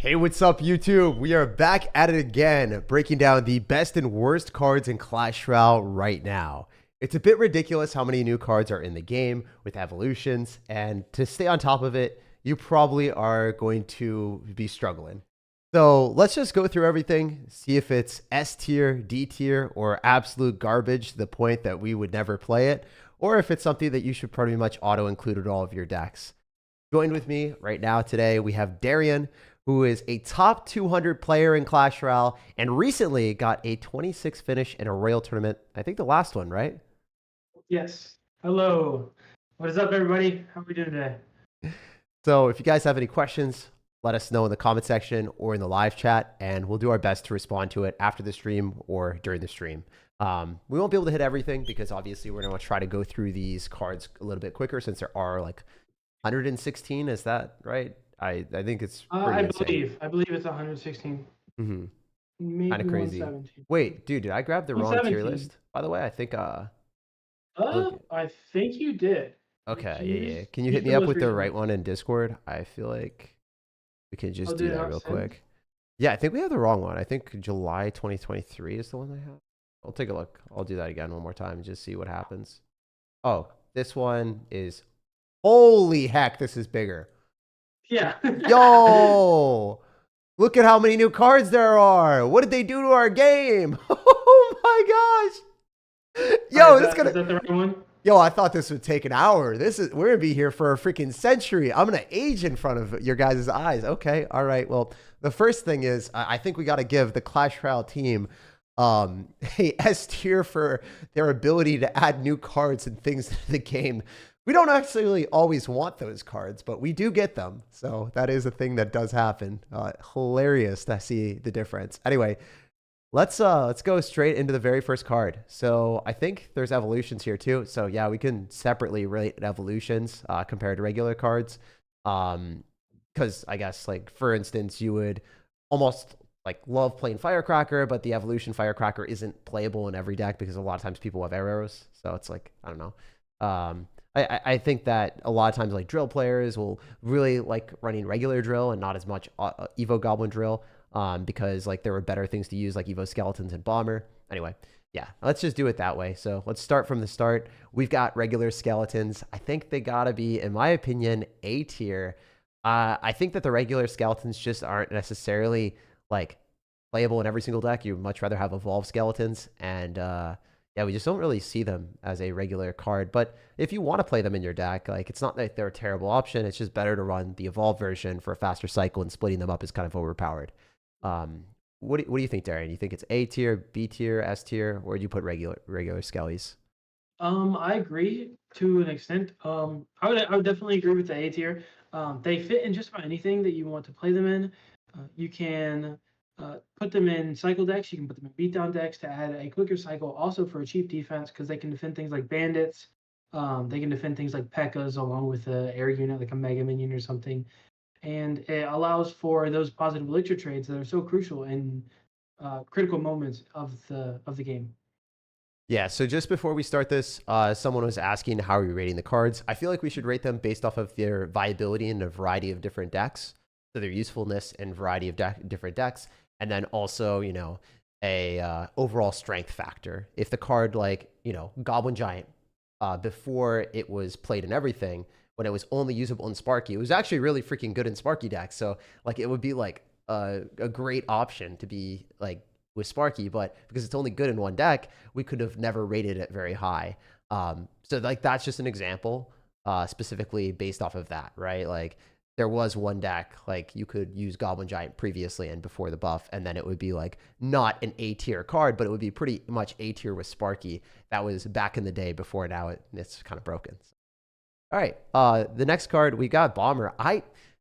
Hey, what's up, YouTube? We are back at it again, breaking down the best and worst cards in Clash Royale right now. It's a bit ridiculous how many new cards are in the game with evolutions, and to stay on top of it, you probably are going to be struggling. So let's just go through everything, see if it's S tier, D tier, or absolute garbage to the point that we would never play it, or if it's something that you should pretty much auto-include in all of your decks. Joined with me right now today, we have Darian, who is a top 200 player in Clash Royale and recently got a 26 finish in a Royal tournament. I think the last one, right? Yes. Hello. What is up, everybody? How are we doing today? So if you guys have any questions, let us know in the comment section or in the live chat, and we'll do our best to respond to it after the stream or during the stream. We won't be able to hit everything because obviously we're going to try to go through these cards a little bit quicker since there are like 116. Is that right? I think it's pretty insane. I believe it's 116. Mm-hmm. Maybe Kind of crazy. 117. Wait, dude, did I grab the wrong tier list? By the way, I think okay. I think you did. Okay, yeah. Can you hit me up with the right one in Discord? I feel like we can just do that real quick. Yeah, I think we have the wrong one. I think July 2023 is the one I have. I'll take a look. I'll do that again one more time and just see what happens. Oh, this one is, holy heck, this is bigger. Yeah. Yo, look at how many new cards there are. What did they do to our game? Oh my gosh. Yo, is that the right one? Yo, I thought this would take an hour. We're gonna be here for a freaking century. I'm gonna age in front of your guys' eyes. Okay, all right. Well, the first thing is I think we got to give the Clash Royale team a S tier for their ability to add new cards and things to the game. We don't actually always want those cards, but we do get them. So that is a thing that does happen. Hilarious to see the difference. Anyway, let's go straight into the very first card. So I think there's evolutions here too. So yeah, we can separately rate evolutions compared to regular cards. Because I guess, like, for instance, you would almost like love playing Firecracker, but the evolution Firecracker isn't playable in every deck because a lot of times people have arrows. So it's like, I don't know. I think that a lot of times, like, drill players will really like running regular drill and not as much Evo Goblin drill, because like there were better things to use like Evo Skeletons and Bomber. Anyway, yeah, let's just do it that way. So let's start from the start. We've got regular skeletons. I think they gotta be, in my opinion, A tier. I think that the regular skeletons just aren't necessarily like playable in every single deck. You'd much rather have evolved skeletons, and yeah, we just don't really see them as a regular card. But if you want to play them in your deck, like, it's not that they're a terrible option. It's just better to run the evolved version for a faster cycle, and splitting them up is kind of overpowered. What do you think, Darian? You think it's A tier, B tier, S tier? Where do you put regular skellies? I agree to an extent. I would definitely agree with the A tier. They fit in just about anything that you want to play them in. You can put them in cycle decks. You can put them in beatdown decks to add a quicker cycle, also for a cheap defense, because they can defend things like bandits. They can defend things like P.E.K.K.A.s along with an air unit like a Mega Minion or something. And it allows for those positive elixir trades that are so crucial in critical moments of the game. Yeah, so just before we start this, someone was asking how are we rating the cards. I feel like we should rate them based off of their viability in a variety of different decks. So their usefulness in a variety of different decks. And then also, you know, a overall strength factor. If the card, like, you know, Goblin Giant, before it was played in everything, when it was only usable in Sparky, it was actually really freaking good in Sparky decks. So like it would be like a great option to be like with Sparky, but because it's only good in one deck, we could have never rated it very high. So like that's just an example, specifically based off of that, right? Like, there was one deck, like, you could use Goblin Giant previously and before the buff, and then it would be like not an A tier card, but it would be pretty much A tier with Sparky. That was back in the day before now it's kind of broken. So. All right, the next card, we got Bomber.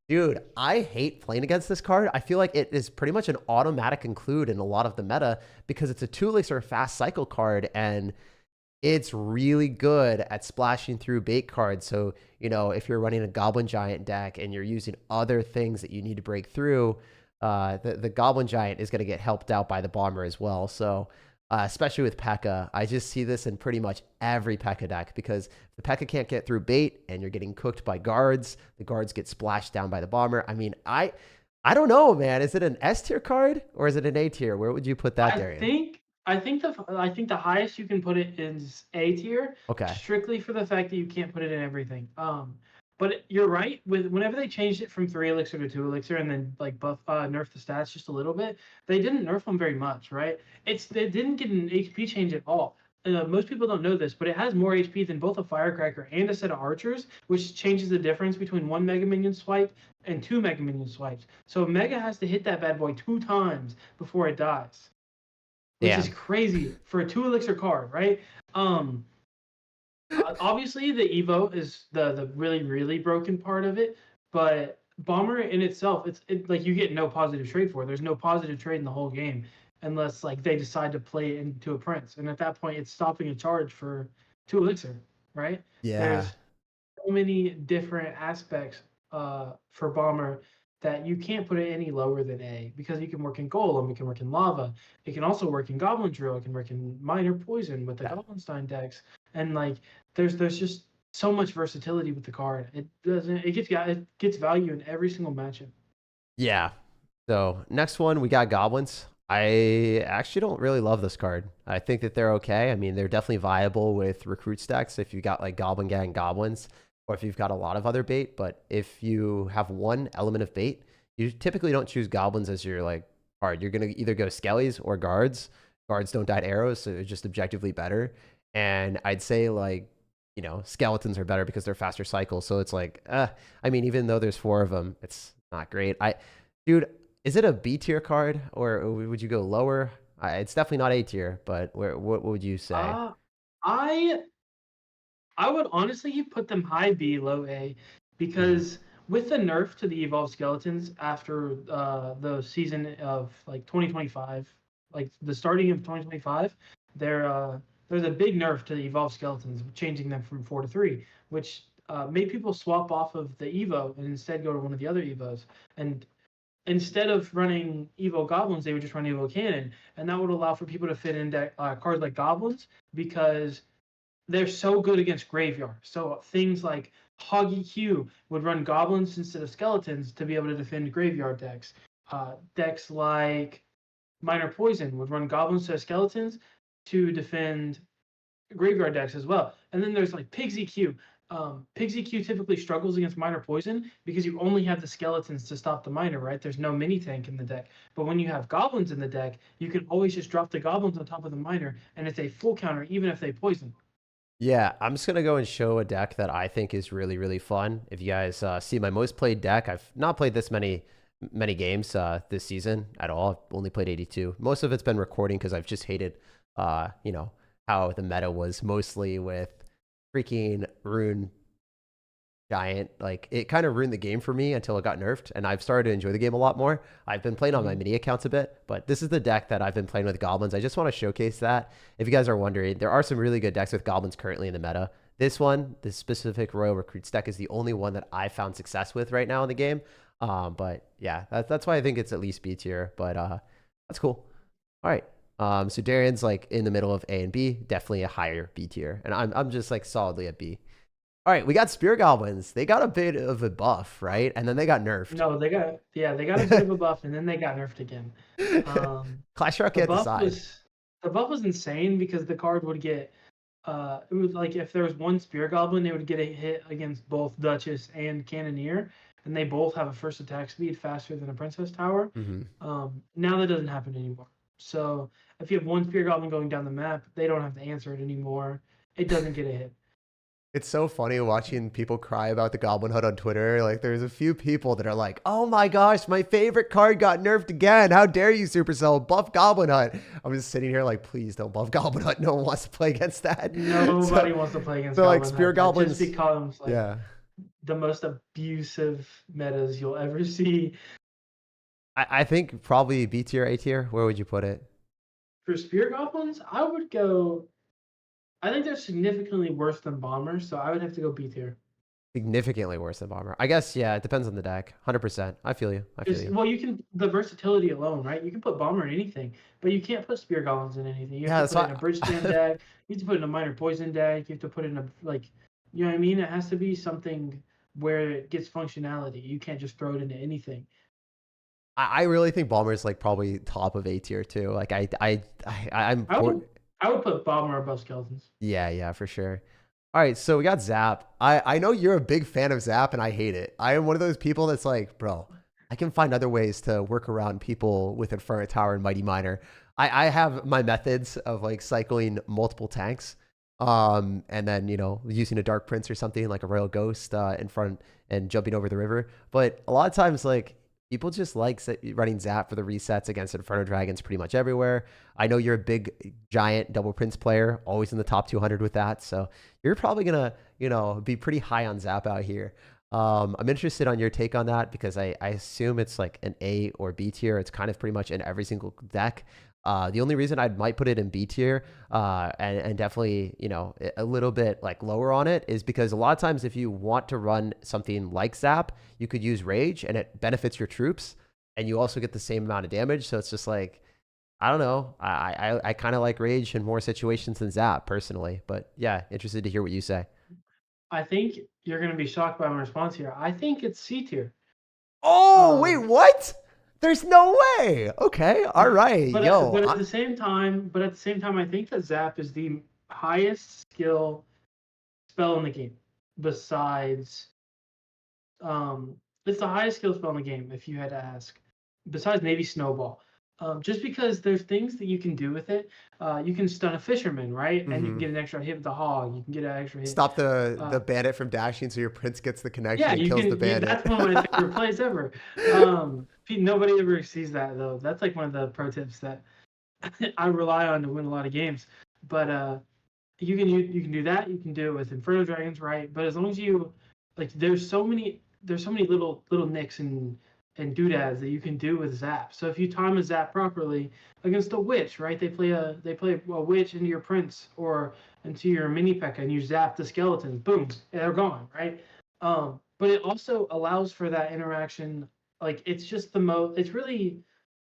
Dude, I hate playing against this card. I feel like it is pretty much an automatic include in a lot of the meta because it's a 2-elixir fast cycle card, and it's really good at splashing through bait cards. So, you know, if you're running a Goblin Giant deck and you're using other things that you need to break through, the Goblin Giant is going to get helped out by the Bomber as well. So, especially with P.E.K.K.A., I just see this in pretty much every P.E.K.K.A. deck, because if the P.E.K.K.A. can't get through bait and you're getting cooked by guards, the guards get splashed down by the Bomber. I mean, I don't know, man. Is it an S tier card or is it an A tier? Where would you put that, Darian? I think the highest you can put it is A tier, Okay. strictly for the fact that you can't put it in everything. But you're right. With whenever they changed it from 3 elixir to 2 elixir and then like nerf the stats just a little bit, they didn't nerf them very much, right? They didn't get an HP change at all. Most people don't know this, but it has more HP than both a firecracker and a set of archers, which changes the difference between 1 Mega Minion swipe and 2 Mega Minion swipes. So Mega has to hit that bad boy 2 times before it dies, which is Damn. crazy for a 2 elixir card, right? Um, Obviously the Evo is the really broken part of it, but Bomber in itself, like you get no positive trade for it. There's no positive trade in the whole game unless like they decide to play it into a prince, and at that point it's stopping a charge for 2 elixir, right? Yeah. There's so many different aspects for Bomber that you can't put it any lower than A, because you can work in Golem, it can work in Lava, it can also work in Goblin Drill, it can work in Minor Poison with the Yeah. Goblinstein decks, and like there's just so much versatility with the card. It gets value in every single matchup. Yeah. So next one, we got goblins. I actually don't really love this card. I think that they're okay. I mean, they're definitely viable with recruit stacks if you got like Goblin Gang goblins, or if you've got a lot of other bait. But if you have one element of bait, you typically don't choose goblins as your like card. You're gonna either go skellies or guards. Guards don't die to arrows, so it's just objectively better. And I'd say like, skeletons are better because they're faster cycles. So it's like, I mean, even though there's four of them, it's not great. Dude, is it a B tier card or would you go lower? It's definitely not A tier, but what would you say? Uh, I I would honestly put them high B, low A, Mhm. because with the nerf to the evolved skeletons after the season of like 2025, like the starting of 2025, there's a big nerf to the evolved skeletons, changing them from 4 to 3, which made people swap off of the Evo and instead go to one of the other Evos. And instead of running Evo Goblins, they would just run Evo Cannon, and that would allow for people to fit in cards like Goblins, because they're so good against graveyard. So things like Hoggy Q would run goblins instead of skeletons to be able to defend graveyard decks. Decks like Minor Poison would run goblins instead of skeletons to defend graveyard decks as well. And then there's like Pigsy Q. Pigsy Q typically struggles against Minor Poison because you only have the skeletons to stop the Minor, right? There's no mini tank in the deck. But when you have goblins in the deck, you can always just drop the goblins on top of the Minor, and it's a full counter even if they poison. Yeah, I'm just gonna go and show a deck that I think is really, really fun. If you guys see my most played deck, I've not played this many games this season at all. I've only played 82. Most of it's been recording because I've just hated, how the meta was mostly with freaking Rune Giant. Like it kind of ruined the game for me until it got nerfed, and I've started to enjoy the game a lot more. I've been playing on my Mhm. mini accounts a bit, but this is the deck that I've been playing with goblins. I just want to showcase that. If you guys are wondering, there are some really good decks with goblins currently in the meta. This specific Royal Recruits deck is the only one that I found success with right now in the game. But yeah, that's why I think it's at least B tier. But that's cool. All right. So Darian's like in the middle of A and B, definitely a higher B tier, and I'm just like solidly at B. All right, we got Spear Goblins. They got a bit of a buff, right? And then they got nerfed. No, they got a bit of a buff, and then they got nerfed again. Um, Clash Royale the can't buff decide. was the buff was insane because the card would get it was like if there was one Spear Goblin, they would get a hit against both Duchess and Cannoneer, and they both have a first attack speed faster than a Princess Tower. Hmm. Now that doesn't happen anymore. So if you have one Spear Goblin going down the map, they don't have to answer it anymore. It doesn't get a hit. It's so funny watching people cry about the Goblin Hood on Twitter. Like, there's a few people that are like, "Oh my gosh, my favorite card got nerfed again! How dare you, Supercell, buff Goblin Hunt?" I'm just sitting here like, "Please don't buff Goblin Hunt. No one wants to play against that." Nobody wants to play against So like Goblin Spear Hunt. That Goblins, just becomes like yeah. the most abusive metas you'll ever see. I think probably B tier, A tier. Where would you put it? For Spear Goblins, I would go. I think they're significantly worse than Bombers, so I would have to go B tier. Significantly worse than Bomber. I guess, yeah, it depends on the deck. 100%. I feel you. I feel Just you. well, you can the versatility alone, right? You can put Bomber in anything, but you can't put Spear Goblins in anything. You have Yeah, to that's put it in a why. Bridge Jam deck. You have to put it in a Minor Poison deck. You have to put it in a like, you know what I mean? It has to be something where it gets functionality. You can't just throw it into anything. I really think Bomber's like probably top of A tier too. Like I'm I would I would put Bomber above Skeletons. yeah, for sure. All right, so we got Zap. I know you're a big fan of Zap, and I hate it. I am one of those people that's like, bro, I can find other ways to work around people with Inferno Tower and Mighty Miner. I have my methods of like cycling multiple tanks, and then using a Dark Prince or something like a Royal Ghost in front and jumping over the river. But a lot of times, like people just like running Zap for the resets against Inferno Dragons pretty much everywhere. I know you're a big giant double Prince player, always in the top 200 with that. So you're probably gonna, be pretty high on Zap out here. I'm interested on your take on that because I assume it's like an A or B tier. It's kind of pretty much in every single deck. The only reason I might put it in B tier, and definitely, a little bit like lower on it is because a lot of times if you want to run something like Zap, you could use Rage and it benefits your troops and you also get the same amount of damage. So it's just like, I don't know. I kind of like Rage in more situations than Zap personally, but yeah, interested to hear what you say. I think you're going to be shocked by my response here. I think it's C tier. Oh, wait, what? There's no way. Okay, all right, but yo. But at the same time, I think that Zap is the highest skill spell in the game. Besides, it's the highest skill spell in the game. If you had to ask, besides maybe Snowball, just because there's things that you can do with it. You can stun a fisherman, right? And you can get an extra hit with the hog. You can get an extra hit. Stop the bandit from dashing, so your prince gets the connection and kills the bandit. That's one of my favorite plays ever. Nobody ever sees that though. That's like one of the pro tips that I rely on to win a lot of games. But you can do that. You can do it with Inferno Dragons, right? But as long as you like, there's so many little nicks and doodads that you can do with Zap. So if you time a Zap properly against a witch, right? They play a witch into your prince or into your mini P.E.K.K.A. and you zap the skeletons. Boom, they're gone, right? But it also allows for that interaction. Like it's just it's really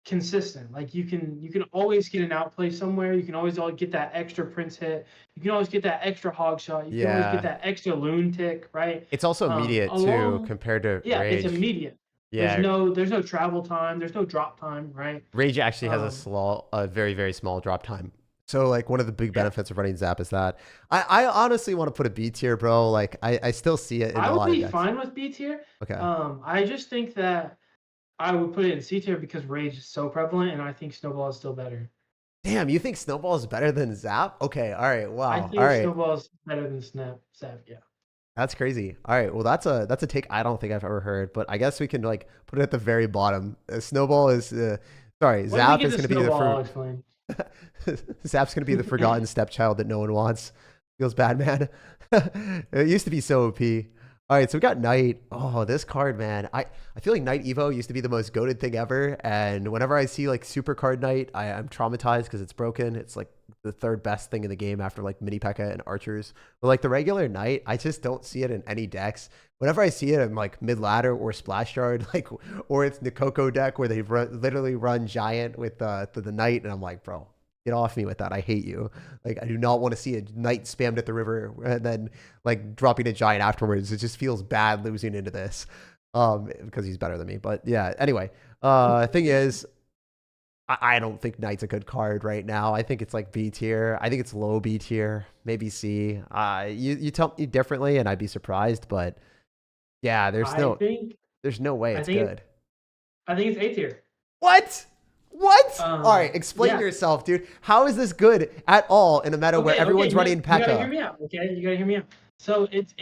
consistent. Like you can always get an outplay somewhere. You can always get that extra prince hit. You can always get that extra hog shot. You can always get that extra loon tick, right? It's also immediate too compared to Rage. It's immediate. Yeah. There's no travel time. There's no drop time, right? Rage actually has a very, very small drop time. So like one of the big benefits of running Zap is that I honestly want to put a B tier, bro. Like I still see it in a lot of decks. I would be fine with B tier. Okay. I just think that I would put it in C tier because Rage is so prevalent, and I think Snowball is still better. Damn, you think Snowball is better than Zap? Okay, all right, wow. I think Snowball is better than Zap, yeah. That's crazy. All right, well that's a take I don't think I've ever heard, but I guess we can like put it at the very bottom. Snowball is Zap is going to be Zap's going to be the forgotten stepchild that no one wants. Feels bad, man. It used to be so OP. All right, so we got Knight. Oh, this card, man. I feel like Knight Evo used to be the most goated thing ever. And whenever I see like Super Card Knight, I'm traumatized because it's broken. It's like the third best thing in the game after like Mini P.E.K.K.A. and Archers. But like the regular Knight, I just don't see it in any decks. Whenever I see it, I'm like mid ladder or Splash Yard, like, or it's the Coco deck where they literally run Giant with the Knight, and I'm like, bro, get off me with that. I hate you. Like, I do not want to see a Knight spammed at the river and then like dropping a Giant afterwards. It just feels bad losing into this because he's better than me. But yeah, anyway, thing is, I don't think Knight's a good card right now. I think it's like B tier. I think it's low B tier, maybe C. You tell me differently and I'd be surprised, but yeah, there's no way it's good. I think it's A tier. What? All right, explain yourself, dude. How is this good at all in a meta where everyone's running P.E.K.K.A.? You gotta hear me out, okay? You gotta hear me out. So it's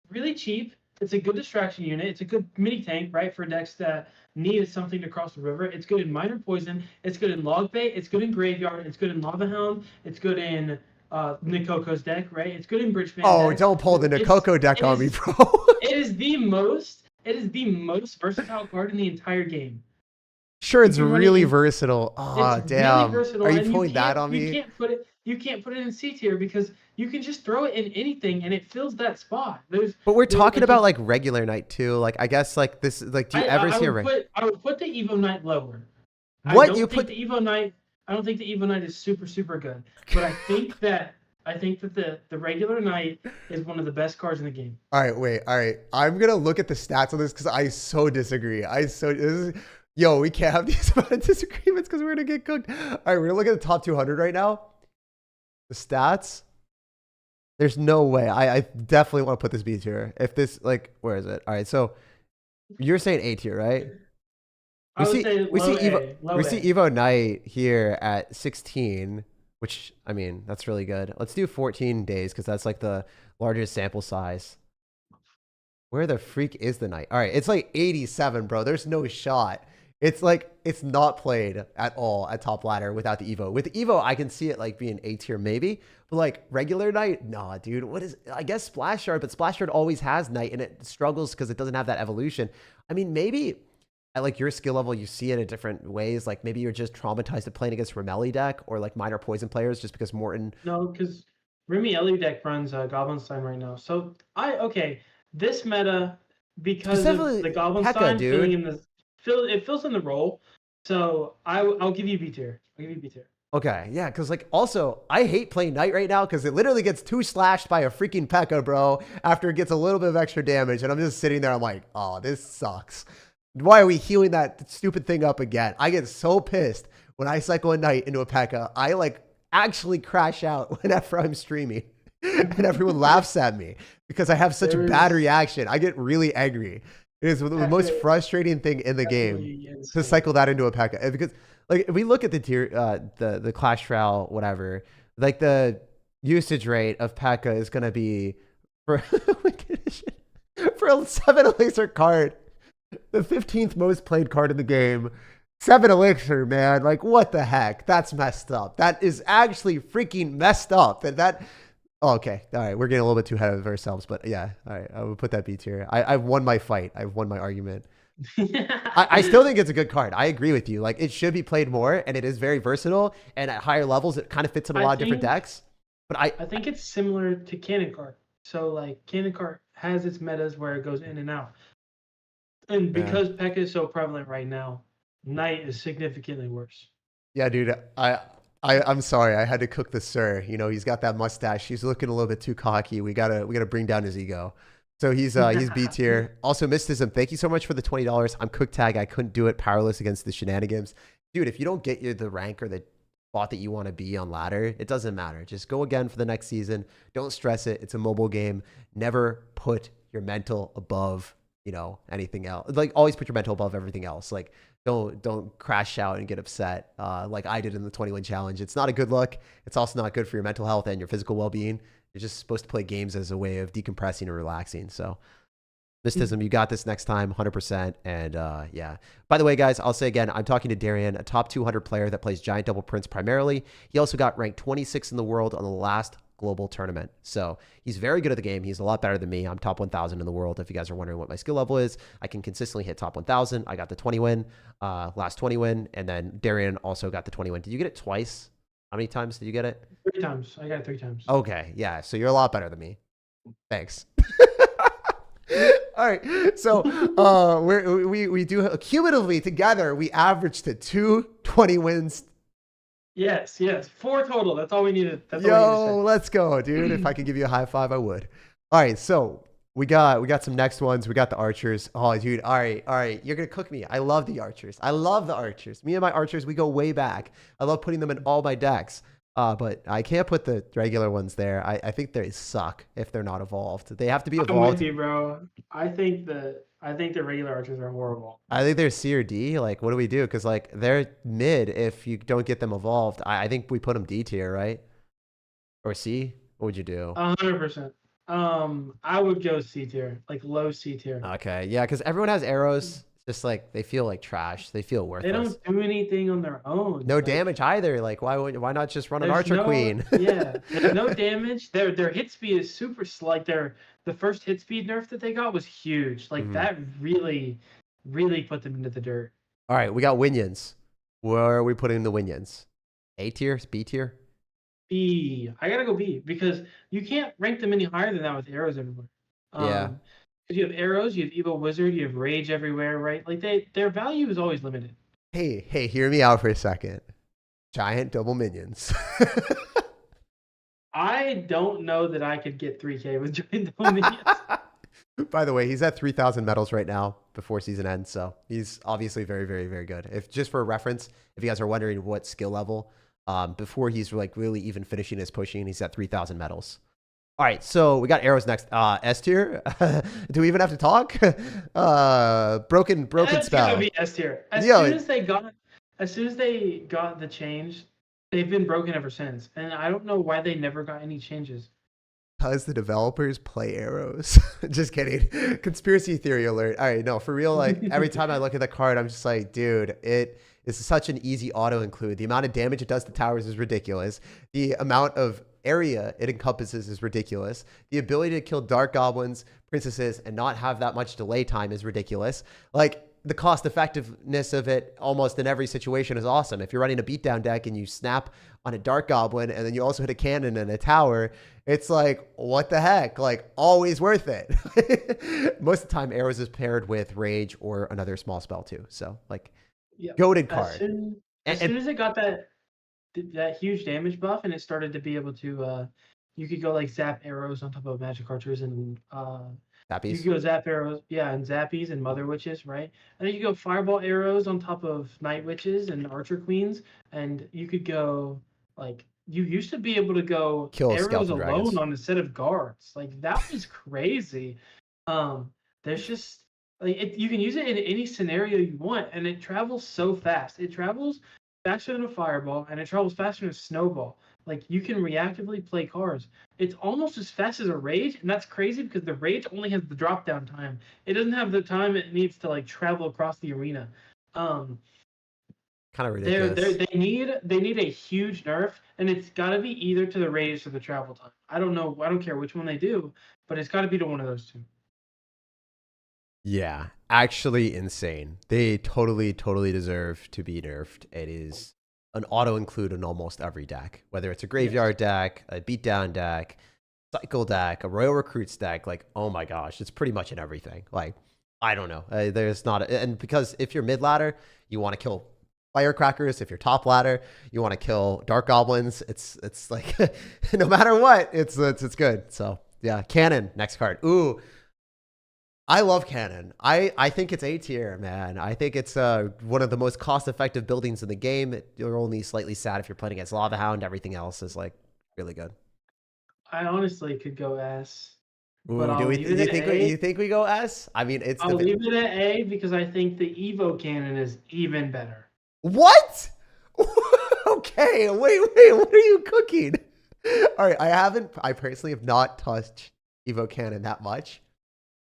really cheap. It's a good distraction unit. It's a good mini tank, right, for decks that need something to cross the river. It's good in Minor Poison. It's good in Log Bait. It's good in Graveyard. It's good in Lava Hound. It's good in Nikoko's deck, right? It's good in Bridgeman. Oh, don't pull the Nikoko deck on me, bro. It is the most versatile card in the entire game. Sure, it's really versatile. Oh, damn. Really versatile, are you pulling that on me? You can't put it in C tier because you can just throw it in anything and it fills that spot. But we're talking about like regular Knight too. Like I guess like this. Like, do you ever see I would put the Evo Knight lower. What I you don't think the Evo Knight is super good. But I think that the regular Knight is one of the best cards in the game. All right, wait. All right, I'm gonna look at the stats on this because I so disagree. Yo, we can't have these amount of disagreements because we're gonna get cooked. All right, we're gonna look at the top 200 right now. The stats. There's no way. I definitely want to put this B tier. If this like, where is it? All right, so you're saying A tier, right? I would say low A. We see Evo Knight here at 16, which I mean that's really good. Let's do 14 days because that's like the largest sample size. Where the freak is the Knight? All right, it's like 87, bro. There's no shot. It's like it's not played at all at top ladder without the Evo. With the Evo, I can see it like being A tier maybe, but like regular Knight, nah, dude. What is? I guess Splash Shard, but Splash Shard always has Knight and it struggles because it doesn't have that evolution. I mean, maybe at like your skill level, you see it in different ways. Like maybe you're just traumatized at playing against Ramelli deck or like minor poison players just because Morton. No, because Remy Ellie deck runs Goblinstein right now. So okay, this meta because of the Goblinstein filling in the it fills in the role. So I'll give you B tier. I'll give you B tier. Okay, yeah, because like also I hate playing Knight right now because it literally gets 2 slashed by a freaking P.E.K.K.A, bro. After it gets a little bit of extra damage, and I'm just sitting there. I'm like, oh, this sucks. Why are we healing that stupid thing up again? I get so pissed when I cycle a Knight into a P.E.K.K.A. I like actually crash out whenever I'm streaming, and everyone laughs at me because I have such a bad reaction. I get really angry. It is the most frustrating thing in the game to cycle that into a P.E.K.K.A. Because like if we look at the tier, the Clash Royale, whatever, like the usage rate of P.E.K.K.A is gonna be for for a 7-elixir card, the 15th most played card in the game. 7-elixir, man. Like what the heck? That's messed up. That is actually freaking messed up. Oh, okay. All right. We're getting a little bit too ahead of ourselves, but yeah. All right. I would put that B tier. I've won my fight. I've won my argument. I still think it's a good card. I agree with you. Like it should be played more and it is very versatile and at higher levels, it kind of fits in a lot of different decks. But I think it's similar to Cannon Card. So like Cannon Card has its metas where it goes in and out. And because P.E.K.K.A is so prevalent right now, Knight is significantly worse. Yeah, dude. I'm sorry. I had to cook the Sir. You know, he's got that mustache. He's looking a little bit too cocky. We gotta bring down his ego. So he's B tier. Also, Mysticism, thank you so much for the $20. I'm cooked tag. I couldn't do it. Powerless against the shenanigans. Dude, if you don't get the rank or the spot that you want to be on ladder, it doesn't matter. Just go again for the next season. Don't stress it. It's a mobile game. Never put your mental above, you know, anything else. Like always put your mental above everything else. Like don't crash out and get upset like I did in the 20-win challenge. It's not a good look. It's also not good for your mental health and your physical well-being. You're just supposed to play games as a way of decompressing and relaxing. So Mysticism, you got this next time, 100%. And yeah. By the way, guys, I'll say again, I'm talking to Darian, a top 200 player that plays Giant Double Prince primarily. He also got ranked 26 in the world on the last global tournament. So he's very good at the game. He's a lot better than me. I'm top 1,000 in the world. If you guys are wondering what my skill level is, I can consistently hit top 1,000. I got the 20 win, last 20 win. And then Darian also got the 20 win. Did you get it twice? How many times did you get it? 3 times. I got it 3 times. Okay. Yeah. So you're a lot better than me. Thanks. All right. So we do cumulatively together, we averaged to 220 wins. Yes. 4 total. That's all we needed. That's Yo, all we needed to say. Let's go, dude. If I could give you a high five, I would. All right. So we got some next ones. We got the archers. Oh, dude. All right. You're going to cook me. I love the archers. I love the archers. Me and my archers, we go way back. I love putting them in all my decks. But I can't put the regular ones there. I think they suck if they're not evolved. They have to be evolved. I'm with you, bro. I think the regular archers are horrible. I think they're C or D. Like, what do we do? Because like they're mid if you don't get them evolved. I think we put them D tier, right? Or C? What would you do? 100%. I would go C tier, like low C tier. Okay, yeah, because everyone has arrows. Just like they feel like trash. They feel worthless. They don't do anything on their own. No damage either. Like why not just run an archer queen? Yeah, there's no damage. Their hit speed is super. Like the first hit speed nerf that they got was huge. Like that really put them into the dirt. All right, we got Winions. Where are we putting the Winions? A tier? B tier? B. I gotta go B because you can't rank them any higher than that with arrows everywhere. Yeah. Because you have arrows, you have evil wizard, you have rage everywhere, right? Like their value is always limited. Hey, hear me out for a second. Giant double minions. I don't know that I could get 3K with giant double minions. By the way, he's at 3,000 medals right now before season ends, so he's obviously very, very, very good. If just for reference, if you guys are wondering what skill level, before he's like really even finishing his pushing, he's at 3,000 medals. All right, so we got arrows next. S tier. Do we even have to talk? Broken That's spell. gotta be S tier. Yo, As soon as they got the change, they've been broken ever since, and I don't know why they never got any changes. because the developers play arrows. Just kidding. Conspiracy theory alert. All right, no, for real. Like every time I look at the card, I'm just like, dude, it is such an easy auto include. The amount of damage it does to towers is ridiculous. The amount of area it encompasses is ridiculous. The ability to kill dark goblins, princesses, and not have that much delay time is ridiculous. Like the cost effectiveness of it almost in every situation is awesome. If you're running a beatdown deck and you snap on a dark goblin and then you also hit a cannon and a tower, it's like, what the heck? Like always worth it. Most of the time arrows is paired with rage or another small spell too. So like goated card. As soon as it got that huge damage buff and it started to be able to you could go like zap arrows on top of magic archers and Zappies. you could go zap arrows, yeah, and zappies and mother witches, right? And then you go fireball arrows on top of night witches and archer queens, and you could go like you used to be able to go Kill arrows skeleton alone dragons. on a set of guards. Like that was crazy. There's just like you can use it in any scenario you want, and it travels so fast. It travels faster than a fireball, and it travels faster than a snowball. Like you can reactively play cards. It's almost as fast as a rage, and that's crazy because the rage only has the drop down time. It doesn't have the time it needs to like travel across the arena. Kind of ridiculous. They need a huge nerf, and it's got to be either to the rage or the travel time. I don't know. I don't care which one they do, but it's got to be to one of those two. Yeah, actually insane. They totally deserve to be nerfed. It is an auto include in almost every deck, whether it's a graveyard deck, a beatdown deck, cycle deck, a royal recruits deck. Like, oh my gosh, it's pretty much in everything. Like, I don't know. There's not, and because if you're mid ladder, you want to kill firecrackers. If you're top ladder, you want to kill dark goblins. It's like no matter what, it's good. So yeah, cannon next card. Ooh. I love cannon. I think it's A tier, man. I think it's one of the most cost-effective buildings in the game. You're only slightly sad if you're playing against Lava Hound. Everything else is like really good. I honestly could go S. Ooh, you think we go S? I mean, I'll leave it at A because I think the Evo cannon is even better. What? Okay, wait, what are you cooking? All right, I personally have not touched Evo cannon that much.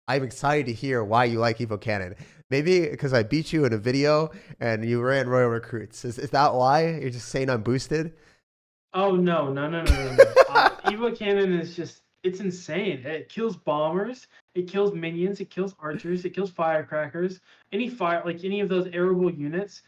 I'm excited to hear why you like Evo Cannon. Maybe because I beat you in a video and you ran Royal Recruits. Is that why? You're just saying I'm boosted? Oh, no. Evo Cannon is just, it's insane. It kills bombers, it kills minions, it kills archers, it kills firecrackers, any of those arrowable units.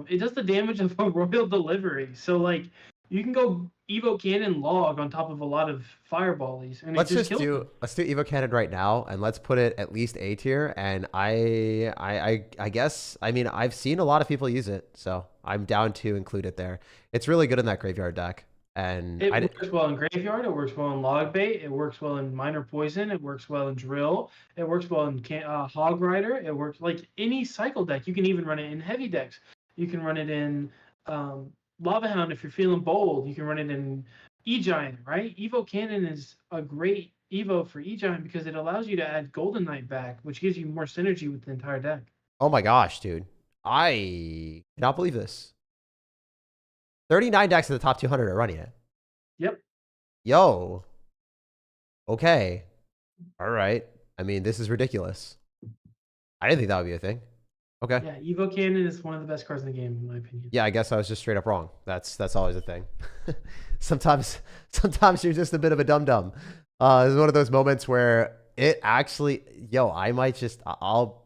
It does the damage of a royal delivery. So, like, you can go Evo Cannon log on top of a lot of fireballies. And let's do Evo Cannon right now, and let's put it at least A tier. And I guess, I mean, I've seen a lot of people use it, so I'm down to include it there. It's really good in that graveyard deck. And it works well in graveyard, it works well in log bait, it works well in minor poison, it works well in drill, it works well in hog rider, it works like any cycle deck. You can even run it in heavy decks. You can run it in Lava Hound if you're feeling bold. You can run it in E-Giant, right? Evo Cannon is a great Evo for E-Giant because it allows you to add Golden Knight back, which gives you more synergy with the entire deck. Oh my gosh, dude. I cannot believe this. 39 decks in the top 200 are running it. Yep. Yo. Okay. All right. I mean, this is ridiculous. I didn't think that would be a thing. Okay. Yeah, Evo Cannon is one of the best cards in the game, in my opinion. Yeah, I guess I was just straight up wrong. That's always a thing. sometimes you're just a bit of a dum-dum. It's one of those moments where it actually, I might just,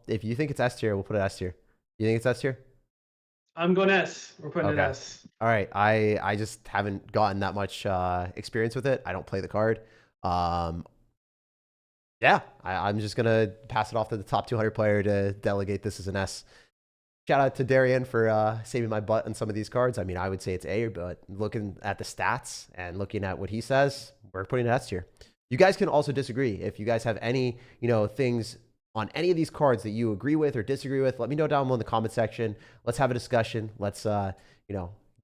if you think it's S tier, we'll put it S tier. You think it's S tier? I'm going S. We're putting it S. All right. I just haven't gotten that much experience with it. I don't play the card. Yeah, I'm just going to pass it off to the top 200 player to delegate this as an S. Shout out to Darian for saving my butt on some of these cards. I mean, I would say it's A, but looking at the stats and looking at what he says, we're putting it S tier. You guys can also disagree. If you guys have any, things on any of these cards that you agree with or disagree with, let me know down below in the comment section. Let's have a discussion. Let's,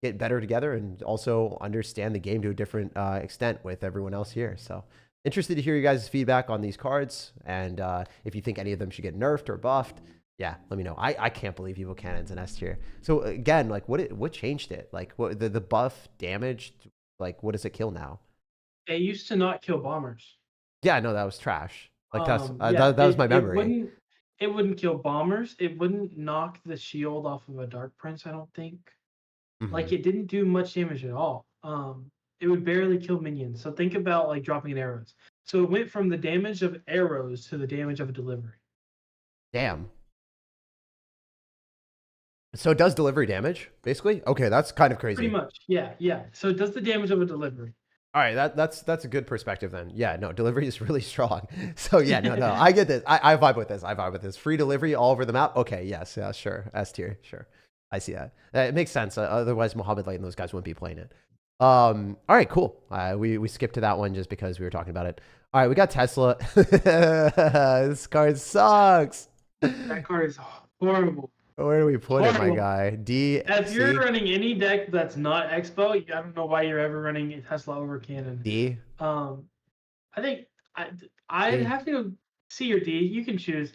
get better together and also understand the game to a different extent with everyone else here. So interested to hear you guys' feedback on these cards. And if you think any of them should get nerfed or buffed, yeah, let me know. I can't believe Evil Cannon's an S tier. So again, like what changed it? Like what the buff damage, like what does it kill now? It used to not kill bombers. Yeah, no, that was trash. Like that's Yeah, that was my memory. it wouldn't kill bombers. It wouldn't knock the shield off of a Dark Prince, I don't think. Like it didn't do much damage at all. It would barely kill minions. So think about like dropping arrows. So it went from the damage of arrows to the damage of a delivery. Damn. So it does delivery damage, basically? Okay, that's kind of crazy. Pretty much, yeah, yeah. So it does the damage of a delivery. All right, that's a good perspective then. Yeah, no, delivery is really strong. So yeah, no, I get this. I vibe with this. I vibe with this. Free delivery all over the map. Okay, yes, yeah, sure. S tier, sure. I see that. It makes sense. Otherwise, Mohammed Light and those guys wouldn't be playing it. All right, cool. We skipped to that one just because we were talking about it. All right, we got Tesla. This card sucks. That card is horrible. Where do we put it, my guy? D. If you're running any deck that's not Expo, I don't know why you're ever running Tesla over Cannon. D. I think I'd have to see your D. You can choose.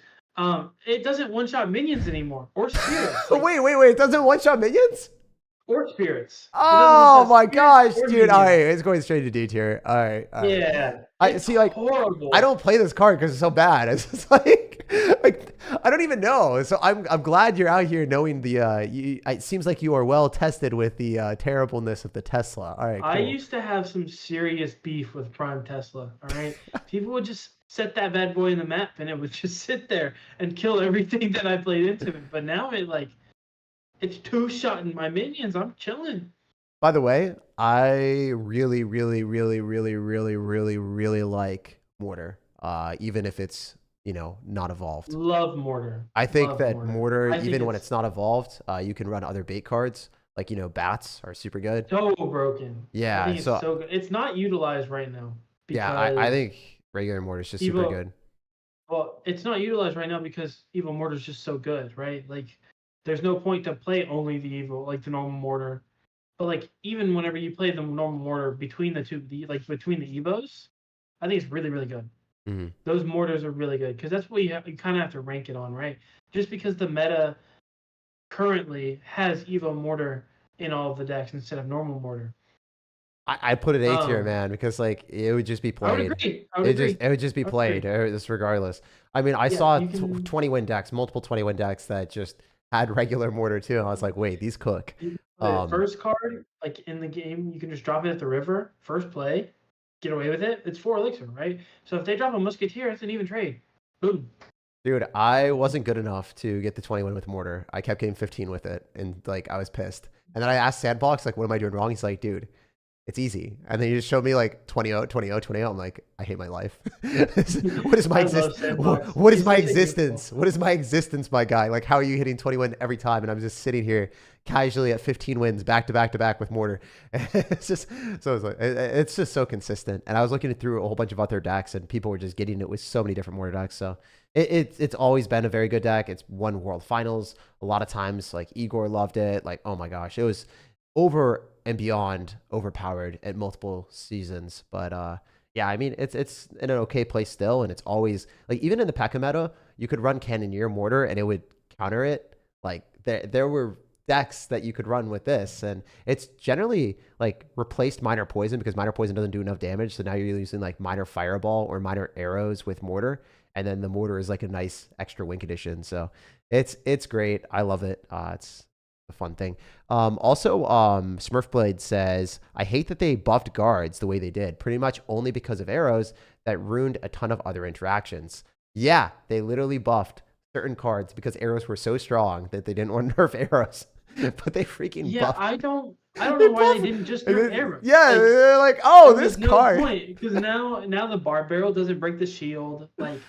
It doesn't one-shot minions anymore or spirits. Like, wait! It doesn't one-shot minions? Or spirits. Oh my gosh, dude! All right, it's going straight to D tier. All right. Yeah. I see. Like, horrible. I don't play this card because it's so bad. It's just like I don't even know. So I'm glad you're out here knowing the. It seems like you are well tested with the terribleness of the Tesla. All right. Cool. I used to have some serious beef with Prime Tesla. All right, people would just set that bad boy in the map and it would just sit there and kill everything that I played into it. But now it's two-shotting my minions. I'm chilling. By the way, I really like Mortar. Even if it's, not evolved. Love Mortar. I think that Mortar, even when it's not evolved, you can run other bait cards. Like, bats are super good. So broken. Yeah. I think it's so good. It's not utilized right now. Yeah, I think regular Mortar is just super good. Well, it's not utilized right now because Evil Mortar is just so good, right? Like, there's no point to play only the Evil, like the normal Mortar. But like even whenever you play the normal Mortar between the two, between the Evos, I think it's really, really good. Mm-hmm. Those Mortars are really good because that's what you kind of have to rank it on, right? Just because the meta currently has Evo Mortar in all of the decks instead of normal Mortar. I put it A tier, man, because like it would just be played. I would agree. It would just be played, just regardless. I mean, I saw 20-win decks, multiple 20-win decks that just had regular Mortar too, and I was like, wait, these cook. First card, like in the game, you can just drop it at the river, first play, get away with it. It's 4 elixir, right? So if they drop a Musketeer, it's an even trade. Boom. Dude, I wasn't good enough to get the 20-win with Mortar. I kept getting 15 with it, and like I was pissed. And then I asked Sandbox, like, what am I doing wrong? He's like, dude, it's easy. And then he just showed me like 20-0, 20-0, 20-0. I'm like, I hate my life. What is my existence? What is my existence? What is my existence, my guy? Like, how are you hitting 20-win every time? And I'm just sitting here casually at 15 wins back to back to back with Mortar. It's just so it's just so consistent. And I was looking through a whole bunch of other decks, and people were just getting it with so many different Mortar decks. So it's always been a very good deck. It's won World Finals a lot of times. Like Igor loved it. Like, oh my gosh, it was over and beyond overpowered at multiple seasons. But yeah, I mean, it's in an okay place still, and it's always like even in the P.E.K.K.A meta, you could run Cannoneer Mortar and it would counter it. Like there were decks that you could run with this, and it's generally like replaced Minor Poison because Minor Poison doesn't do enough damage. So now you're using like Minor Fireball or Minor Arrows with Mortar, and then the Mortar is like a nice extra win condition. So it's great. I love it. It's a fun thing. Also, Smurfblade says, I hate that they buffed guards the way they did, pretty much only because of arrows that ruined a ton of other interactions. Yeah, they literally buffed certain cards because arrows were so strong that they didn't want to nerf arrows. But they freaking buffed. I don't know why they didn't just nerf arrows. Yeah, like, they're like, oh, this card. Because now the bar barrel doesn't break the shield. Like,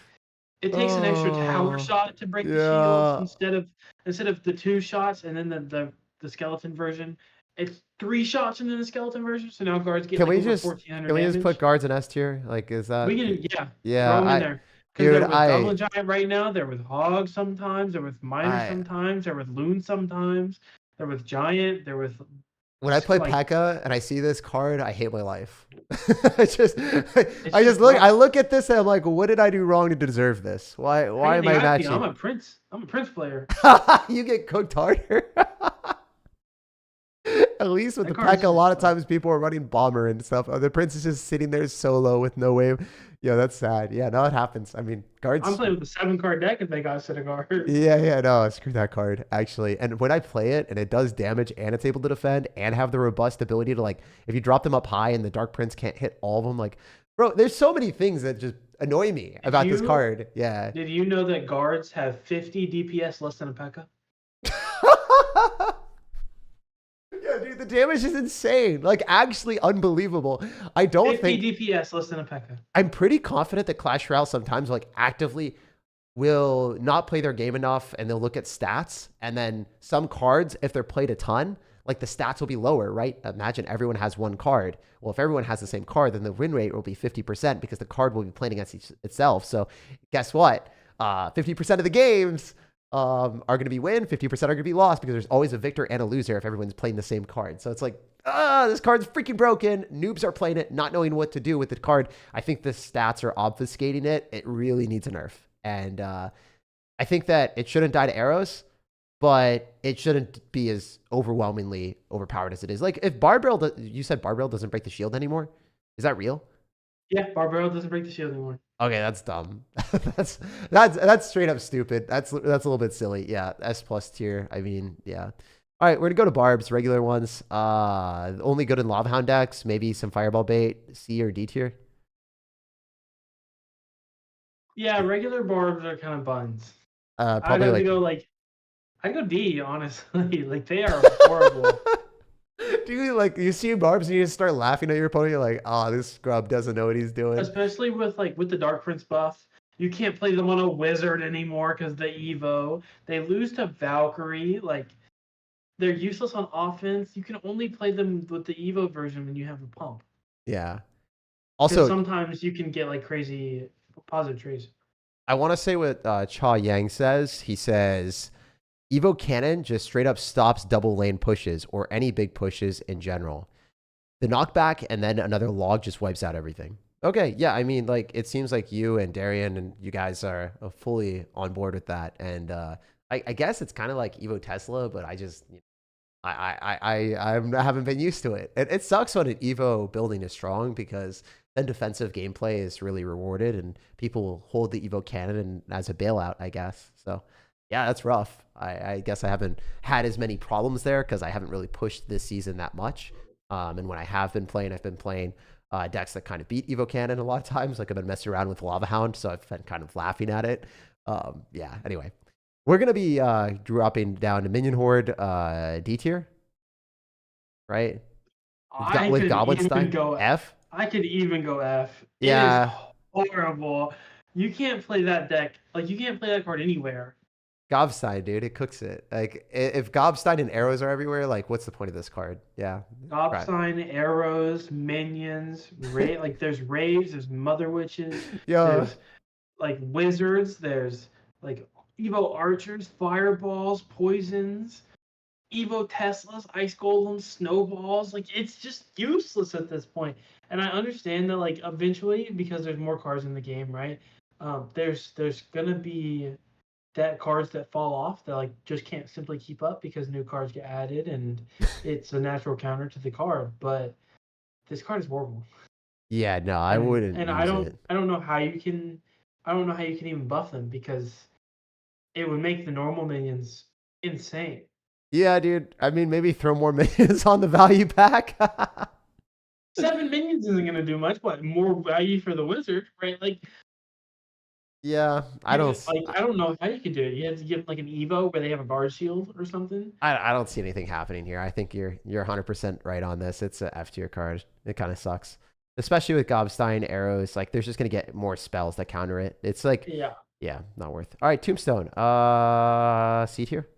it takes an extra tower shot to break the shield instead of the 2 shots, and then the skeleton version. It's 3 shots into the skeleton version, so now guards get Can like we over just 1400 can we just put damage. guards in S tier? Like, is We that? can, yeah, Yeah, throw them in there. Because dude, they're with Goblin Giant right now. They're with Hog sometimes. They're with Miner I, sometimes. They're with Loon sometimes. They're with Giant. They're with when I play like P.E.K.K.A. and I see this card, I hate my life. I just, it's I just just look, rough. I look at this and I'm like, what did I do wrong to deserve this? How Why you am think I I feel? matching? I'm a Prince. I'm a Prince player. You get cooked harder. At least with That the card is P.E.K.K.A, a just lot of times people are running bomber and stuff. Oh, the prince is just sitting there solo with no wave. Yeah, that's sad. Yeah, no, it happens. I mean, I'm guards. playing with a 7 card deck if they got a set of cards. Yeah, no, screw that card, actually. And when I play it and it does damage and it's able to defend and have the robust ability to, like, if you drop them up high and the Dark Prince can't hit all of them, like, bro, there's so many things that just annoy me Did about this you card. Yeah. did you know that guards have 50 DPS less than a P.E.K.K.A? Yeah, dude, the damage is insane. Like, actually unbelievable. I don't 50 think DPS less than a P.E.K.K.A. I'm pretty confident that Clash Royale sometimes like actively will not play their game enough and they'll look at stats. And then some cards, if they're played a ton, like the stats will be lower, right? Imagine everyone has one card. Well, if everyone has the same card, then the win rate will be 50% because the card will be playing against itself. So guess what? 50% of the games are going to be win, 50% are going to be lost because there's always a victor and a loser if everyone's playing the same card. So it's like, this card's freaking broken. Noobs are playing it, not knowing what to do with the card. I think the stats are obfuscating it. It really needs a nerf. And I think that it shouldn't die to arrows, but it shouldn't be as overwhelmingly overpowered as it is. Like if Barbell, you said Barbell doesn't break the shield anymore. Is that real? Yeah, Barbaro doesn't break the shield anymore. Okay, that's dumb. that's straight up stupid. That's a little bit silly. Yeah, S plus tier. I mean, yeah. All right, we're gonna go to barbs, regular ones. Only good in Lava Hound decks. Maybe some Fireball bait, C or D tier. Yeah, regular barbs are kind of buns. I'd Probably have to like. go like I go D, honestly. Like they are horrible. Do you like you see barbs and you just start laughing at your opponent? You're like, oh, this scrub doesn't know what he's doing. Especially with the Dark Prince buff. You can't play them on a wizard anymore because the Evo. They lose to Valkyrie. Like they're useless on offense. You can only play them with the Evo version when you have a pump. Yeah. Because Also, sometimes you can get like crazy positive trades. I want to say what Cha Yang says. He says Evo Cannon just straight up stops double lane pushes or any big pushes in general. The knockback and then another log just wipes out everything. Okay, yeah, I mean, like, it seems like you and Darian and you guys are fully on board with that. And I guess it's kind of like Evo Tesla, but I just, I haven't been used to it. It sucks when an Evo building is strong because then defensive gameplay is really rewarded and people will hold the Evo Cannon as a bailout, I guess. So, yeah, that's rough. I guess I haven't had as many problems there because I haven't really pushed this season that much. And when I have been playing, I've been playing decks that kind of beat Evo Cannon a lot of times. Like I've been messing around with Lava Hound, so I've been kind of laughing at it. Yeah, anyway. We're going to be dropping down to Minion Horde D tier, right? I With could even Goblinstein, go F? I could even go F. It is Yeah, horrible. You can't play that deck. Like you can't play that card anywhere. Gobstein, dude, it cooks it. Like if Gobstein and arrows are everywhere, like what's the point of this card? Yeah, right. Gobstein, arrows, minions, like there's raves, there's mother witches, Yeah, there's like wizards, there's like Evo archers, fireballs, poisons, Evo Teslas, ice golems, snowballs. Like it's just useless at this point. And I understand that like eventually because there's more cards in the game, right? There's gonna be that cards that fall off that like just can't simply keep up because new cards get added and it's a natural counter to the card. But this card is horrible. yeah, no, I And wouldn't and use it. I don't know how you can even buff them because it would make the normal minions insane. Yeah, dude. I mean, maybe throw more minions on the value pack. 7 minions isn't gonna do much, but more value for the wizard, right? Like Yeah, I don't. I don't know how you can do it. You have to give like an Evo where they have a guard shield or something. I don't see anything happening here. I think you're 100% right on this. It's a F tier card. It kind of sucks, especially with Gobstein arrows. Like, there's just gonna get more spells that counter it. It's like, Yeah. yeah, not worth. All right, Tombstone. C tier.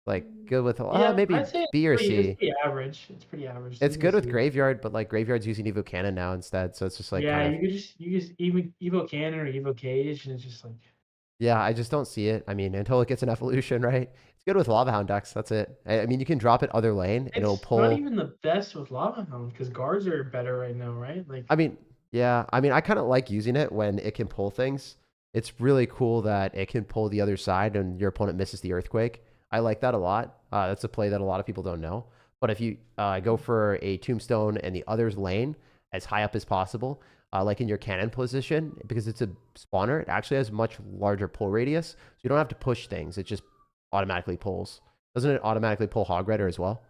Like good with Yeah, maybe I'd say B or it's C. pretty average. It's pretty average. It's It's a good with C. Graveyard, but like Graveyard's using Evo Cannon now instead, so it's just like Yeah, kind of you just even Evo Cannon or Evo Cage, and it's just like yeah. I just don't see it. I mean, until it gets an evolution, right? It's good with Lava Hound decks. That's it. I mean, you can drop it other lane and it'll it's not pull. even the best with Lava Hound because guards are better right now, right? Like I mean, yeah. I mean, I kind of like using it when it can pull things. It's really cool that it can pull the other side and your opponent misses the earthquake. I like that a lot. That's a play that a lot of people don't know. But if you go for a tombstone and the other's lane as high up as possible, like in your cannon position, because it's a spawner, it actually has much larger pull radius. So you don't have to push things. It just automatically pulls. Doesn't it automatically pull Hog Rider as well?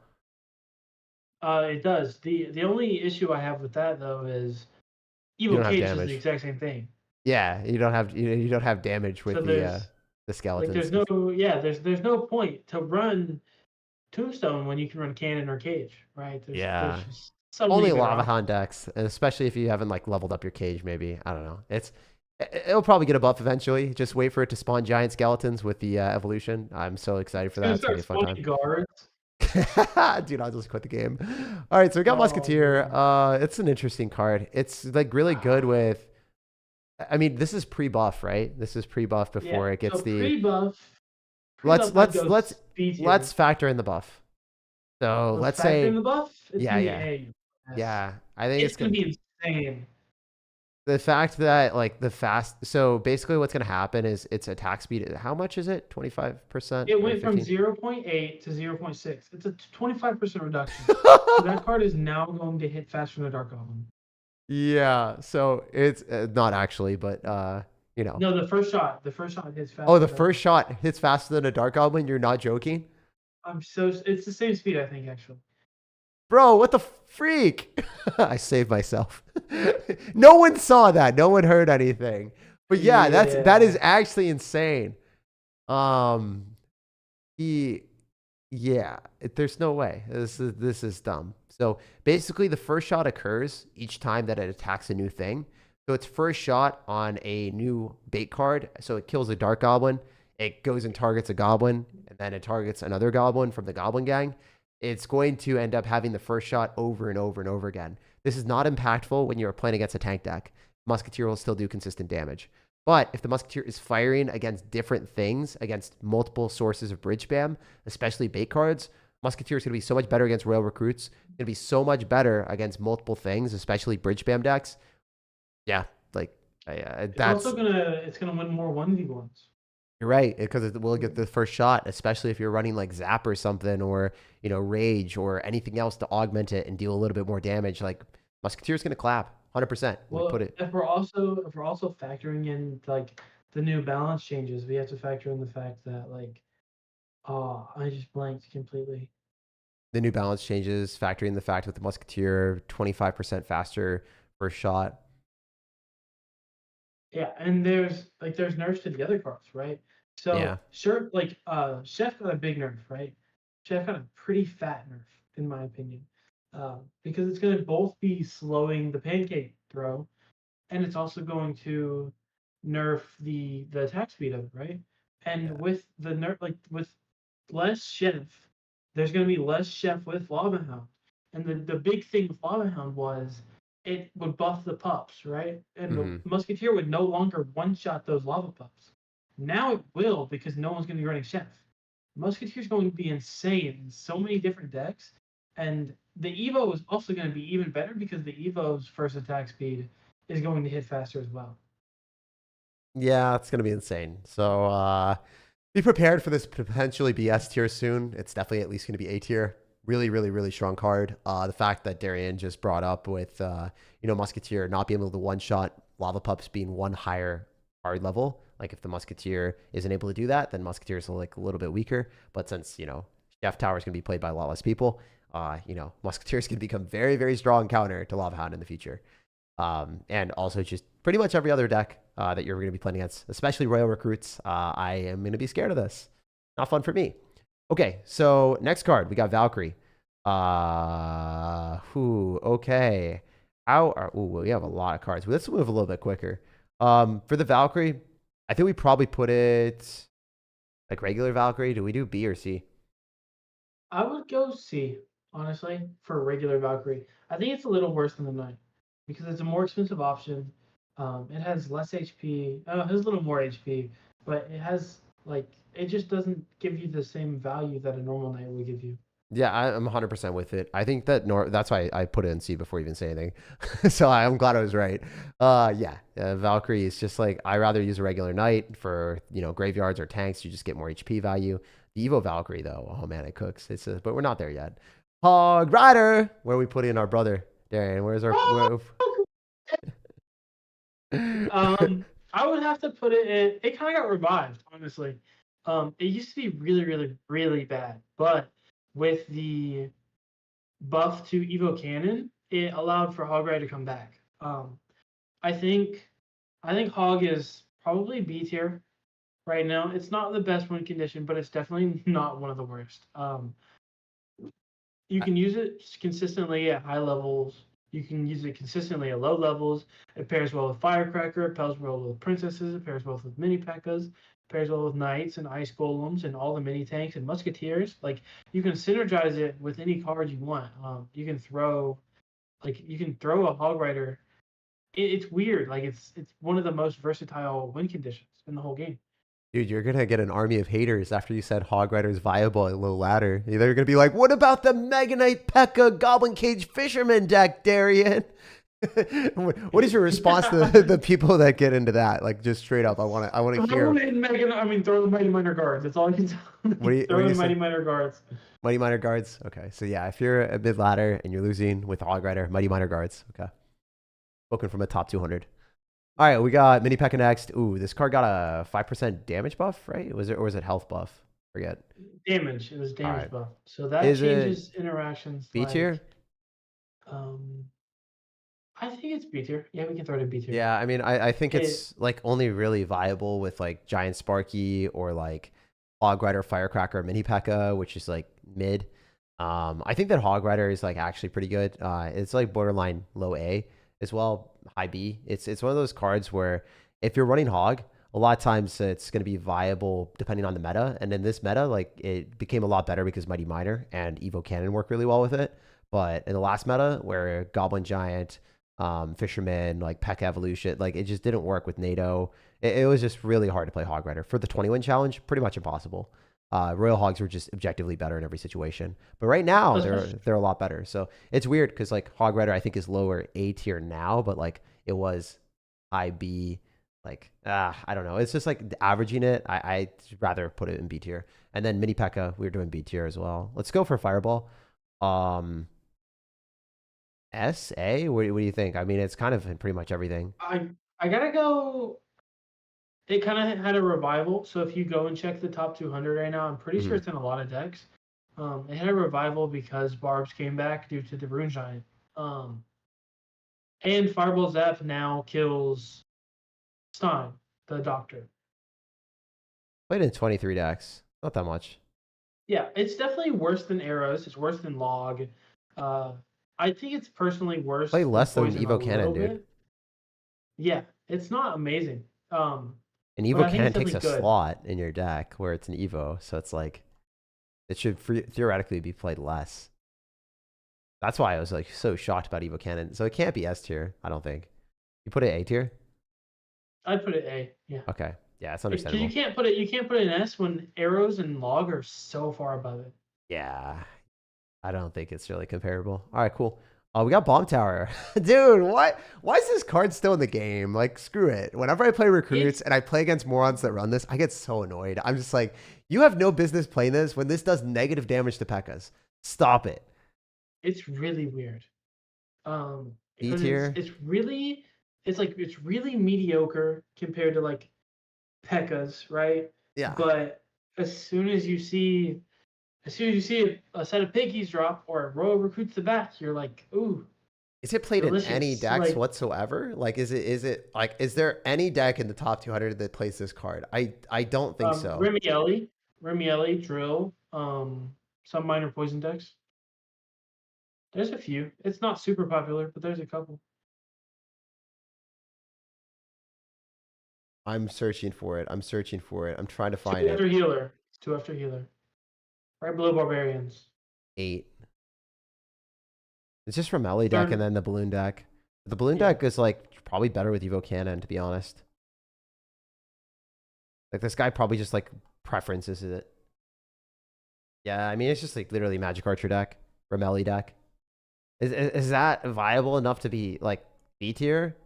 it does. The only issue I have with that though is You Evo don't have Cage does the damage. exact same thing. Yeah, you don't have damage So with the skeletons. there's no point to run Tombstone when you can run Cannon or Cage, right? There's Yeah. just so many Only better Lava options. Hound decks, and especially if you haven't like leveled up your cage, maybe. I don't know. It'll probably get a buff eventually. Just wait for it to spawn giant skeletons with the evolution. I'm so excited for It's that. gonna It's gonna start be a fun spawning time. guards. Dude, I'll just quit the game. All right, so we got Oh Musketeer. man. It's an interesting card. It's like really good with. I mean, this is pre-buff, right? This is pre-buff Yeah. before it So gets the. pre buff I'd go B Let's tier. factor in the buff. So Let's let's factor in say, the buff. It's yeah, gonna be yeah, A. Yes. yeah. I think It's it's gonna gonna. be insane. The fact that like the fast, so basically what's going to happen is its attack speed, how much is it? 25% It or went from 15? 0.8 to 0.6. It's a 25% reduction. So that card is now going to hit faster than a Dark Goblin. Yeah, so it's not actually, but you know. No, the first shot hits Oh, faster the than a Dark first Goblin. shot hits faster than a Dark Goblin? You're not joking? It's the same speed, I think, actually. Bro, what the freak? I saved myself. No one saw that. No one heard anything. But yeah, that is Yeah. actually insane. Um he Yeah, there's no way. This is dumb. So basically, the first shot occurs each time that it attacks a new thing. So it's first shot on a new bait card. So it kills a dark goblin. It goes and targets a goblin, and then it targets another goblin from the goblin gang. It's going to end up having the first shot over and over and over again. This is not impactful when you're playing against a tank deck. Musketeer will still do consistent damage. But if the Musketeer is firing against different things, against multiple sources of bridge spam, especially bait cards, Musketeer is going to be so much better against Royal Recruits. It's going to be so much better against multiple things, especially bridge spam decks. Yeah, like that's It's gonna win more 1v1s. you're right because it will get the first shot, especially if you're running like Zap or something, or Rage or anything else to augment it and deal a little bit more damage. Like Musketeer's going to clap 100%. Like Well, put it. if we're also factoring in like the new balance changes, we have to factor in the fact that like I just blanked completely. The new balance changes, factoring the fact with the Musketeer 25% faster first shot. Yeah, and there's nerfs to the other cards, right? Yeah. So sure, like Chef got a big nerf, right? Chef got a pretty fat nerf, in my opinion, because it's going to both be slowing the pancake throw, and it's also going to nerf the attack speed of it, right? And Yeah. with the nerf, like with less Chef, there's going to be less Chef with Lava Hound, and the big thing with Lava Hound was it would buff the pups, right? And the Mm-hmm. Musketeer would no longer one-shot those lava pups. Now it will because no one's going to be running Chef. Musketeer's going to be insane in so many different decks, and the Evo is also going to be even better because the Evo's first attack speed is going to hit faster as well. Yeah, it's gonna be insane. So be prepared for this to potentially be S tier soon. It's definitely at least gonna be A tier. Really, really, really strong card. The fact that Darian just brought up with Musketeer not being able to one shot lava pups being one higher card level. Like if the Musketeer isn't able to do that, then Musketeer is like a little bit weaker. But since Chef Tower is gonna be played by a lot less people, Musketeer is gonna become very, very strong counter to Lava Hound in the future. And also just pretty much every other deck that you're going to be playing against, especially Royal Recruits. I am going to be scared of this. Not fun for me. Okay, so next card, we got Valkyrie. Okay. We have a lot of cards. Let's move a little bit quicker. For the Valkyrie, I think we probably put it like regular Valkyrie. Do we do B or C? I would go C, honestly, for a regular Valkyrie. I think it's a little worse than the Knight because it's a more expensive option. It has less HP. It has a little more HP, but it has like it just doesn't give you the same value that a normal Knight would give you. Yeah, I'm 100% with it. I think that that's why I put it in C before even saying anything. So I'm glad I was right. Yeah, Valkyrie is just like I rather use a regular knight for graveyards or tanks. You just get more HP value. The Evo Valkyrie though, oh man, it cooks. But we're not there yet. Hog Rider, where we put in our brother Darian. Where's our? I would have to put it in. It kind of got revived, honestly. It used to be really, really, really bad, but with the buff to Evo Cannon, it allowed for Hog Rider to come back. I think I think Hog is probably B tier right now. It's not the best win condition, but it's definitely not one of the worst. You can use it consistently at high levels. You can use it consistently at low levels. It pairs well with Firecracker. It pairs well with Princesses. It pairs well with mini P.E.K.K.A.s. It pairs well with Knights and Ice Golems and all the mini tanks and Musketeers. Like you can synergize it with any card you want. You can throw a Hog Rider. It's weird. Like it's one of the most versatile win conditions in the whole game. Dude, you're gonna get an army of haters after you said Hog Rider is viable at low ladder. They're gonna be like, "What about the Mega Knight P.E.K.K.A. Goblin Cage Fisherman deck, Darian?" What is your response to the people that get into that? Like, just straight up, I want to hear. Throw the Mighty Miner Guards. That's all I can tell. Throw the Mighty Miner Guards. Mighty Miner Guards. Okay, so yeah, if you're a mid ladder and you're losing with Hog Rider, Mighty Miner Guards. Okay, spoken from a top 200. All right, we got Mini P.E.K.K.A. next. Ooh, this card got a 5% damage buff, right? Was it health buff? Forget. Damage. It was damage right. buff. So that Is changes interactions. B tier? I think it's B tier. Yeah, we can throw it in B tier. Yeah, I mean, I think it's like only really viable with like Giant Sparky or like Hog Rider, Firecracker, Mini P.E.K.K.A., which is like mid. I think that Hog Rider is like actually pretty good. It's like borderline low A as well, high B. It's one of those cards where if you're running Hog, a lot of times it's going to be viable depending on the meta. And in this meta, like it became a lot better because Mighty Miner and Evo Cannon work really well with it. But in the last meta, where Goblin Giant, Fisherman, like P.E.K.K.A. Evolution, like it just didn't work with NATO. It was just really hard to play Hog Rider. For the 20-win challenge, pretty much impossible. Royal Hogs were just objectively better in every situation. But right now, they're a lot better. So it's weird because like Hog Rider, I think, is lower A tier now, but like it was high B. Like, I don't know. It's just like averaging it. I'd rather put it in B tier. And then Mini P.E.K.K.A., we were doing B tier as well. Let's go for Fireball. S, A? What do you think? I mean, it's kind of in pretty much everything. I gotta go. It kind of had a revival. So if you go and check the top 200 right now, I'm pretty sure it's in a lot of decks. It had a revival because Barbs came back due to the Rune Giant. And Fireball Zap now kills Stein, the Doctor. Played in 23 decks. Not that much. Yeah, it's definitely worse than Arrows. It's worse than Log. I think it's personally worse. Play less than Evo Cannon, dude. Bit. Yeah, it's not amazing. And Evo Cannon takes a slot in your deck where it's an Evo, so it's like it should theoretically be played less. That's why I was like so shocked about Evo Cannon. So it can't be S tier, I don't think. You put it A tier? I'd put it A. Yeah. Okay. Yeah, it's understandable. You can't put it in S when Arrows and Log are so far above it. Yeah. I don't think it's really comparable. All right, cool. Oh, we got Bomb Tower. Dude, why is this card still in the game? Like, screw it. Whenever I play Recruits and I play against morons that run this, I get so annoyed. I'm just like, you have no business playing this when this does negative damage to P.E.K.K.A.s. Stop it. It's really weird. B tier? It's really mediocre compared to like P.E.K.K.A.s, right? Yeah. But as soon as you see a set of piggies drop or a row of recruits to back, you're like, ooh. Is it played delicious. in any decks whatsoever? Like, is there any deck in the top 200 that plays this card? I don't think so. Remy, Drill, some minor poison decks. There's a few. It's not super popular, but there's a couple. I'm searching for it. I'm trying to find it. Two after healer. Right below Barbarians. 8. It's just from Melee deck and Darn, then the balloon deck. The balloon yeah. deck is like probably better with Evo Cannon, to be honest. Like this guy probably just like preferences it. Yeah, I mean it's just like literally Magic Archer deck or Melee deck. Is that viable enough to be like B tier?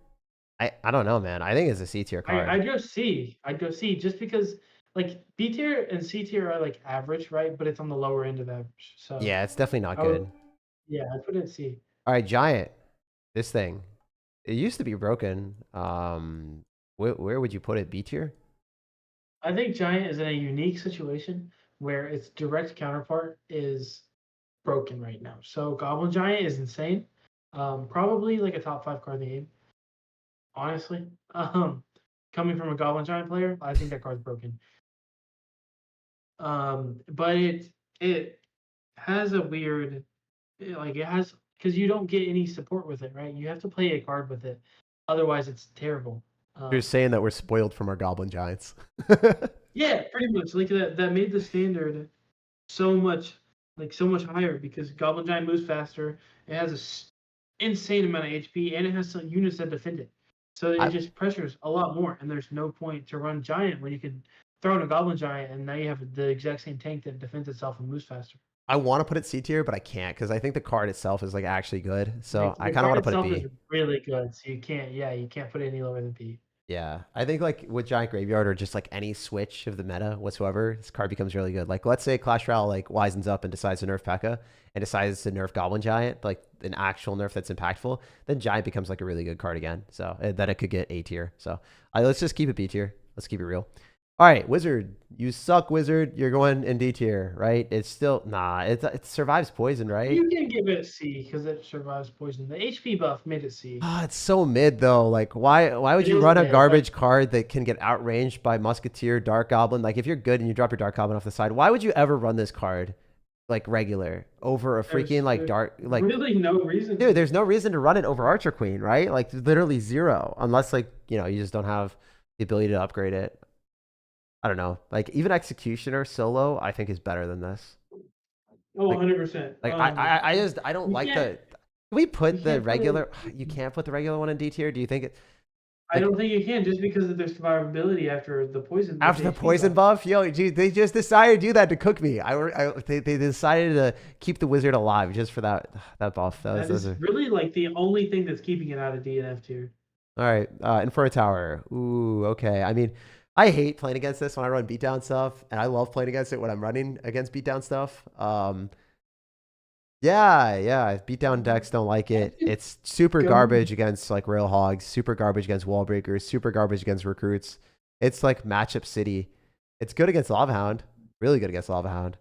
I don't know, man. I think it's a C tier card. I'd go C. I'd go C just because like B tier and C tier are like average, right? But it's on the lower end of average. So Yeah, it's definitely not I would, good. yeah, I'd put it at C. All right, Giant. This thing. It used to be broken. Where would you put it? B tier? I think Giant is in a unique situation where its direct counterpart is broken right now. So Goblin Giant is insane. Probably like a top 5 card in the game. Honestly, coming from a Goblin Giant player, I think that card's broken. But it has a weird, like it has, because you don't get any support with it, right? You have to play a card with it, otherwise it's terrible. You're saying that we're spoiled from our Goblin Giants. Yeah, pretty much. Like that made the standard so much, like so much higher because Goblin Giant moves faster. It has a insane amount of HP, and it has some units that defend it. So it I, just pressures a lot more. And there's no point to run Giant when you can throw in a Goblin Giant, and now you have the exact same tank that defends itself and moves faster. I want to put it C tier, but I can't because I think the card itself is like actually good. So Like I the kind of card want to put it itself B. is really good, so you can't put it any lower than B. Yeah, I think like with Giant Graveyard or just like any switch of the meta whatsoever, this card becomes really good. Like let's say Clash Royale like wisens up and decides to nerf P.E.K.K.A. and decides to nerf Goblin Giant, like an actual nerf that's impactful, then Giant becomes like a really good card again. So then it could get A tier. So let's just keep it B tier. Let's keep it real. All right, Wizard, you suck, Wizard. You're going in D tier, right? It's still it survives poison, right? You can give it a C because it survives poison. The HP buff made it C. Ah, it's so mid though. Like, why would It you is run a mid, but garbage card that can get outranged by Musketeer, Dark Goblin? Like, if you're good and you drop your Dark Goblin off the side, why would you ever run this card like regular over a freaking like there's dark like? really no reason Dude, to. there's no reason to run it over Archer Queen, right? Like, literally zero, unless like you just don't have the ability to upgrade it. I don't know. Like, even Executioner solo, I think is better than this. Oh, Like, 100%. like I don't You like can't the. Can we you put the can't put it. regular? You can't put the regular one in D tier. Do you think it? I Like don't think you can just because there's survivability after the poison. after the HP poison buff, yo, dude, they just decided to do that to cook me. They decided to keep the wizard alive just for that buff. That is really like the only thing that's keeping it out of D and F tier. All right. Inferno Tower. Ooh, okay. I mean, I hate playing against this when I run beatdown stuff, and I love playing against it when I'm running against beatdown stuff. Yeah. Beatdown decks don't like it. It's super garbage against like Rail Hogs, super garbage against Wall Breakers, super garbage against Recruits. It's like matchup city. It's good against Lava Hound. Really good against Lava Hound.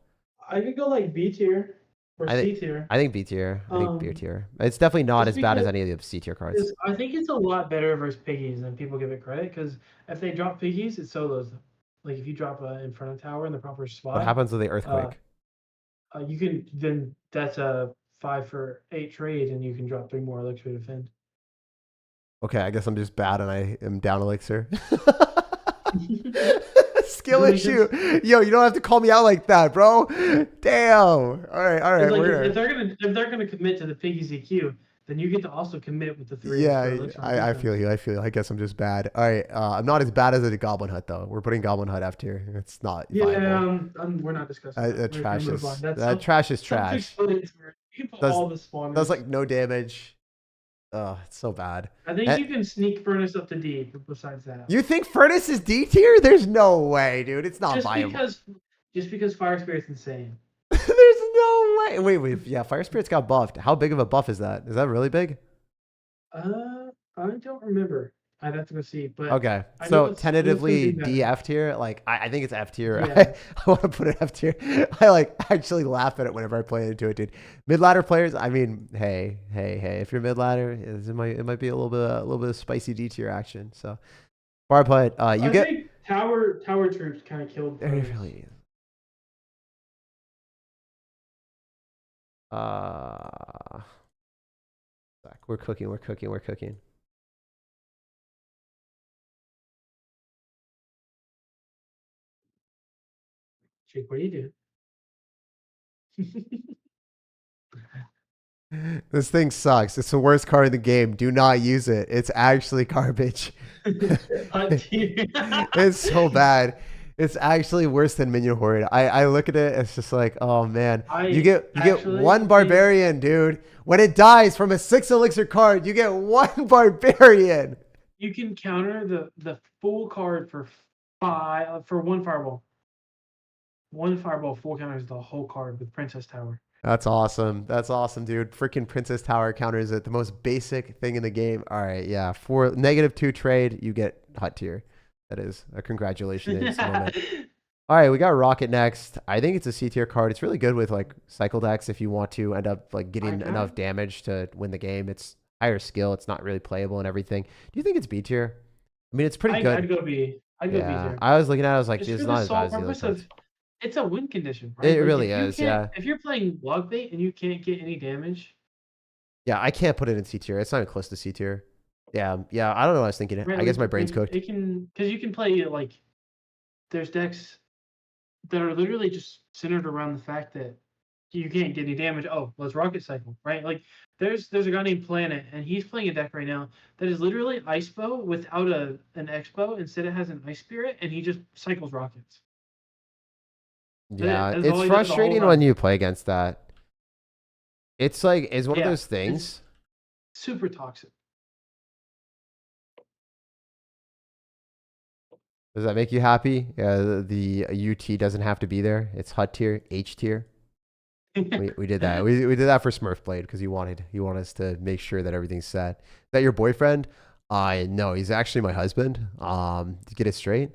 I could go like B tier or I C think tier. I think B tier. I think B tier. It's definitely not Just as bad as because any of the C tier cards. I think it's a lot better versus piggies than people give it credit. Because if they drop piggies, it solos them. Like if you drop an Inferno Tower in the proper What spot, happens with the Earthquake? you can then that's a 5 for 8 trade, and you can drop 3 more elixir to defend. Okay, I guess I'm just bad and I am down elixir. Skill issue. Yo, you don't have to call me out like that, bro. Damn. All right. Like, if they're gonna commit to the piggies EQ, then you get to also commit with the 3 Yeah, extra elixir. I feel you. I guess I'm just bad. All right. I'm not as bad as a Goblin Hut though. We're putting Goblin Hut F tier. It's not viable. We're not discussing That trash is trash. You put all the spawners. Does like no damage. Oh, it's so bad. I think you can sneak Furnace up to D. Besides that, you think Furnace is D tier? There's no way, dude. It's not viable. Just because Fire Spirit's insane. There's no way. Wait. Yeah, Fire Spirit's got buffed. How big of a buff is that? Is that really big? I don't remember. I'd have to go see. But okay, so tentatively D F tier. Like I think it's F tier. Yeah. I want to put it F tier. I like actually laugh at it whenever I play into it, dude. Mid ladder players. I mean, hey. If you're mid ladder, it might be a little bit of spicy D tier action. So far put. I think tower troops kind of killed. Really. We're cooking. Jake, what do you do? This thing sucks. It's the worst card in the game. Do not use it. It's actually garbage. Hot tier. It's so bad. It's actually worse than Minion Horde. I look at it, it's just like, oh man. You I get one actually think barbarian, dude. When it dies from a 6 elixir card, you get one barbarian. you can counter the full card for one fireball. One fireball full counters the whole card with Princess Tower. That's awesome. That's awesome, dude. Freaking Princess Tower counters it. The most basic thing in the game. All right, yeah. For -2 trade, you get hot tier. That is a congratulations moment. All right, we got Rocket next. I think it's a C tier card. It's really good with like cycle decks if you want to end up like getting enough damage to win the game. It's higher skill. It's not really playable and everything. Do you think it's B tier? I mean, it's pretty good. I'd go B. I'd go B Yeah, tier. I was looking at it. I was like, Just it's for not the as bad sole as the other purpose cards. of it's a win condition, right? It Like, really if you is, can't- yeah. If you're playing log bait and you can't get any damage, Yeah, I can't put it in C tier. It's not even close to C tier. Yeah, yeah. I don't know what I was thinking. right, I guess like, my brain's like, cooked. it can because you can play like there's decks that are literally just centered around the fact that you can't get any damage. Oh, let's rocket cycle, right? Like there's a guy named Planet, and he's playing a deck right now that is literally Ice Bow without an X-Bow. Instead, it has an Ice Spirit, and he just cycles rockets. Yeah, That's it's all he does the whole frustrating when time. you play against that. It's like it's one of Yeah, those things. it's super toxic. Does that make you happy? The UT doesn't have to be there. It's hut tier, H tier. We did that. We did that for Smurf Blade because he wanted us to make sure that everything's set. Is that your boyfriend? No, he's actually my husband. To get it straight,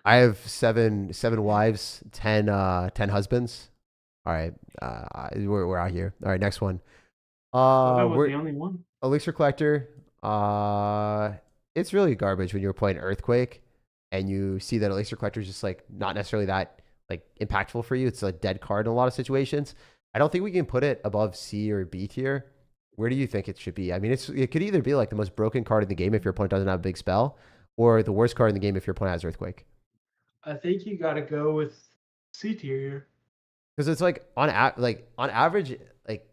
I have seven wives, 10 husbands. All right, we're out here. All right, next one. I was We're the only one. Elixir Collector. It's really garbage when you're playing Earthquake and you see that Elixir Collector is just like not necessarily that like impactful for you. It's a dead card in a lot of situations. I don't think we can put it above C or B tier. Where do you think it should be? I mean, it could either be like the most broken card in the game if your opponent doesn't have a big spell, or the worst card in the game if your opponent has Earthquake. I think you got to go with C tier here. Because it's like on average, like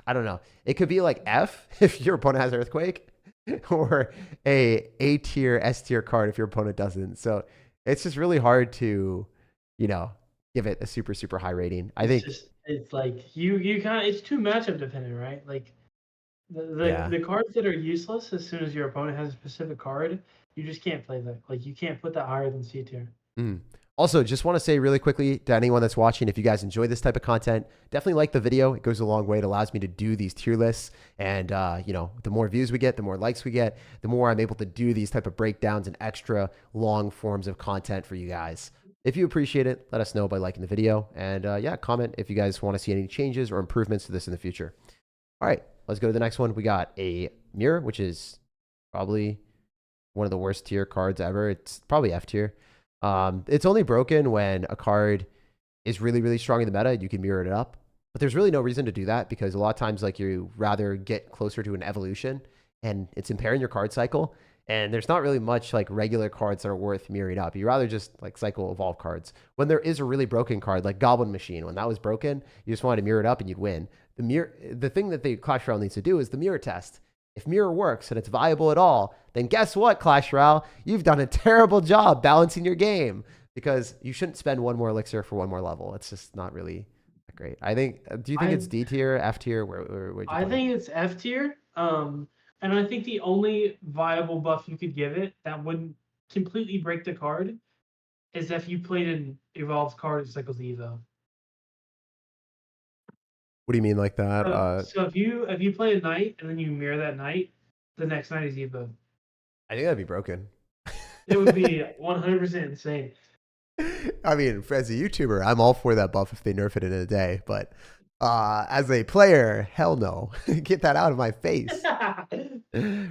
I don't know. It could be like F if your opponent has Earthquake, or A tier, S tier card if your opponent doesn't. So it's just really hard to, give it a super, super high rating. I think It's like you kind of it's too matchup dependent, right? Like Yeah. the cards that are useless as soon as your opponent has a specific card, you just can't play that. Like you can't put that higher than C tier. Mm. Also, just want to say really quickly to anyone that's watching, if you guys enjoy this type of content, definitely like the video. It goes a long way. It allows me to do these tier lists. And, the more views we get, the more likes we get, the more I'm able to do these type of breakdowns and extra long forms of content for you guys. If you appreciate it, let us know by liking the video. And comment if you guys want to see any changes or improvements to this in the future. All right, let's go to the next one. We got a mirror, which is probably one of the worst tier cards ever. It's probably F tier. It's only broken when a card is really, really strong in the meta. You can mirror it up, but there's really no reason to do that because a lot of times, like you rather get closer to an evolution, and it's impairing your card cycle. And there's not really much like regular cards that are worth mirroring up. You rather just like cycle evolve cards. When there is a really broken card like Goblin Machine, when that was broken, you just wanted to mirror it up and you'd win. The thing that the Clash Royale needs to do is the mirror test. If mirror works and it's viable at all, then guess what, Clash Royale? You've done a terrible job balancing your game because you shouldn't spend one more elixir for one more level. It's just not really that great. I think. Do you think it's D tier, F tier? I think it's F tier. And I think the only viable buff you could give it that wouldn't completely break the card is if you played an evolved card that cycles the evo. What do you mean like that? So if you play a knight and then you mirror that knight, the next knight is evo. I think that'd be broken. It would be 100% insane. I mean, as a YouTuber, I'm all for that buff if they nerf it in a day. But as a player, hell no. Get that out of my face.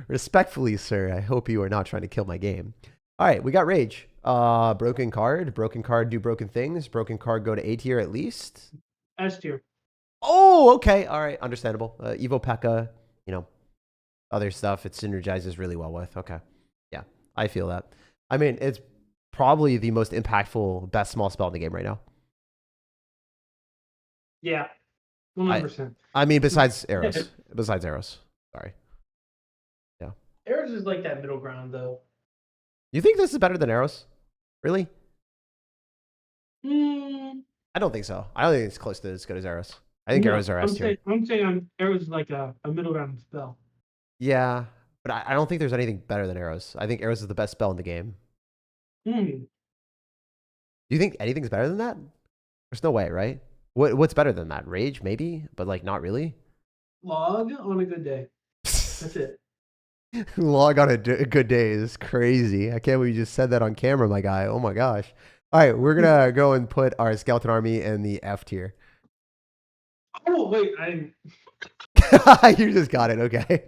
Respectfully, sir, I hope you are not trying to kill my game. All right, we got Rage. Broken card. Broken card do broken things. Broken card go to A tier at least. S tier. Oh, okay. All right, understandable. Evo P.E.K.K.A, other stuff it synergizes really well with. Okay. Yeah, I feel that. I mean, it's probably the most impactful, best small spell in the game right now. Yeah. 100%. I mean, besides arrows. Besides arrows. Sorry. Yeah. Arrows is like that middle ground, though. You think this is better than arrows? Really? Mm, I don't think so. I don't think it's close to as good as arrows. I think no, arrows are S tier. I'm saying arrows is like a middle ground spell. Yeah, but I don't think there's anything better than arrows. I think arrows is the best spell in the game. Hmm. Do you think anything's better than that? There's no way, right? What's better than that? Rage, maybe, but like not really. Log on a good day. That's it. Log on a good day is crazy. I can't believe you just said that on camera, my guy. Oh my gosh. All right, we're gonna go and put our skeleton army in the F tier. Oh wait, You just got it. Okay.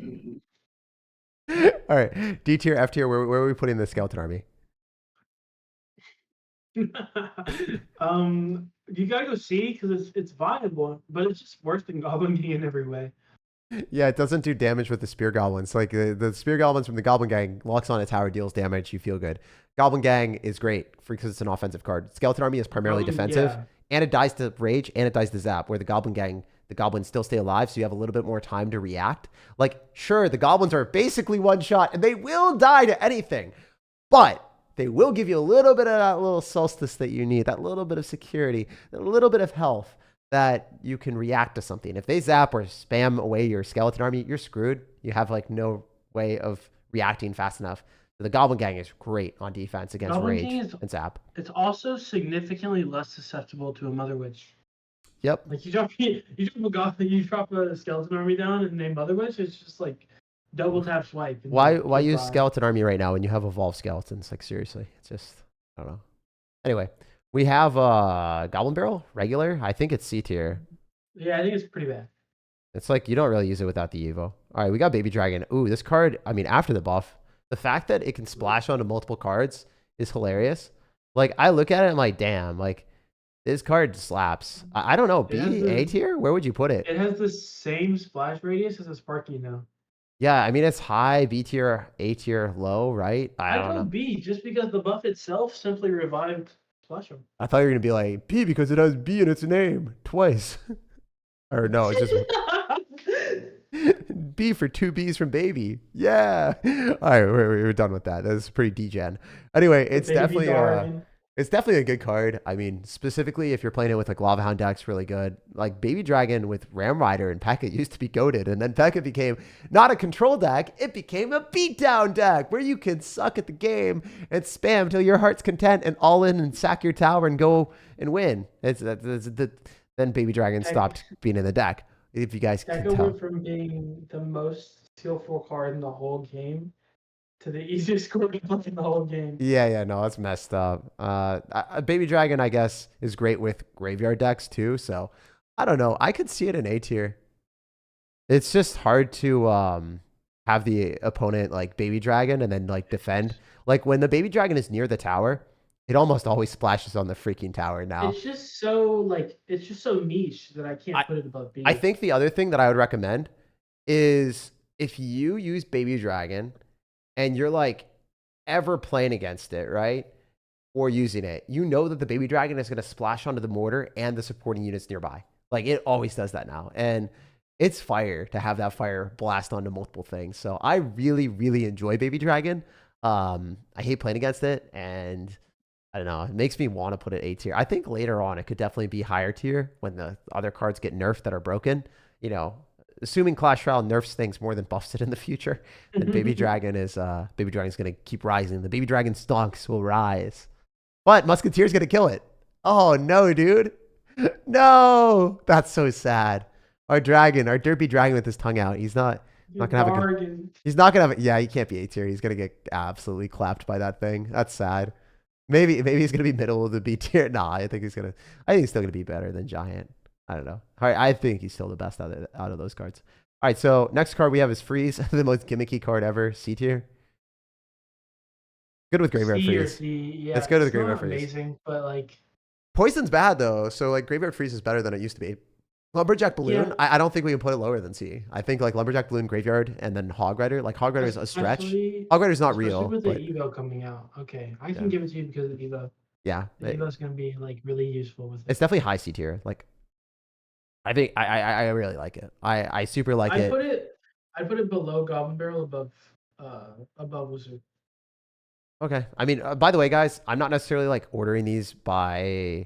All right, D tier, F tier. Where are we putting the skeleton army? You gotta go C because it's viable, but it's just worse than Goblin King in every way. Yeah, it doesn't do damage with the spear goblins. Like the spear goblins from the Goblin Gang locks on a tower, deals damage, you feel good. Goblin Gang is great because it's an offensive card. Skeleton Army is primarily defensive, and it dies to rage and it dies to zap. Where the Goblin Gang, the goblins still stay alive, so you have a little bit more time to react. Like, sure, the goblins are basically one shot, and they will die to anything, but they will give you a little bit of that little solstice that you need, that little bit of security, a little bit of health that you can react to something. If they zap or spam away your skeleton army, you're screwed. You have like no way of reacting fast enough. The Goblin Gang is great on defense against Goblin rage and zap. It's also significantly less susceptible to a Mother Witch. Yep. Like you drop a skeleton army down and name Mother Witch, it's just like double tap swipe. Why use skeleton army right now when you have evolved skeletons? Like seriously, it's just I don't know. Anyway, we have Goblin Barrel regular. I think it's C tier. Yeah, I think it's pretty bad. It's like you don't really use it without the Evo. All right, we got Baby Dragon. Ooh, this card. I mean, after the buff, the fact that it can splash onto multiple cards is hilarious. Like I look at it, I'm like, damn, like this card slaps. I don't know. A tier? Where would you put it? It has the same splash radius as a Sparky now. Yeah, I mean it's high, B tier, A tier, low, right? I don't know. B just because the buff itself simply revived Splash him. I thought you were gonna be like B because it has B in its name twice. Or no, it's just B for 2 B's from Baby. Yeah. All right, we're done with that. That's pretty degen. Anyway, it's definitely a good card. I mean, specifically if you're playing it with like Lava Hound decks, really good. Like Baby Dragon with Ram Rider and P.E.K.K.A used to be goated, and then P.E.K.K.A became not a control deck, it became a beatdown deck where you can suck at the game and spam till your heart's content and all in and sack your tower and go and win. Then Baby Dragon stopped being in the deck. If you guys can tell. Went from being the most skillful card in the whole game to the easiest card to play in the whole game. Yeah, no, that's messed up. Baby Dragon, I guess, is great with graveyard decks too. So I don't know. I could see it in A tier. It's just hard to have the opponent like Baby Dragon and then like defend. Like when the Baby Dragon is near the tower, it almost always splashes on the freaking tower now. It's just so niche that I can't put it above B. I think the other thing that I would recommend is if you use Baby Dragon and you're like ever playing against it, right? Or using it, you know that the Baby Dragon is going to splash onto the mortar and the supporting units nearby. Like it always does that now. And it's fire to have that fire blast onto multiple things. So I really, really enjoy Baby Dragon. I hate playing against it, and I don't know. It makes me want to put it A tier. I think later on it could definitely be higher tier when the other cards get nerfed that are broken. You know, assuming Clash Royale nerfs things more than buffs it in the future, then Baby Dragon is going to keep rising. The Baby Dragon stonks will rise, but Musketeer's going to kill it. Oh no, dude, no, that's so sad. Our derpy dragon with his tongue out. He's not gonna have he's not gonna have yeah, he can't be A tier. He's gonna get absolutely clapped by that thing. That's sad. Maybe he's gonna be middle of the B tier. Nah, I think he's still gonna be better than Giant. I don't know. All right, I think he's still the best out of those cards. All right, so next card we have is Freeze, the most gimmicky card ever. C tier. Good with Graveyard Freeze. Yeah, it's good with Graveyard Freeze. Amazing, but like Poison's bad though, so like Graveyard Freeze is better than it used to be. Lumberjack Balloon, yeah. I don't think we can put it lower than C. I think like Lumberjack Balloon, Graveyard, and then Hog Rider. Like Hog Rider is a stretch. Hog Rider is not real. With the Evo coming out, okay, I can give it to you because of Evo. Yeah, Evo's gonna be like really useful with it. It's definitely high C tier. Like, I think I really like it. I super like I it. put it below Goblin Barrel, above Wizard. Okay. I mean, by the way, guys, I'm not necessarily like ordering these by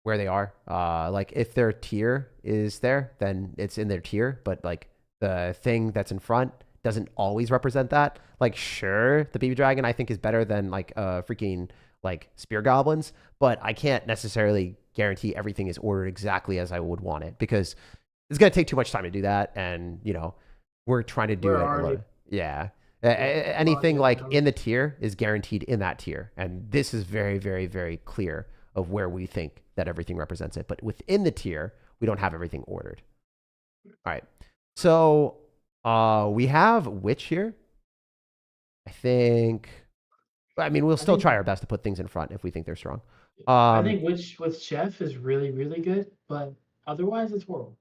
where they are. Like if their tier is there, then it's in their tier. But like the thing that's in front doesn't always represent that. Like, sure, the baby dragon I think is better than like freaking like spear goblins, but I can't necessarily guarantee everything is ordered exactly as I would want it because it's gonna take too much time to do that, and we're trying to do We're it a already little. Yeah. well, Anything yeah, like no. in the tier is guaranteed in that tier. And this is very, very, very clear of where we think that everything represents it. But within the tier, we don't have everything ordered. All right. So we have Witch here. I mean, we'll I still think try our best to put things in front if we think they're strong. I think which with Chef is really, really good, but otherwise it's horrible.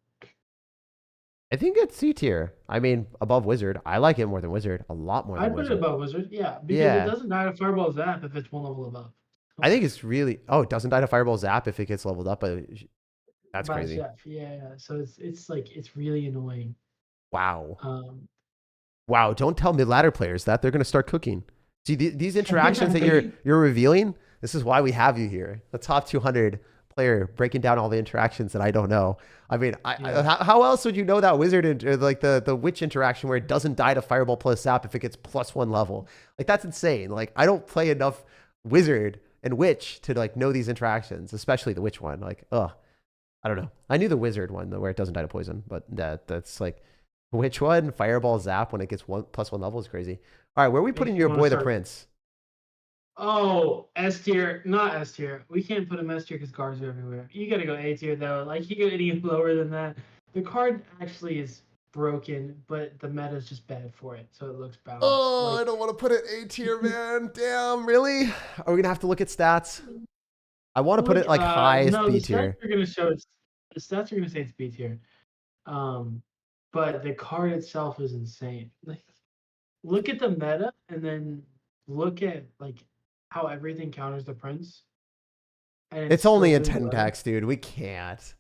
I think it's C tier. I mean, above Wizard. I like it more than Wizard. A lot more than I'd put it Wizard. above Wizard, yeah, because it Yeah. doesn't die to Fireball Zap if it's one level above. I think it's really. Oh, it doesn't die to Fireball Zap if it gets leveled up. That's By crazy. Chef, yeah. So it's like it's really annoying. Wow. Um, Wow. Don't tell mid ladder players that they're going to start cooking. See, these interactions that you're revealing, this is why we have you here. The top 200 player breaking down all the interactions that I don't know. I mean, how else would you know that wizard or like the witch interaction where it doesn't die to fireball plus zap if it gets +1 level? Like that's insane. Like I don't play enough wizard and witch to like know these interactions, especially the witch one. Like, I don't know. I knew the wizard one where it doesn't die to poison, but that's like which one? Fireball zap when it gets +1 level is crazy. All right, where are we putting your boy the prince? Oh, S tier, not S tier. We can't put him S tier because cards are everywhere. You gotta go A tier though. Like you go any lower than that. The card actually is broken, but the meta is just bad for it, so it looks balanced. Oh, like, I don't want to put it A tier, man. Damn, really? Are we gonna have to look at stats? I want to put it like highest no, B tier. The stats are gonna say it's B tier. But the card itself is insane. Like, look at the meta and then look at like how everything counters the prince. And It's only in doing 10 well. packs, dude. We can't.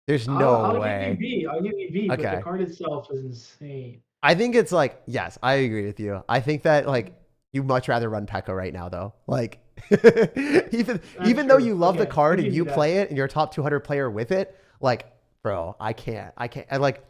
There's no way. I'll give you B. I'll give you B. Okay. But the card itself is insane. I think it's like, yes, I agree with you. I think that like you much rather run Pekka right now though. Like even though you love the card and you play it and you're a top 200 player with it, like, bro, I can't. And like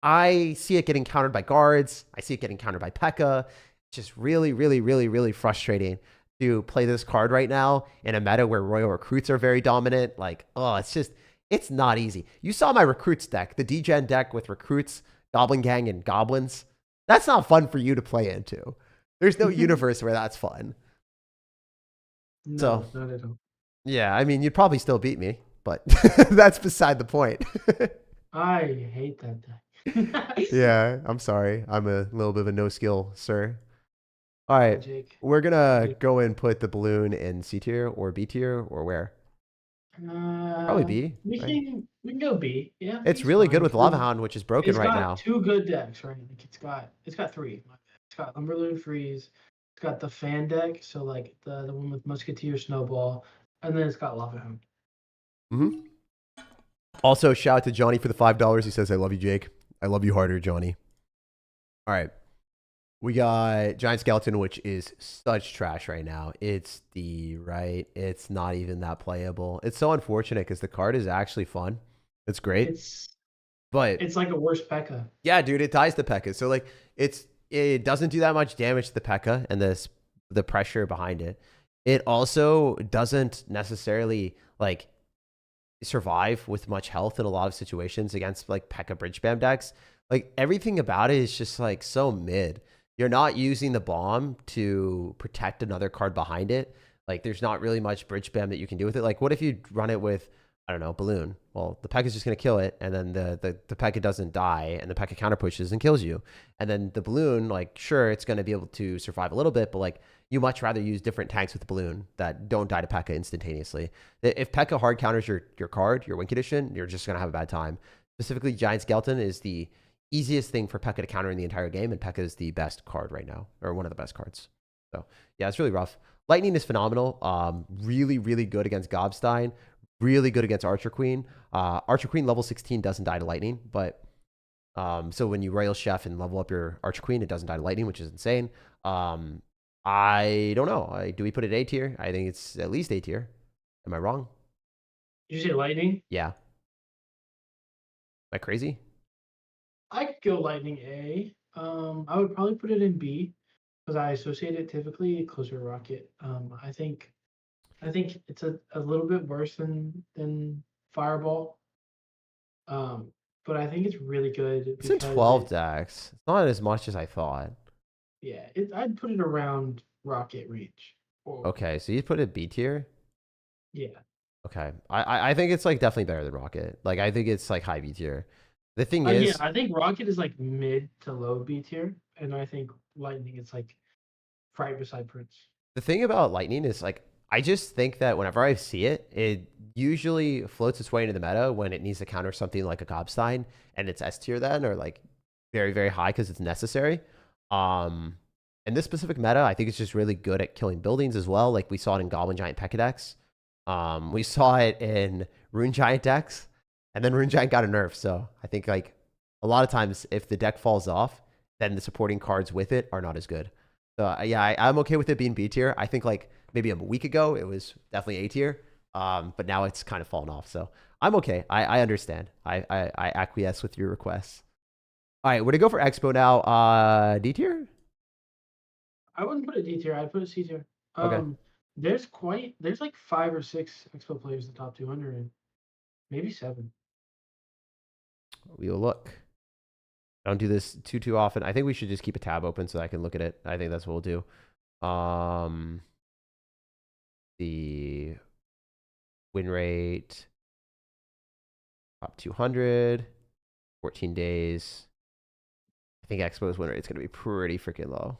I see it getting countered by guards. I see it getting countered by Pekka. Just really, really, really, really frustrating to play this card right now in a meta where Royal Recruits are very dominant. Like, it's not easy. You saw my Recruits deck, the D-Gen deck with Recruits, Goblin Gang, and Goblins. That's not fun for you to play into. There's no universe where that's fun. No, so, not at all. Yeah, I mean, you'd probably still beat me, but that's beside the point. I hate that deck. Yeah, I'm sorry. I'm a little bit of a no-skill sir. All right, Jake. We're going to go and put the balloon in C tier or B tier or where? Probably B. We can go B. Yeah. It's really good with Lava Hound, which is broken right now. It's got 2 good decks, right? Like it's got 3. It's got Lumberloon Freeze. It's got the fan deck, so like the one with Musketeer Snowball, and then it's got Lava Hound. Mm-hmm. Also, shout out to Johnny for the $5. He says, "I love you, Jake. I love you harder, Johnny." All right. We got Giant Skeleton, which is such trash right now. It's It's not even that playable. It's so unfortunate because the card is actually fun. It's great. But it's like a worse Pekka. Yeah, dude, it dies to Pekka. So like it doesn't do that much damage to the Pekka and the pressure behind it. It also doesn't necessarily like survive with much health in a lot of situations against like Pekka bridge spam decks. Like everything about it is just like so mid. You're not using the bomb to protect another card behind it. Like there's not really much bridge spam that you can do with it. Like what if you run it with, I don't know, balloon? Well, the Pekka is just going to kill it, and then the Pekka doesn't die, and the Pekka counter pushes and kills you. And then the balloon, like sure, it's going to be able to survive a little bit, but like you much rather use different tanks with the balloon that don't die to Pekka instantaneously. If Pekka hard counters your card, your Win condition, you're just going to have a bad time. Specifically, Giant Skeleton is the easiest thing for Pekka to counter in the entire game, and Pekka is the best card right now, or one of the best cards. So yeah, it's really rough. Lightning is phenomenal. Really, really good against Gobstein. really good against Archer Queen. Archer Queen level 16 doesn't die to lightning, but so when you Royal Chef and level up your Archer Queen, it doesn't die to lightning, which is insane. I don't know. Do we put it A tier? I think it's at least A tier. Am I wrong? Did you say lightning? Yeah. Am I crazy? I could go lightning A. I would probably put it in B because I associate it typically closer to rocket. I think it's a little bit worse than fireball. But I think it's really good. It's in 12 decks. It's not as much as I thought. Yeah, I'd put it around rocket range. Okay, so you put it B tier? Yeah. Okay. I think it's like definitely better than rocket. Like I think it's like high B tier. The thing is, yeah, I think rocket is like mid to low B tier, and I think lightning is like right beside Prince. the thing about lightning is like I just think that whenever I see it, it usually floats its way into the meta when it needs to counter something like a Gobstein, and it's S tier then, or like very, very high because it's necessary. In this specific meta, I think it's just really good at killing buildings as well. Like we saw it in Goblin Giant P.E.K.K.A decks. We saw it in Rune Giant decks, and then Rune Giant got a nerf. So I think like a lot of times if the deck falls off, then the supporting cards with it are not as good. So yeah, I'm okay with it being B tier. I think like maybe a week ago it was definitely A tier, but now it's kind of fallen off. So I'm okay. I understand. I acquiesce with your requests. All right, we're gonna go for Expo now. D tier? I wouldn't put it D tier. I'd put it C tier. Okay. There's like 5 or 6 Expo players in the top 200, and maybe 7. We will look. I don't do this too often. I think we should just keep a tab open so I can look at it. I think that's what we'll do. The win rate, top 200, 14 days. I think Expo's win rate is going to be pretty freaking low.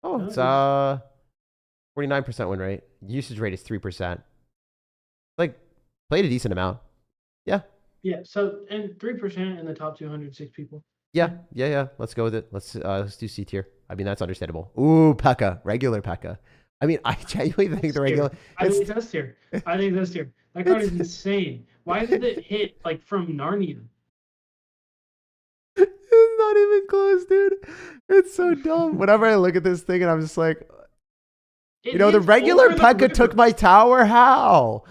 Oh, it's 49% win rate. Usage rate is 3%. Like, played a decent amount. Yeah. Yeah. So and 3% in the top 206 people. Yeah. Let's go with it. Let's do C tier. I mean, that's understandable. Ooh, P.E.K.K.A, regular P.E.K.K.A. I mean, I genuinely think the regular. I think that's tier. I think that's tier. That card is insane. Why did it hit like from Narnia? It's not even close, dude. It's so dumb. Whenever I look at this thing and I'm just like, the regular P.E.K.K.A took my tower. How?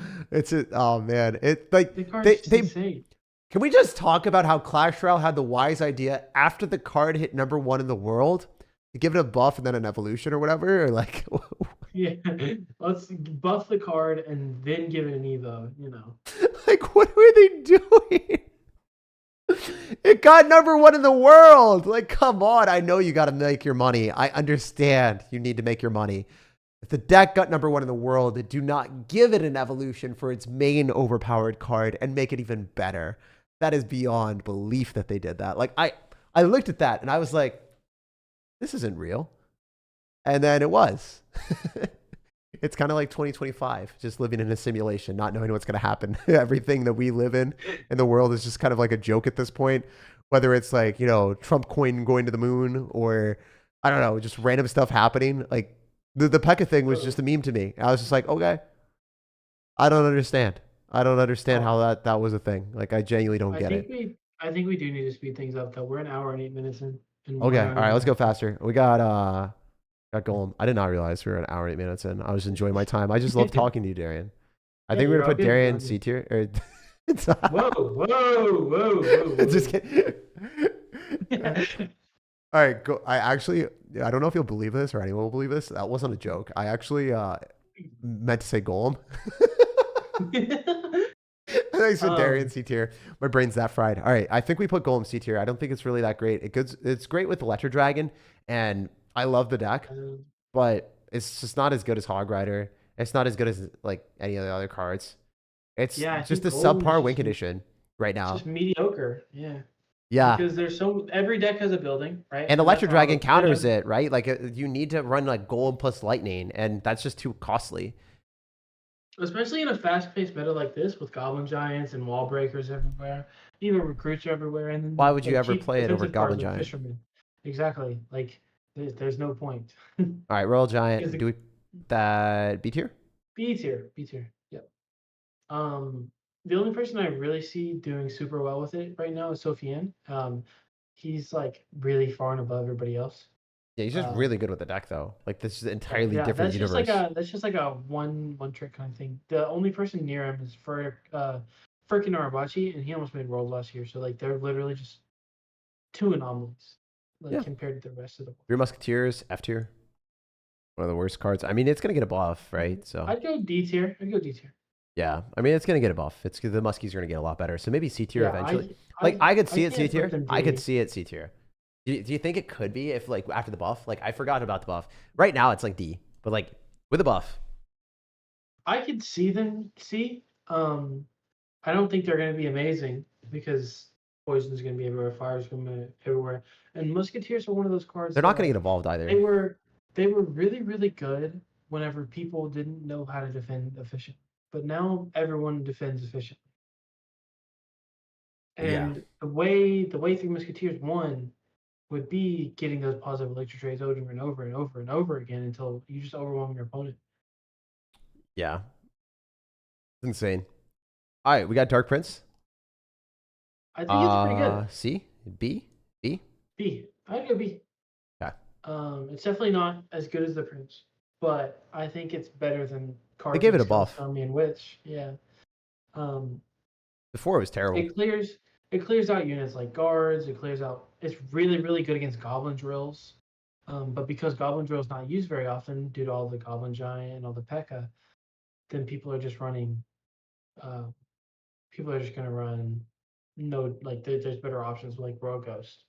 Oh man, it like insane. Can we just talk about how Clash Royale had the wise idea after the card hit #1 in the world to give it a buff and then an evolution or whatever, or like? Yeah, let's buff the card and then give it an evo. Like what were they doing? It got #1 in the world. Like, come on. I know you got to make your money. I understand you need to make your money. If the deck got #1 in the world, do not give it an evolution for its main overpowered card and make it even better. That is beyond belief that they did that. Like, I looked at that and I was like, this isn't real. And then it was. It's kind of like 2025, just living in a simulation, not knowing what's going to happen. Everything that we live in the world is just kind of like a joke at this point. Whether it's like, Trump coin going to the moon or, I don't know, just random stuff happening. Like, the P.E.K.K.A thing was just a meme to me. I was just like, okay, I don't understand. I don't understand how that was a thing. Like, I genuinely don't get it. I think we do need to speed things up, though. We're an hour and 8 minutes in. Okay, all right, let's go faster. We got Golem. I did not realize we were an hour and 8 minutes in. I was enjoying my time. I just love talking to you, Darian. I think we're gonna put Darian C tier. Whoa. Just kidding. All right, go. I don't know if you'll believe this or anyone will believe this. That wasn't a joke. I actually meant to say Golem. I said Darian C tier. My brain's that fried. All right, I think we put Golem C tier. I don't think it's really that great. It's great with Electro Dragon, and I love the deck, but it's just not as good as Hog Rider. It's not as good as like any of the other cards. It's just a subpar win condition right now. It's just mediocre. Yeah. Yeah. Because every deck has a building, right? And Electro Dragon counters it, right? Like you need to run like Golem plus Lightning, and that's just too costly. Especially in a fast-paced meta like this with Goblin Giants and Wall Breakers everywhere, even recruits everywhere. And then, why would you ever play it over Goblin Giant? Fisherman. Exactly. Like There's no point. All right, Royal Because Giant. the Do we that B tier? B tier. Yep. The only person I really see doing super well with it right now is Sofiane. He's like really far and above everybody else. Yeah, he's just Um, really good with the deck though. Like this is an yeah, entirely yeah, different universe. that's just like a one trick kind of thing. The only person near him is Furkin Arabachi, and he almost made world last year. So like they're literally just two anomalies, like Yeah. compared to the rest of the world. Your Musketeers, F tier. One of the worst cards. I mean, it's gonna get a buff, right? So I'd go D tier. I'd go D tier. yeah, I mean, it's gonna get a buff. It's the Muskies are gonna get a lot better. So maybe C tier Yeah, eventually. Like I could I see it C can't put tier. them I could D. see it C tier. Do you think it could be if like after the buff? Like I forgot about the buff. Right now it's like D, but like with a buff. I could see them C. I don't think they're going to be amazing because poison's going to be everywhere, fire's going to be everywhere, and musketeers are one of those cards They're not gonna that get evolved they either. were they were really good whenever people didn't know how to defend efficiently, but now everyone defends efficiently. Yeah. And the way Three Musketeers won would be getting those positive electric trades over and over and over and over again until you just overwhelm your opponent. Yeah. It's insane. All right, we got Dark Prince. I think it's pretty good. C, B, B. B. I'd go B. Yeah. It's definitely not as good as the Prince, but I think it's better than They cards gave it like a buff. Skeleton and Witch. Yeah. Um, Before it was terrible. it clears out units like guards. It clears out. It's really good against Goblin drills. But because Goblin drill is not used very often due to all the Goblin Giant and all the P.E.K.K.A, then people are just running. Uh, People are just gonna run. No, like there's better options like Royal Ghost.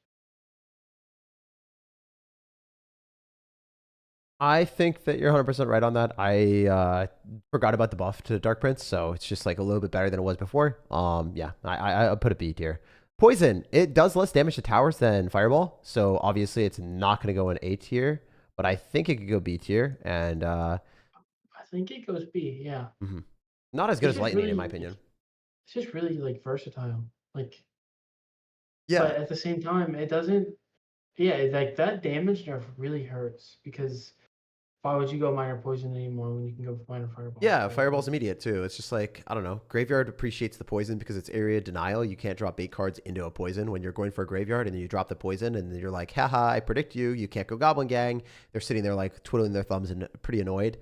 I think that you're 100% right on that. I forgot about the buff to Dark Prince, so it's just like a little bit better than it was before. Yeah, I put a B tier. Poison, it does less damage to towers than Fireball, so obviously it's not going to go in A tier, but I think it could go B tier, and I think it goes B. Yeah. not as good It's as just Lightning in really my opinion. it's just really like versatile. Like, Yeah, but at the same time, it doesn't. Yeah, like that damage nerf really hurts because why would you go minor poison anymore when you can go minor fireball? yeah, Right? Fireball's Like, immediate too. It's just like, I don't know. Graveyard appreciates the poison because it's area denial. You can't drop bait cards into a poison when you're going for a graveyard and you drop the poison and you're like, haha, I predict you. You can't go Goblin Gang. They're sitting there like twiddling their thumbs and pretty annoyed.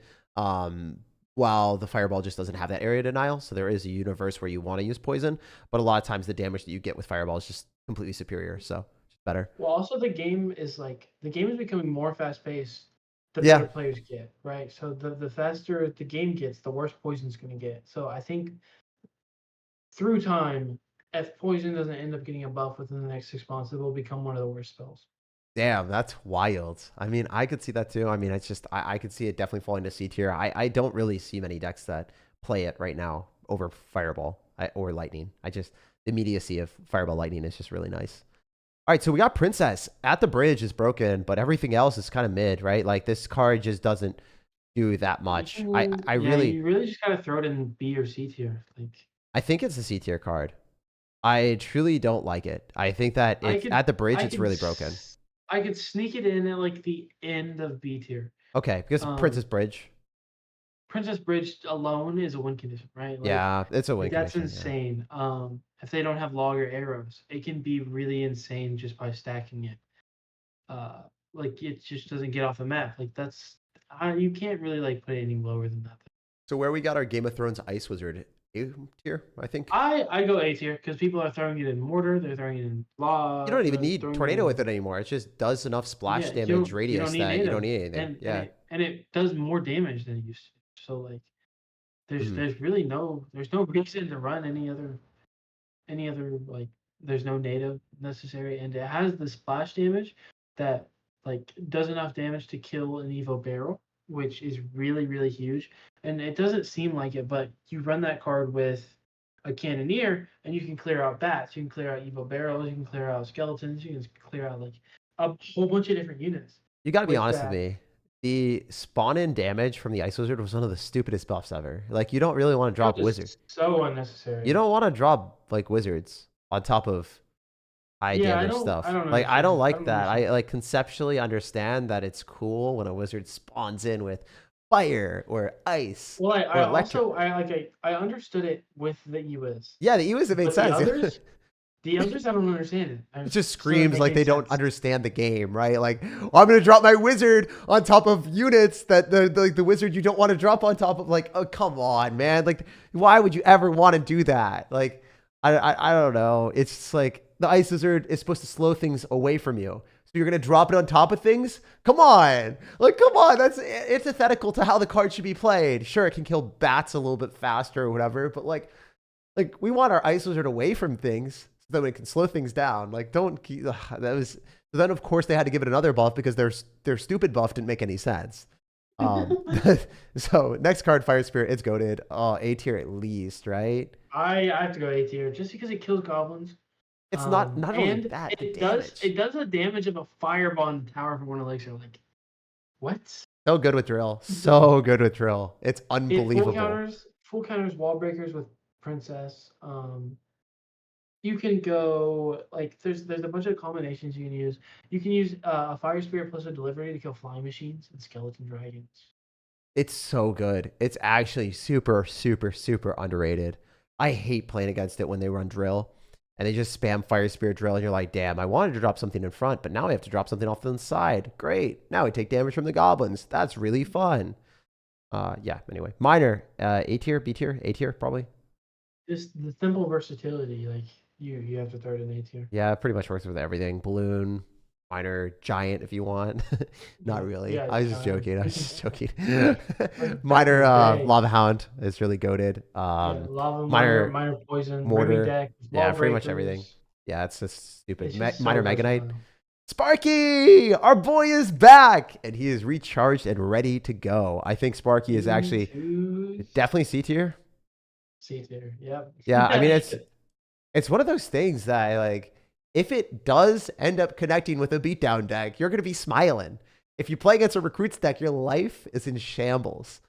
While the Fireball just doesn't have that area denial. So there is a universe where you want to use poison, but a lot of times the damage that you get with Fireball is just completely superior. So just better. well, also the game is becoming more fast paced. The Yeah. better players get, right? So the faster the game gets, the worse poison's going to get. So I think through time, if poison doesn't end up getting a buff within the next 6 months, it will become one of the worst spells. Damn, that's wild. I mean, I could see that too. I mean, it's just I could see it definitely falling to C tier. I don't really see many decks that play it right now over Fireball or Lightning. I just the immediacy of Fireball Lightning is just really nice. All right, so we got Princess at the bridge is broken, but everything else is kind of mid, right? Like this card just doesn't do that much. I really you really just gotta throw it in B or C tier. Like I think it's a C tier card. I truly don't like it. I think that I it's could at the bridge, I it's could really broken. I could sneak it in at like the end of B tier. Okay, because Princess Bridge. Princess Bridge alone is a win condition, right? Like, Yeah, it's a win that's condition. Yeah. insane. If they don't have logger arrows, it can be really insane just by stacking it. Like it just doesn't get off the map. Like that's you can't really like put it any lower than that. So where we got our Game of Thrones Ice Wizard A tier, I think. I go A tier because people are throwing it in Mortar, they're throwing it in Law. You don't even need Tornado with it anymore. It just does enough splash damage radius that you don't need anything. And it does more damage than it used to. So like, there's really there's no reason to run any other like there's no native necessary, and it has the splash damage that like does enough damage to kill an Evo Barrel, which is really huge. And it doesn't seem like it, but you run that card with a Cannoneer, and you can clear out bats, you can clear out Evo Barrels, you can clear out skeletons, you can clear out like a whole bunch of different units. You got to be honest with me. The spawn-in damage from the Ice Wizard was one of the stupidest buffs ever. Like, you don't really want to drop wizards. So unnecessary. You don't want to drop, like, wizards on top of high Yeah, damage stuff. I don't Like, I don't understand. I like don't that. I understand. like conceptually understand that it's cool when a wizard spawns in with fire or ice Well, or I electric. also I understood it with the EWIS, Yeah, the EWIS, it made but sense. the others I don't understand it. It just It doesn't screams make like any they don't sense. understand the game, right? Like, oh, I'm gonna drop my wizard on top of units that the wizard you don't want to drop on top of. Like, oh, come on, man! Like, why would you ever want to do that? Like, I don't know. It's just like the ice wizard is supposed to slow things away from you, so you're gonna drop it on top of things. Come on, like, come on. That's antithetical to how the card should be played. Sure, it can kill bats a little bit faster or whatever, but like we want our ice wizard away from things so that we can slow things down. Like, don't keep, that was. So then of course they had to give it another buff because their stupid buff didn't make any sense. Um, so next card, Fire Spirit, it's goated. Oh, A tier at least, right? I have to go A tier just because it kills goblins. It's not only And that, the damage. it does the damage of a fireball in the tower for 1 elixir. Like, what? So good with drill. So good with drill. It's It unbelievable. full counters, wall breakers with princess. You can go like there's a bunch of combinations you can use. You can use a fire spirit plus a delivery to kill flying machines and skeleton dragons. It's so good. It's actually super, super, super underrated. I hate playing against it when they run drill and they just spam Fire Spirit drill. And you're like, damn, I wanted to drop something in front, but now I have to drop something off to the side. Great. Now we take damage from the goblins. That's really fun. Yeah, anyway. Minor, A tier, B tier, A tier, probably. Just the simple versatility, like you have to throw it in A tier. Yeah, it pretty much works with everything. Balloon, minor, giant if you want. Not really. Yeah, I was just giant. joking. I was just joking. Like, Minor, great. Lava Hound is really goated. Yeah, lava Minor, minor poison, Mortar. rimming deck, Yeah, wall pretty much everything. breakers. Yeah, it's just stupid. It's just Minor so Mega Knight. versatile. Sparky, our boy is back and he is recharged and ready to go. I think Sparky is actually definitely C tier. C tier. Yep. Yeah, I mean it's one of those things that like if it does end up connecting with a beatdown deck, you're gonna be smiling. If you play against a recruits deck, your life is in shambles.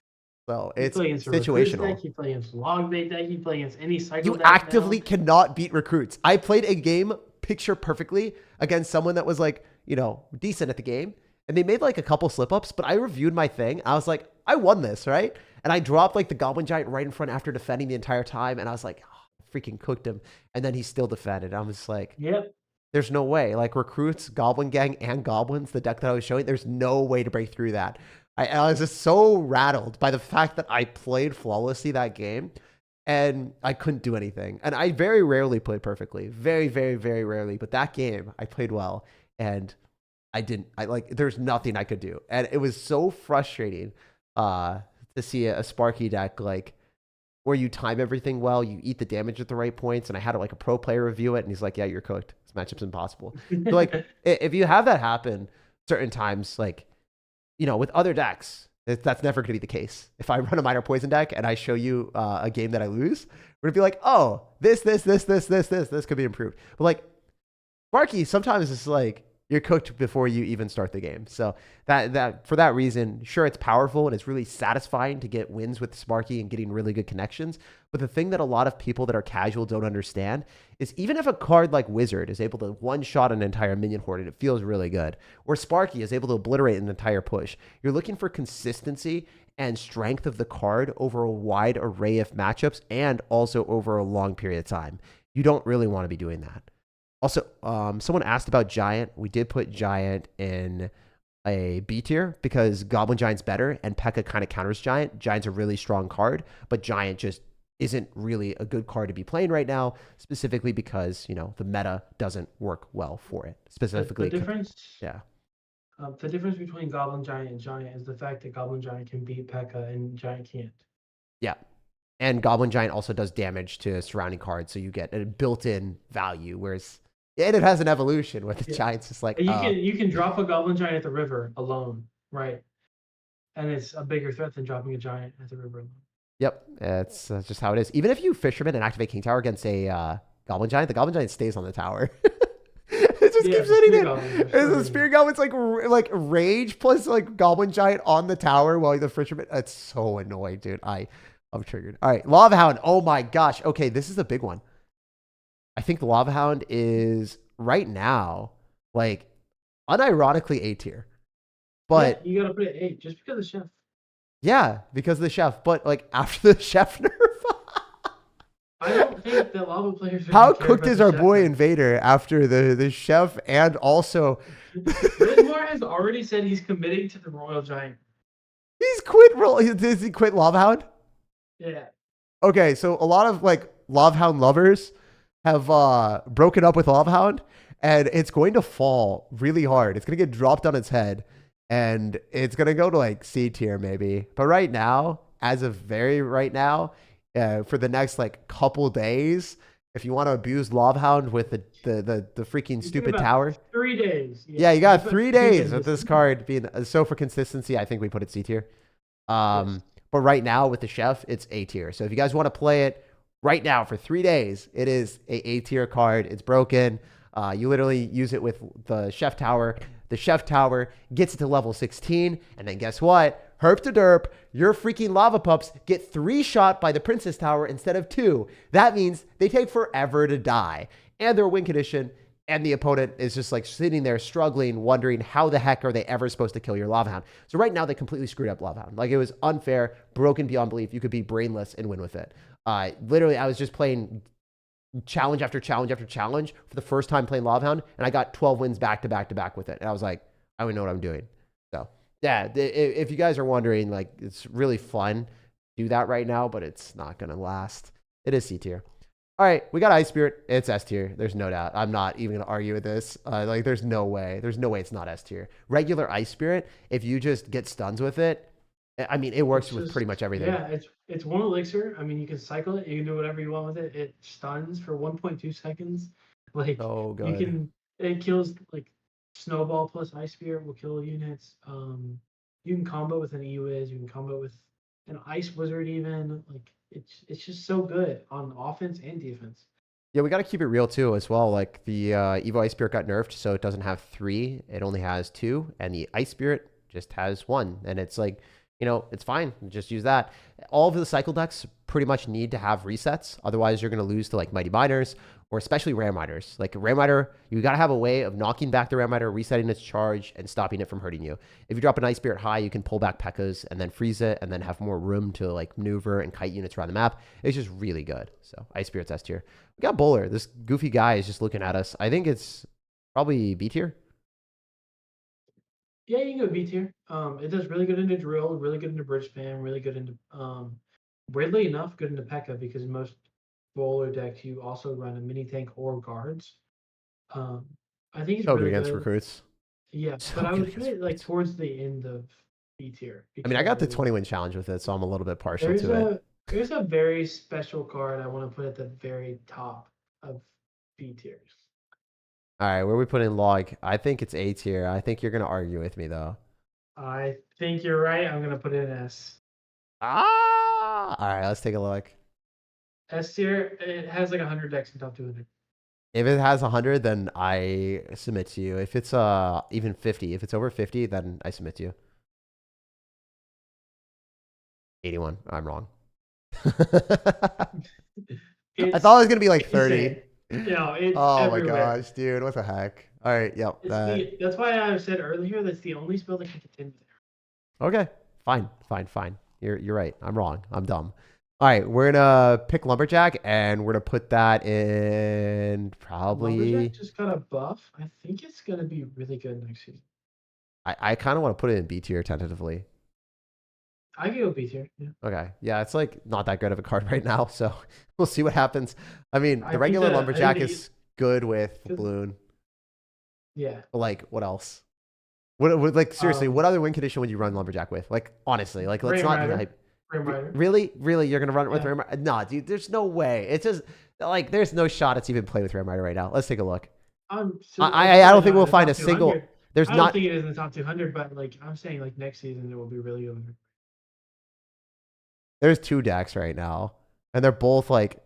So it's situational. Deck, you play against log bait deck, you play against any cycle You deck actively now. cannot beat recruits. I played a game picture perfectly against someone that was like, you know, decent at the game. And they made like a couple slip ups, but I reviewed my thing. I was like, I won this, right? And I dropped like the Goblin Giant right in front after defending the entire time. And I was like, oh, I freaking cooked him. And then he still defended. I was like, Yep. there's no way. Like recruits, Goblin Gang, and Goblins, the deck that I was showing, there's no way to break through that. I was just so rattled by the fact that I played flawlessly that game and I couldn't do anything. And I very rarely played perfectly. Very, very, very rarely. But that game, I played well. And there's nothing I could do. And it was so frustrating to see a Sparky deck like where you time everything well, you eat the damage at the right points. And I had like a pro player review it and he's like, yeah, you're cooked. This matchup's impossible. So like if you have that happen certain times, like, you know, with other decks, that's never going to be the case. If I run a minor poison deck and I show you a game that I lose, we're going to be like, oh, this could be improved. But like Sparky, sometimes it's like you're cooked before you even start the game. So that for that reason, sure, it's powerful and it's really satisfying to get wins with Sparky and getting really good connections. But the thing that a lot of people that are casual don't understand is even if a card like Wizard is able to one-shot an entire minion horde and it feels really good, or Sparky is able to obliterate an entire push, you're looking for consistency and strength of the card over a wide array of matchups and also over a long period of time. You don't really want to be doing that. Also, someone asked about Giant. We did put Giant in a B tier because Goblin Giant's better and P.E.K.K.A kind of counters Giant. Giant's a really strong card, but Giant just isn't really a good card to be playing right now, specifically because, you know, the meta doesn't work well for it. Specifically, the difference, yeah. The difference between Goblin Giant and Giant is the fact that Goblin Giant can beat P.E.K.K.A and Giant can't. Yeah. And Goblin Giant also does damage to surrounding cards, so you get a built-in value, whereas and it has an evolution where the Giant's just like you can drop a Goblin Giant at the river alone, right? And it's a bigger threat than dropping a Giant at the river alone. Yep, it's just how it is. Even if you Fisherman and activate King Tower against a Goblin Giant, the Goblin Giant stays on the tower. It just keeps sitting there. The Spear Goblin's like Rage plus like Goblin Giant on the tower while the Fisherman. It's so annoying, dude. I'm triggered. All right, Lava Hound. Oh my gosh. Okay, this is a big one. I think the Lava Hound is right now, like unironically A tier. Yeah, But you gotta put it 8 just because of Chef. yeah, because of the chef. But like after the chef nerf, I don't think the lava players are how gonna care cooked about is the our Chef boy nerf. Invader after the chef and also Lismar has already said he's committing to the Royal Giant. he's quit. Does he quit Love Hound? Yeah. Okay, so a lot of like Love Hound lovers have broken up with Love Hound, and it's going to fall really hard. It's gonna get dropped on its head, and it's gonna go to like C tier maybe. But right now, as of very right now, for the next like couple days, if you want to abuse Love Hound with the freaking You think stupid about tower, 3 days. yeah, you You got think about 3 days with days. this card being so for consistency. I think we put it C tier. Yes. But right now with the chef, it's A tier. So if you guys want to play it right now for 3 days, it is A tier card. It's broken. You literally use it with the chef tower. The chef tower gets it to level 16. And then guess what? Herp to derp, your freaking lava pups get 3 shot by the princess tower instead of 2. That means they take forever to die. And their win condition, and the opponent is just like sitting there struggling, wondering how the heck are they ever supposed to kill your Lava Hound. So right now they completely screwed up Lava Hound. Like it was unfair, broken beyond belief. You could be brainless and win with it. Literally, I was just playing challenge after challenge after challenge for the first time playing Lava Hound, and I got 12 wins back to back to back with it. And I was like, I don't know what I'm doing. So yeah, if you guys are wondering, like it's really fun, do that right now, but it's not gonna last. It is C tier. All right, we got Ice Spirit. It's S tier. There's no doubt. I'm not even gonna argue with this. Like, there's no way. There's no way it's not S tier. Regular Ice Spirit, if you just get stuns with it, I mean, it works with pretty much everything. Yeah, it's one elixir. I mean, you can cycle it. You can do whatever you want with it. It stuns for 1.2 seconds. Like Oh, you good. can, it kills like snowball plus ice spirit will kill units. You can combo with an EWIZ. You can combo with an ice wizard even. Like it's just so good on offense and defense. Yeah, we got to keep it real too, as well. Like the Evo Ice Spirit got nerfed, so it doesn't have 3; it only has 2, and the Ice Spirit just has 1. And it's like, you know, it's fine. Just use that. All of the cycle decks pretty much need to have resets, otherwise you're going to lose to like Mighty Miners or especially Ram Miners. Like Ram Miner, you got to have a way of knocking back the Ram Miner, resetting its charge, and stopping it from hurting you. If you drop an Ice Spirit high, you can pull back P.E.K.K.A.s and then freeze it, and then have more room to like maneuver and kite units around the map. It's just really good. So Ice Spirit's S tier. We got Bowler. This goofy guy is just looking at us. I think it's probably B tier. Yeah, you can go B tier. It does really good into drill, really good into bridge spam, really good into weirdly enough, good into P.E.K.K.A. because most bowler decks you also run a mini tank or guards. I think it's So good really against good. recruits. Yeah, So but I good would against put it like recruits. towards the end of B tier. I mean, I got the because 20-win challenge with it, so I'm a little bit partial There's to it. there's a very special card I want to put at the very top of B tiers. All right, where are we putting log? I think it's A tier. I think you're gonna argue with me though. I think you're right. I'm gonna put it in S. Ah! All right, let's take a look. S tier. It has like 100 decks in top 200. If it has 100, then I submit to you. If it's even 50, if it's over 50, then I submit to you. 81. I'm wrong. I thought it was gonna be like 30. It's Oh my everywhere. gosh, dude, what the heck? All right, yep. That's why I said earlier that's the only spell that can contend with it. Okay, fine. You're right. I'm wrong. I'm dumb. All right, we're gonna pick Lumberjack, and we're gonna put that in probably. Lumberjack just got a buff. I think it's gonna be really good next season. I kind of want to put it in B tier tentatively. I can go B tier. Yeah. Okay, yeah, it's like not that good of a card right now, so we'll see what happens. I mean, I the think regular that- I Lumberjack think is good with Cause- Balloon. Yeah. But like, what else? What like seriously? What other win condition would you run Lumberjack with? Like honestly, like let's Ram not be Rider. hype. Ram Rider. Really, you're gonna run it with Yeah. Ram Rider? Nah, dude, there's no way. It's just like there's no shot it's even play with Ram Rider right now. Let's take a look. I don't think we'll find a single. There's I don't not. think it is in the top 200, but like I'm saying, like next season it will be really good. There's 2 decks right now, and they're both like.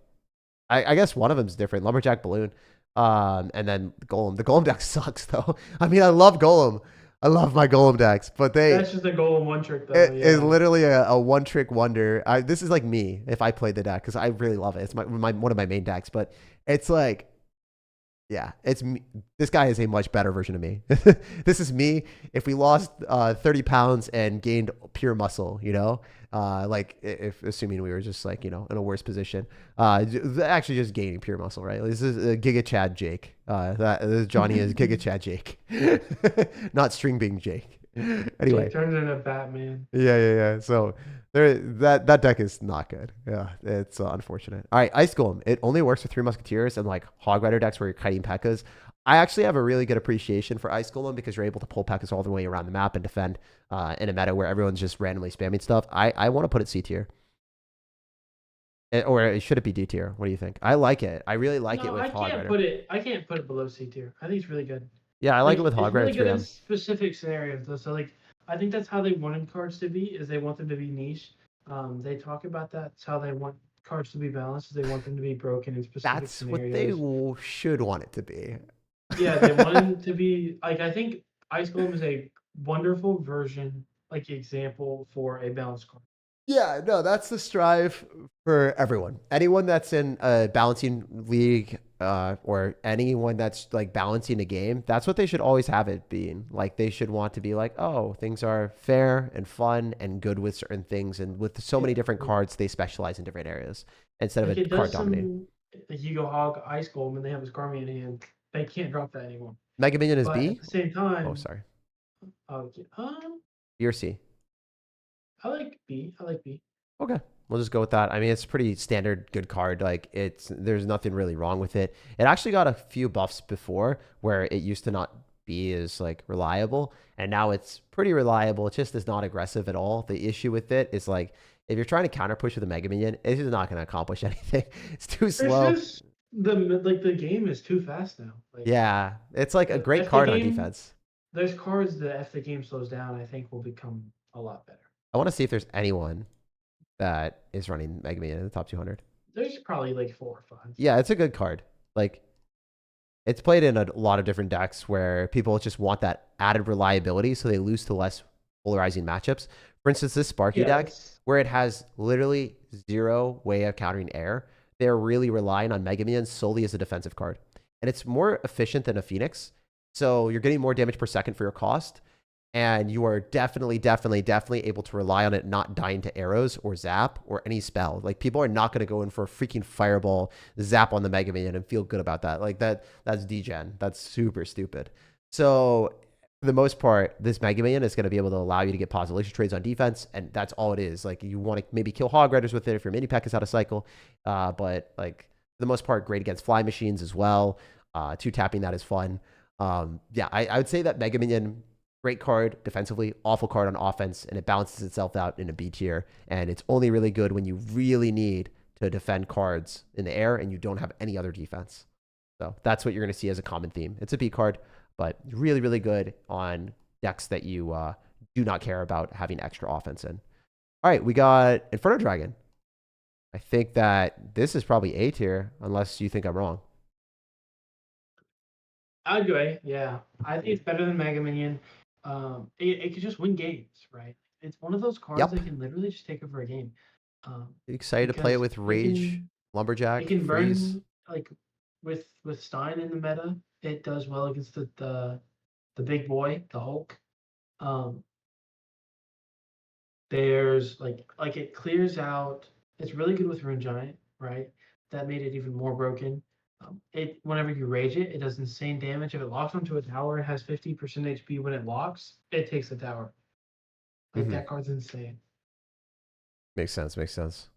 I guess one of them's different. Lumberjack Balloon, and then Golem. The Golem deck sucks though. I mean, I love Golem. I love my Golem decks, but That's just a Golem one trick though. It yeah. is literally a one-trick wonder. This is like me if I played the deck because I really love it. It's one of my main decks, but it's like Yeah, this guy is a much better version of me. This is me if we lost 30 pounds and gained pure muscle, like if assuming we were just like, in a worse position, actually just gaining pure muscle, right? This is Giga Chad Jake. This Johnny is Giga Chad Jake, not String Bean Jake. Anyway. Jake turns into Batman. Yeah. So that deck is not good. Yeah, it's unfortunate. All right, Ice Golem. It only works with 3 Musketeers and like Hog Rider decks where you're kiting P.E.K.K.A.s. I actually have a really good appreciation for Ice Golem because you're able to pull P.E.K.K.A.s all the way around the map and defend in a meta where everyone's just randomly spamming stuff. I want to put it C tier. Or should it be D tier? What do you think? I like it. I really like it with Hog Rider. I can't put it below C tier. I think it's really good. Yeah, I like it with Hog Rider. It's really good in specific scenarios though. So like I think that's how they wanted cards to be, is they want them to be niche. They talk about that. It's how they want cards to be balanced, is they want them to be broken in specific scenarios. That's what they should want it to be. Yeah, they want them to be like, I think Ice Golem is a wonderful version, like example for a balanced card. Yeah, no, that's the strive for everyone. Anyone that's in a balancing league or anyone that's like balancing a game, that's what they should always have it being. Like they should want to be like, oh, things are fair and fun and good with certain things. And with so many different cards, they specialize in different areas instead of a card dominating. Like you go Hog Ice Golem and they have a Skarmy in hand, they can't drop that anymore. Mega Minion is B? At the same time. Oh, sorry. B or C? I like B. Okay. We'll just go with that. I mean, it's a pretty standard good card. Like there's nothing really wrong with it. It actually got a few buffs before where it used to not be as like reliable. And now it's pretty reliable. It just is not aggressive at all. The issue with it is like, if you're trying to counter push with a Mega Minion, it's just not going to accomplish anything. It's too slow. The game is too fast now. Like, yeah. It's like a great card on defense. There's cards that if the game slows down, I think will become a lot better. I want to see if there's anyone that is running Mega Minion in the top 200. There's probably like 4 or 5. Yeah, it's a good card. Like, it's played in a lot of different decks where people just want that added reliability, so they lose to less polarizing matchups. For instance, this Sparky deck, where it has literally 0 way of countering air, they're really relying on Mega Minion solely as a defensive card. And it's more efficient than a Phoenix, so you're getting more damage per second for your cost. And you are definitely able to rely on it not dying to arrows or zap or any spell. Like people are not going to go in for a freaking fireball zap on the Mega Minion and feel good about that. Like that's degen. That's super stupid. So for the most part, this Mega Minion is going to be able to allow you to get positive elixir trades on defense. And that's all it is. Like you want to maybe kill Hog Riders with it if your mini P.E.K.K.A is out of cycle. But like for the most part, great against fly machines as well. 2-tapping that is fun. Yeah, I would say that Mega Minion, great card defensively, awful card on offense, and it balances itself out in a B tier. And it's only really good when you really need to defend cards in the air and you don't have any other defense. So that's what you're going to see as a common theme. It's a B card, but really good on decks that you do not care about having extra offense in. All right, we got Inferno Dragon. I think that this is probably A tier, unless you think I'm wrong. I agree. Yeah, I think it's better than Mega Minion. It could just win games, right? It's one of those cards that can literally just take over a game. Excited to play it with Rage, Lumberjack, it can Freeze. burn, like with Stein in the meta. It does well against the big boy, the Hulk. There's like it clears out. It's really good with Rune Giant, right? That made it even more broken. Whenever you rage it, it does insane damage. If it locks onto a tower, it has 50% HP. When it locks, it takes the tower. Like that card's insane. Makes sense.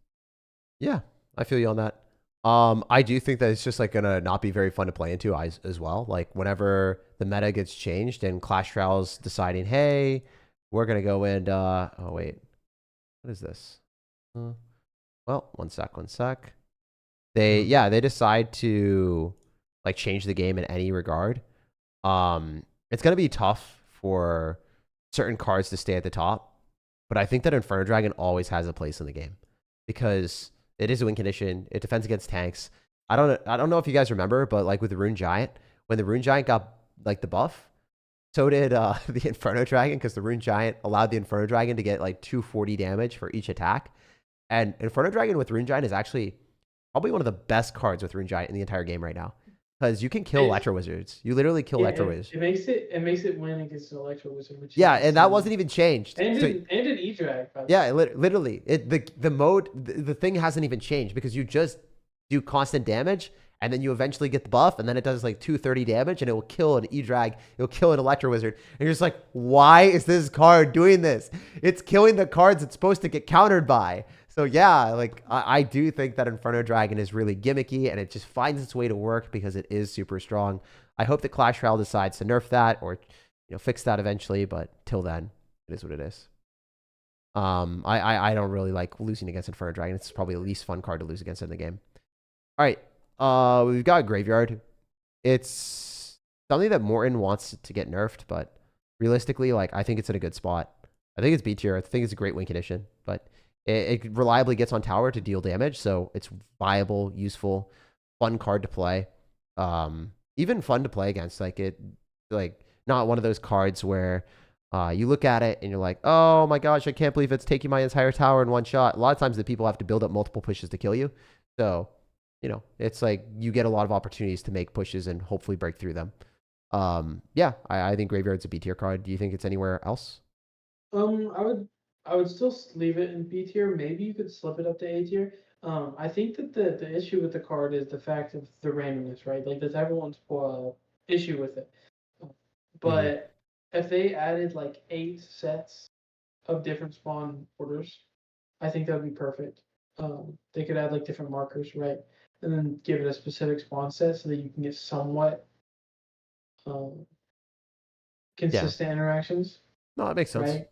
Yeah, I feel you on that. I do think that it's just like gonna not be very fun to play into as well. Like whenever the meta gets changed and Clash Royale's deciding, hey, we're gonna go and oh wait, what is this? Well, one sec. They decide to like change the game in any regard. It's gonna be tough for certain cards to stay at the top, but I think that Inferno Dragon always has a place in the game because it is a win condition. It defends against tanks. I don't know if you guys remember, but like with the Rune Giant, when the Rune Giant got like the buff, so did the Inferno Dragon, because the Rune Giant allowed the Inferno Dragon to get like 240 damage for each attack. And Inferno Dragon with Rune Giant is actually probably one of the best cards with Rune Giant in the entire game right now, because you can kill It's, Electro Wizards. You literally kill yeah, Electro Wizards. it makes it win against an Electro Wizard, which is Yeah, and that insane. wasn't even changed. And So an E-Drag, by the way. yeah, literally, the mode, the thing hasn't even changed because you just do constant damage, and then you eventually get the buff, and then it does like 230 damage, and it will kill an E-Drag, it'll kill an Electro Wizard, and you're just like, why is this card doing this? It's killing the cards it's supposed to get countered by. So yeah, like I do think that Inferno Dragon is really gimmicky, and it just finds its way to work because it is super strong. I hope that Clash Royale decides to nerf that or fix that eventually, but till then, it is what it is. I don't really like losing against Inferno Dragon. It's probably the least fun card to lose against in the game. All right, we've got Graveyard. It's something that Morton wants to get nerfed, but realistically, like I think it's in a good spot. I think it's B tier. I think it's a great win condition, but it reliably gets on tower to deal damage, so it's viable, useful, fun card to play. Even fun to play against. Like not one of those cards where you look at it and you're like, oh my gosh, I can't believe it's taking my entire tower in one shot. A lot of times the people have to build up multiple pushes to kill you. So, it's like you get a lot of opportunities to make pushes and hopefully break through them. Yeah, I think Graveyard's a B tier card. Do you think it's anywhere else? I would still leave it in B tier. Maybe you could slip it up to A tier. I think that the issue with the card is the fact of the randomness, right? Like that's everyone's issue with it. But if they added like 8 sets of different spawn orders, I think that would be perfect. They could add like different markers, right? And then give it a specific spawn set so that you can get somewhat Yeah. consistent interactions, No, that makes sense. right?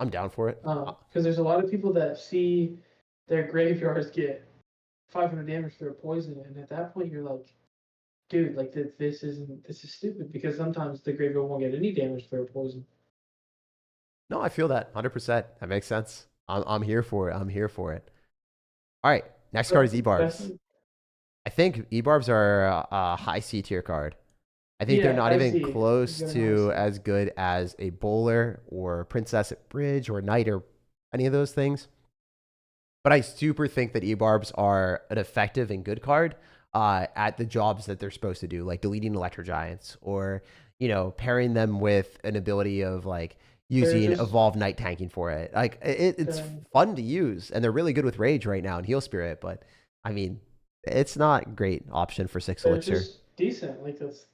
I'm down for it. Because there's a lot of people that see their graveyards get 500 damage through a poison, and at that point you're like, dude, like this is stupid because sometimes the graveyard won't get any damage through a poison. No, I feel that 100%. That makes sense. I'm here for it. I'm here for it. All right, next card is E-Barbs. I think E-Barbs are a high C tier card. I think they're not even close to as good as a Bowler or Princess at Bridge or Knight or any of those things. But I super think that E-Barbs are an effective and good card at the jobs that they're supposed to do, like deleting Electro Giants or, pairing them with an ability of like using Evolve Knight tanking for it. Like it's fun to use, and they're really good with Rage right now and Heal Spirit. But I mean, it's not a great option for 6 elixir. Just decent, like that's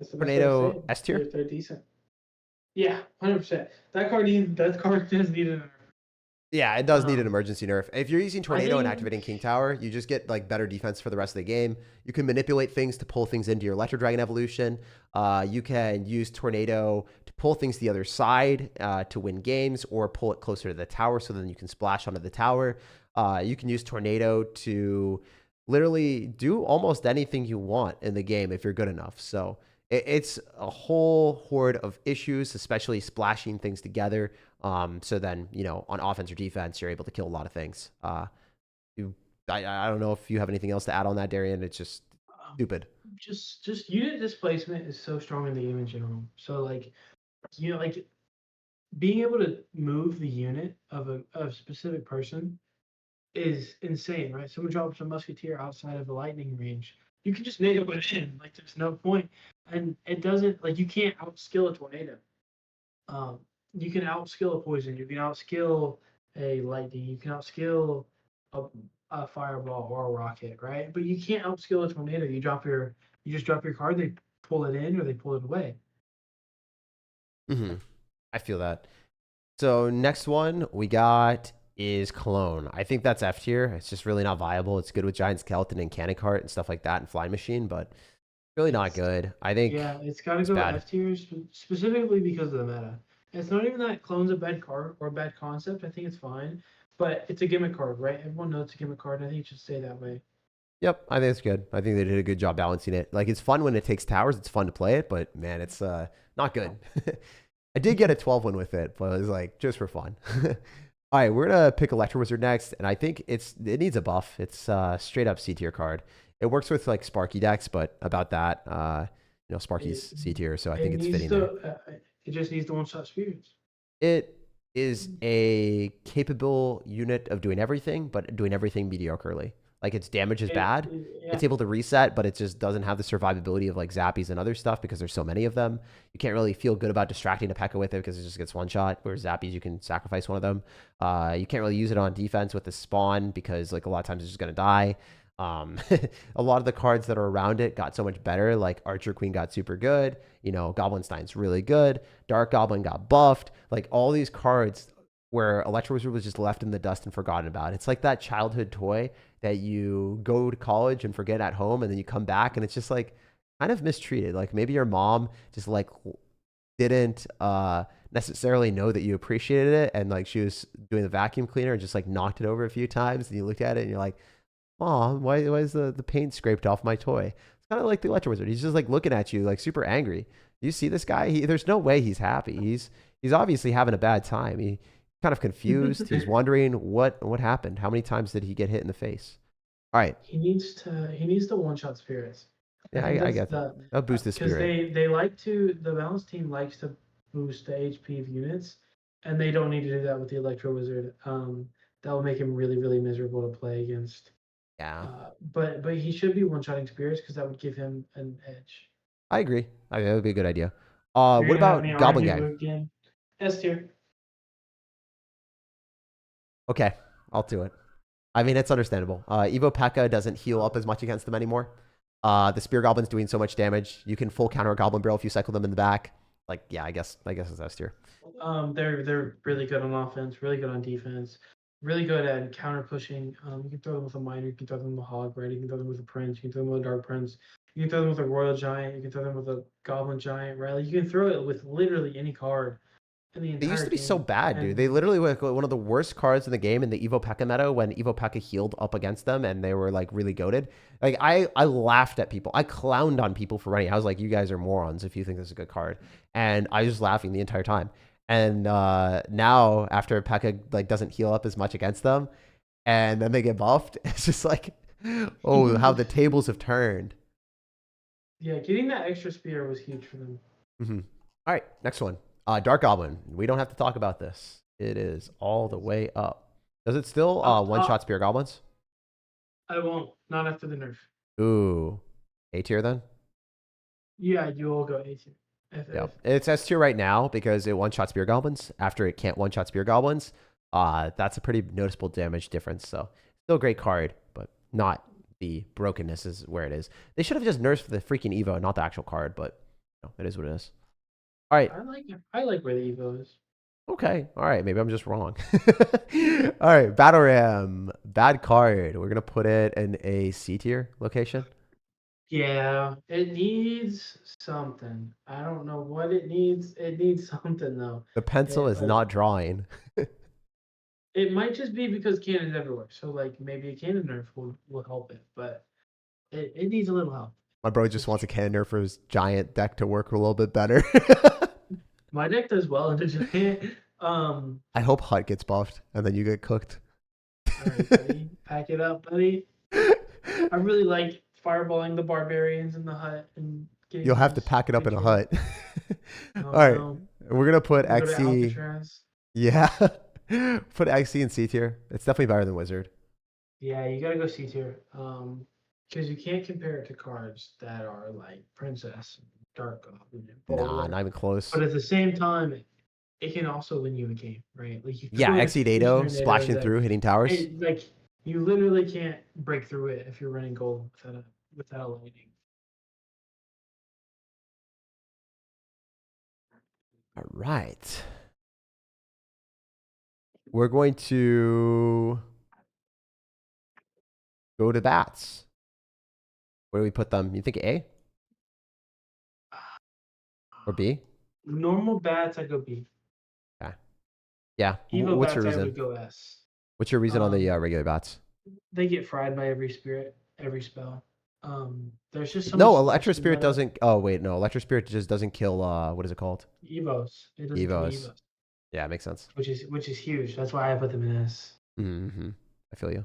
the Tornado S tier. They're decent. Yeah, 100%. That card does need an. Yeah, it does need an emergency nerf. If you're using Tornado and activating King Tower, you just get like better defense for the rest of the game. You can manipulate things to pull things into your Electro Dragon evolution. You can use Tornado to pull things to the other side to win games, or pull it closer to the tower so then you can splash onto the tower. You can use Tornado to literally do almost anything you want in the game if you're good enough. So it's a whole horde of issues, especially splashing things together. So then, on offense or defense, you're able to kill a lot of things. I don't know if you have anything else to add on that, Darian. It's just stupid. Just unit displacement is so strong in the game in general. So like, like being able to move the unit of a specific person is insane, right? Someone drops a Musketeer outside of the lightning range, you can just nail it in. Like there's no point, and it doesn't like you can't outskill a tornado. You can outskill a poison. You can outskill a lightning. You can outskill a fireball or a rocket, right? But you can't outskill a tornado. You just drop your card. They pull it in or they pull it away. I feel that. So next one we got is Cologne. I think that's F tier. It's just really not viable. It's good with Giant Skeleton and Cannon Cart and stuff like that and Flying Machine, but really not good. I think it's got to go F tier specifically because of the meta. It's not even that Clone's a bad card or a bad concept. I think it's fine, but it's a gimmick card, right? Everyone knows it's a gimmick card, and I think it should stay that way. Yep, I think it's good. I think they did a good job balancing it. Like, it's fun when it takes towers. It's fun to play it, but man, it's not good. I did get a 12 win with it, but it was like just for fun. All right, we're gonna pick Electro Wizard next, and I think it needs a buff. It's straight up C tier card. It works with like Sparky decks, but about that, Sparky's C tier, so I think it's fitting there. It just needs the one-shot spirits. It is a capable unit of doing everything, but doing everything mediocrely. Like its damage is It, bad. yeah. It's able to reset, but it just doesn't have the survivability of like Zappies and other stuff because there's so many of them. You can't really feel good about distracting a P.E.K.K.A with it because it just gets one shot. Whereas Zappies, you can sacrifice one of them. You can't really use it on defense with the spawn because like a lot of times it's just gonna die. A lot of the cards that are around it got so much better. Like Archer Queen got super good. You know, Goblin Stein's really good. Dark Goblin got buffed. Like all these cards where Electro Wizard was just left in the dust and forgotten about. It's like that childhood toy that you go to college and forget at home, and then you come back and it's just like kind of mistreated. Like maybe your mom just like didn't necessarily know that you appreciated it, and like she was doing the vacuum cleaner and just like knocked it over a few times, and you looked at it and you're like, Mom, why is the paint scraped off my toy? It's kind of like the Electro Wizard. He's just like looking at you like super angry. You see this guy? There's no way he's happy. He's obviously having a bad time. He kind of confused. He's wondering what happened. How many times did he get hit in the face? All right. He needs to one shot spirits. Yeah, I get that. That'll boost his Because spirit. they like to, the balance team likes to boost the HP of units, and they don't need to do that with the Electro Wizard. That will make him really, really miserable to play against. Yeah, But he should be one shotting spirits because that would give him an edge. I agree. I mean, that would be a good idea. You're What gonna have me about Goblin argue Gang? again. S tier. Okay, I'll do it. I mean, it's understandable. Evo P.E.K.K.A doesn't heal up as much against them anymore. The Spear Goblin's doing so much damage. You can full counter a Goblin Barrel if you cycle them in the back. Like, yeah, I guess it's S tier. They're really good on offense, really good on defense, really good at counter pushing. You can throw them with a miner, you can throw them with a hog, right? You can throw them with a prince, you can throw them with a dark prince, you can throw them with a royal giant, you can throw them with a goblin giant, right? Like you can throw it with literally any card in the They used entire to be so game. bad, dude. They literally were like one of the worst cards in the game in the Evo P.E.K.K.A meta when Evo P.E.K.K.A healed up against them and they were like really goated. Like I laughed at people. I clowned on people for running. I was like, you guys are morons if you think this is a good card. And I was just laughing the entire time. And now after P.E.K.K.A like doesn't heal up as much against them and then they get buffed, it's just like, oh, how the tables have turned. Yeah, getting that extra spear was huge for them. Mm-hmm. All right, next one. Dark Goblin. We don't have to talk about this. It is all the way up. Does it still one-shot Spear Goblins? I won't. Not after the nerf. Ooh. A tier then? Yeah, you will go A tier. Yeah. It's S tier right now because it one-shot Spear Goblins. After it can't one-shot Spear Goblins, that's a pretty noticeable damage difference. So still a great card, but not the brokenness is where it is. They should have just nerfed the freaking Evo, not the actual card, but it is what it is. All right. I like where the Evo is. Okay. All right. Maybe I'm just wrong. All right. Battle Ram. Bad card. We're going to put it in a C tier location. Yeah, it needs something. I don't know what it needs. It needs something though. The pencil is not drawing. It might just be because cannon's everywhere. So like maybe a cannon nerf will help it, but it needs a little help. My bro just wants a cannon nerf for his giant deck to work a little bit better. My deck does well into giant. I hope Hut gets buffed and then you get cooked. All right, buddy. Pack it up, buddy. I really like fireballing the barbarians in the hut and getting. You'll have to pack it up in a hut. Oh, all right. no. We're going to put Go to XE. Alcatraz. Yeah. Put XE in C tier. It's definitely better than Wizard. Yeah, you gotta go C tier. Because you can't compare it to cards that are like Princess, Dark Goblin, and Nah, Bowler. not even close. But at the same time, it can also win you a game, right? Like you Yeah, XE Dado splashing through, hitting towers. Like you literally can't break through it if you're running Golem without a lightning. All right. We're going to go to bats. Where do we put them? You think A? Or B? Normal bats, I go B. Okay. Yeah. Evo What's bats, your I reason? would go S. What's your reason on the regular bats? They get fried by every spirit, every spell. There's just so no, much Electro Spirit meta. doesn't. Oh wait, no, Electro Spirit just doesn't kill. What is it called? Evos. It doesn't kill Evos. Evos. Yeah, it makes sense. Which is huge. That's why I put them in S. Mm-hmm. I feel you.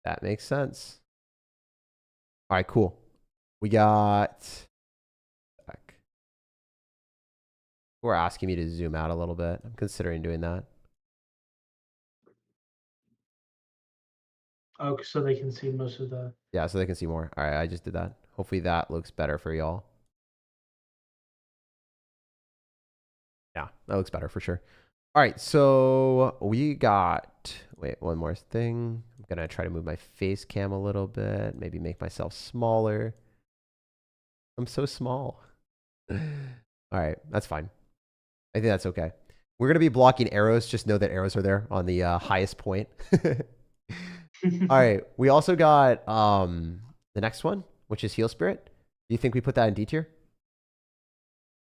That makes sense. All right, cool. We got. We're asking me to zoom out a little bit. I'm considering doing that. Oh, so they can see most of the. Yeah, so they can see more. All right, I just did that. Hopefully that looks better for y'all. Yeah, that looks better for sure. All right, so we got, wait, one more thing. I'm going to try to move my face cam a little bit, maybe make myself smaller. I'm so small. All right, that's fine. I think that's okay. We're going to be blocking arrows. Just know that arrows are there on the highest point. All right, we also got the next one, which is Heal Spirit. Do you think we put that in D tier?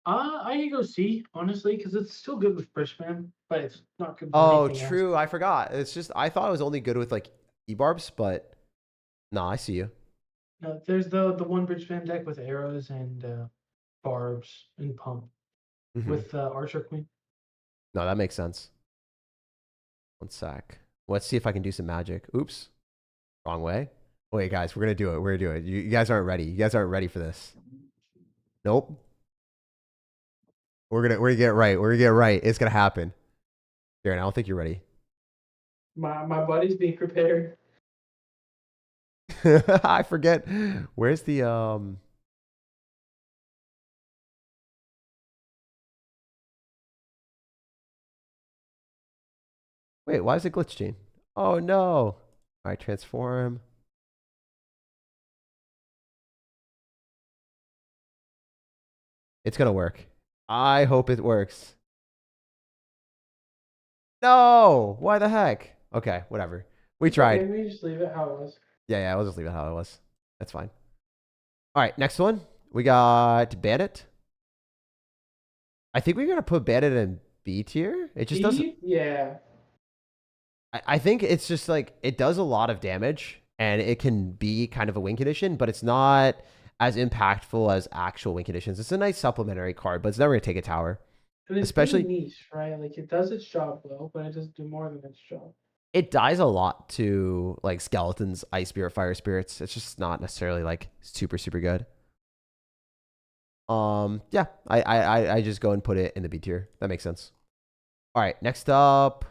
I can go C, honestly, because it's still good with Bridgman, but it's not good for Oh, anything else. true. I forgot. It's just, I thought it was only good with like E-barbs, but no, I see you. No, there's the one Bridgman deck with arrows and barbs and pump with Archer Queen. No, that makes sense. One sec. Let's see if I can do some magic. Oops. Wrong way. Wait, guys, we're going to do it. We're going to do it. You guys aren't ready. You guys aren't ready for this. Nope. We're gonna get it right. We're gonna get it right. It's gonna happen. Darren, I don't think you're ready. My body's being prepared. I forget. Where's the wait, why is it glitch chain? Oh no. Alright, transform. It's gonna work. I hope it works. No! Why the heck? Okay, whatever. We tried. Maybe we just leave it how it was. Yeah, we'll just leave it how it was. That's fine. Alright, next one. We got Bandit. I think we're gonna put Bandit in B tier. It just doesn't. Yeah. I think it's just like it does a lot of damage and it can be kind of a win condition, but it's not as impactful as actual win conditions. It's a nice supplementary card, but it's never gonna take a tower. And it's Especially pretty niche, right? Like it does its job well, but it doesn't do more than its job. it dies a lot to like skeletons, ice spirit, fire spirits. It's just not necessarily like super good. Yeah, I just go and put it in the B tier. That makes sense. All right, next up,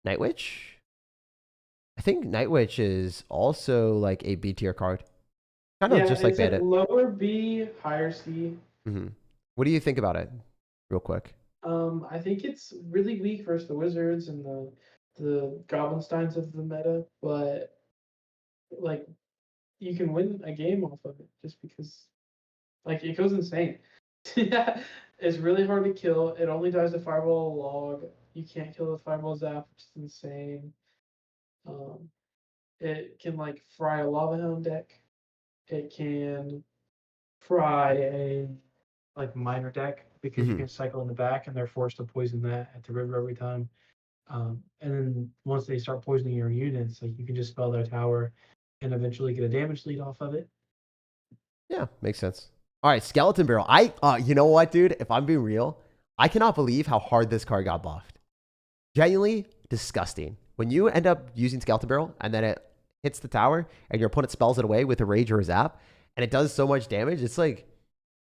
Night Witch. I think Night Witch is also like a B tier card. Kind of just like Bandit. Lower B, higher C. What do you think about it, real quick? I think it's really weak versus the Wizards and the Goblinsteins of the meta, but like you can win a game off of it just because like it goes insane. It's really hard to kill. It only dies to Fireball Log. You can't kill the Fireball Zap, which is insane. It can like fry a Lava Hound deck. It can fry a like minor deck because you can cycle in the back and they're forced to poison that at the river every time. And then once they start poisoning your units, like you can just spell their tower and eventually get a damage lead off of it. Yeah, makes sense. All right, Skeleton Barrel. You know what, dude? If I'm being real, I cannot believe how hard this card got buffed. Genuinely disgusting. When you end up using Skeleton Barrel and then it hits the tower and your opponent spells it away with a Rage or a Zap, and it does so much damage, it's like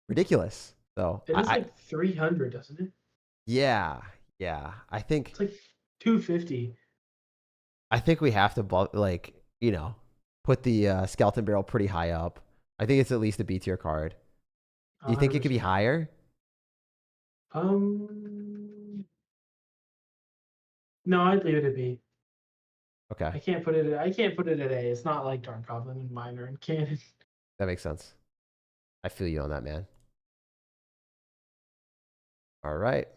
ridiculous. So it is like 300, doesn't it? Yeah. I think it's like 250. I think we have to like put the Skeleton Barrel pretty high up. I think it's at least a B tier card. Do you think it could be higher? No, I'd leave it at B. Okay. I can't put it at A. It's not like Dark Goblin and Minor and Cannon. That makes sense. I feel you on that, man. All right.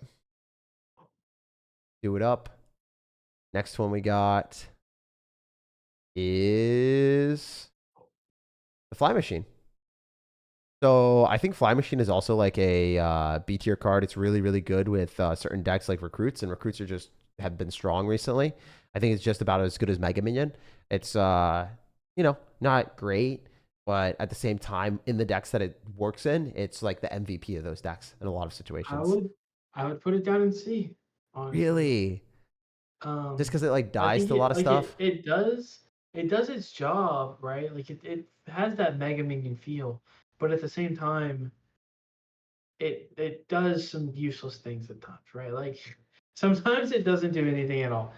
Do it up. Next one we got is the Fly Machine. So I think Fly Machine is also like a B tier card. It's really good with certain decks like Recruits, and Recruits are just have been strong recently. I think it's just about as good as Mega Minion. It's not great, but at the same time, in the decks that it works in, it's like the MVP of those decks in a lot of situations. I would put it down in C. Honestly. Really? Just because it like dies to a lot of stuff? It does its job, right? Like it has that Mega Minion feel, but at the same time, it does some useless things at times, right? Like sometimes it doesn't do anything at all.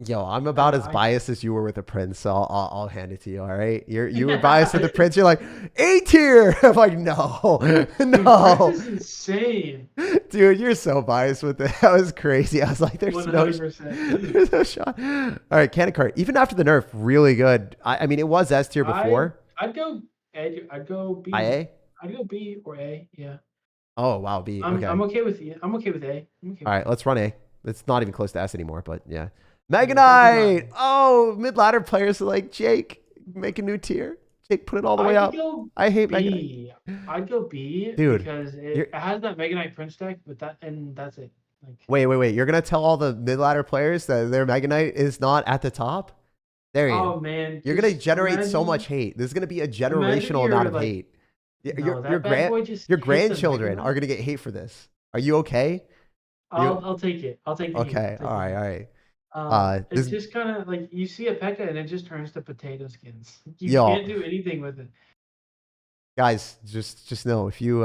Yo, I'm about as I biased as you were with the Prince, so I'll hand it to you. All right, you were biased with the Prince. You're like A tier. I'm like, no, Dude, Prince no, is insane. dude, you're so biased with it. That was crazy. I was like, there's no, 100%. there's no shot. All right, Cannon Cart. Even after the nerf, really good. I mean, it was S tier I before. I'd go A. I'd go B. IA. I'd go B or A. Yeah. Oh wow, B. I'm Okay. okay with you. I'm okay with A. I'm okay All with right, A. let's run A. It's not even close to S anymore, but yeah. Yeah, definitely not Meganite. A. Oh, mid ladder players are like Jake, make a new tier. Jake, put it all the way I'd up. go I hate Meganite. B. I'd go B Dude, because you're it has that Mega Knight Prince deck, but that's it. Like, wait. You're gonna tell all the mid ladder players that their Meganite is not at the top? Darian, oh man, you're gonna just generate so much hate. There's gonna be a imagine generational amount you're of like, hate. no, that bad boy just Your hits a Mega grandchildren are Knight. gonna get hate for this. Are you okay? You I'll take it. I'll take the heat. okay? I'll All take the right, heat. all right. It's This just kind of like you see a P.E.K.K.A. and it just turns to potato skins. You yo can't do anything with it. guys, just know if you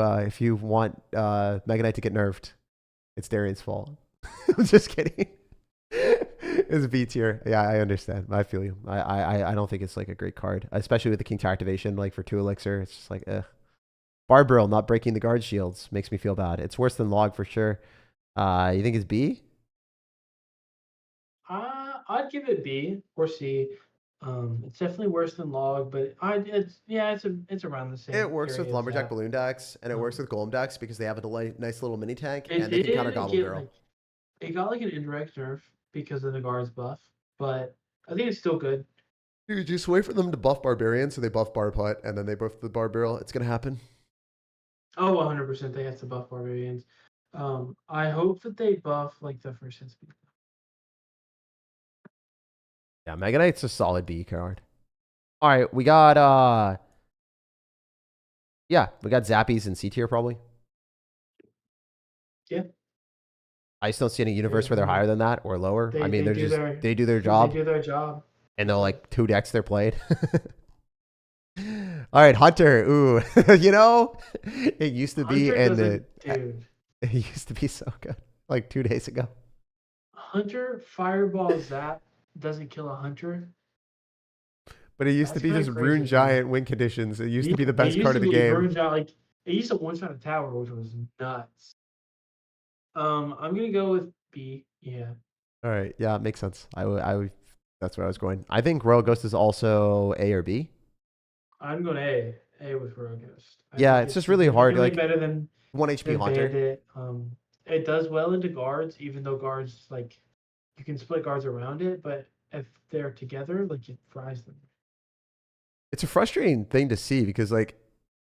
want Mega Knight to get nerfed, it's Darian's fault. I'm just kidding. It's B tier. Yeah, I understand. I feel you. I don't think it's like a great card, especially with the King Tower activation. Like for 2 elixir, it's just like Barbarrel not breaking the guard shields makes me feel bad. It's worse than Log for sure. You think it's B? I'd give it B or C. It's definitely worse than log, but it's around the same It works with area as Lumberjack that. balloon decks, and it works Um, with Golem decks because they have a nice little mini tank, it and they can counter did Goblin get Barrel. like it got like an indirect nerf because of the guards buff, but I think it's still good. Dude, just wait for them to buff Barbarian, so they buff Barbput, and then they buff the Bar Barrel. It's gonna happen. Oh, 100% they have to buff barbarians. I hope that they buff like the first hit speed. Yeah, Mega Knight's a solid B card. All right, we got yeah, we got Zappies in C tier probably. Yeah, I just don't see any universe yeah, where they're higher than that or lower. I mean, they they're do just their they do their they job, do their job. and they're That's it. like 2 decks they're played. All right, Hunter. Ooh, it used to be, Hunter and doesn't, dude. it used to be so good. Like 2 days ago. Hunter Fireball Zap doesn't kill a hunter. But it used to That's be kind just of Rune crazy to me. Giant win conditions. It used Yeah, to be the it best used card to of the be game. Burn Out like it used to one shot a tower, which was nuts. I'm gonna go with B. Yeah, All right, yeah, it makes sense. That's where I was going. I think Royal Ghost is also A or B. I'm going A. A with Rogue Ghost. I Yeah, think it's it's just really hard. significantly Like better than 1 HP than Hunter. Bandit. It does well into guards, even though guards like you can split guards around it, but if they're together, like it fries them. It's a frustrating thing to see because like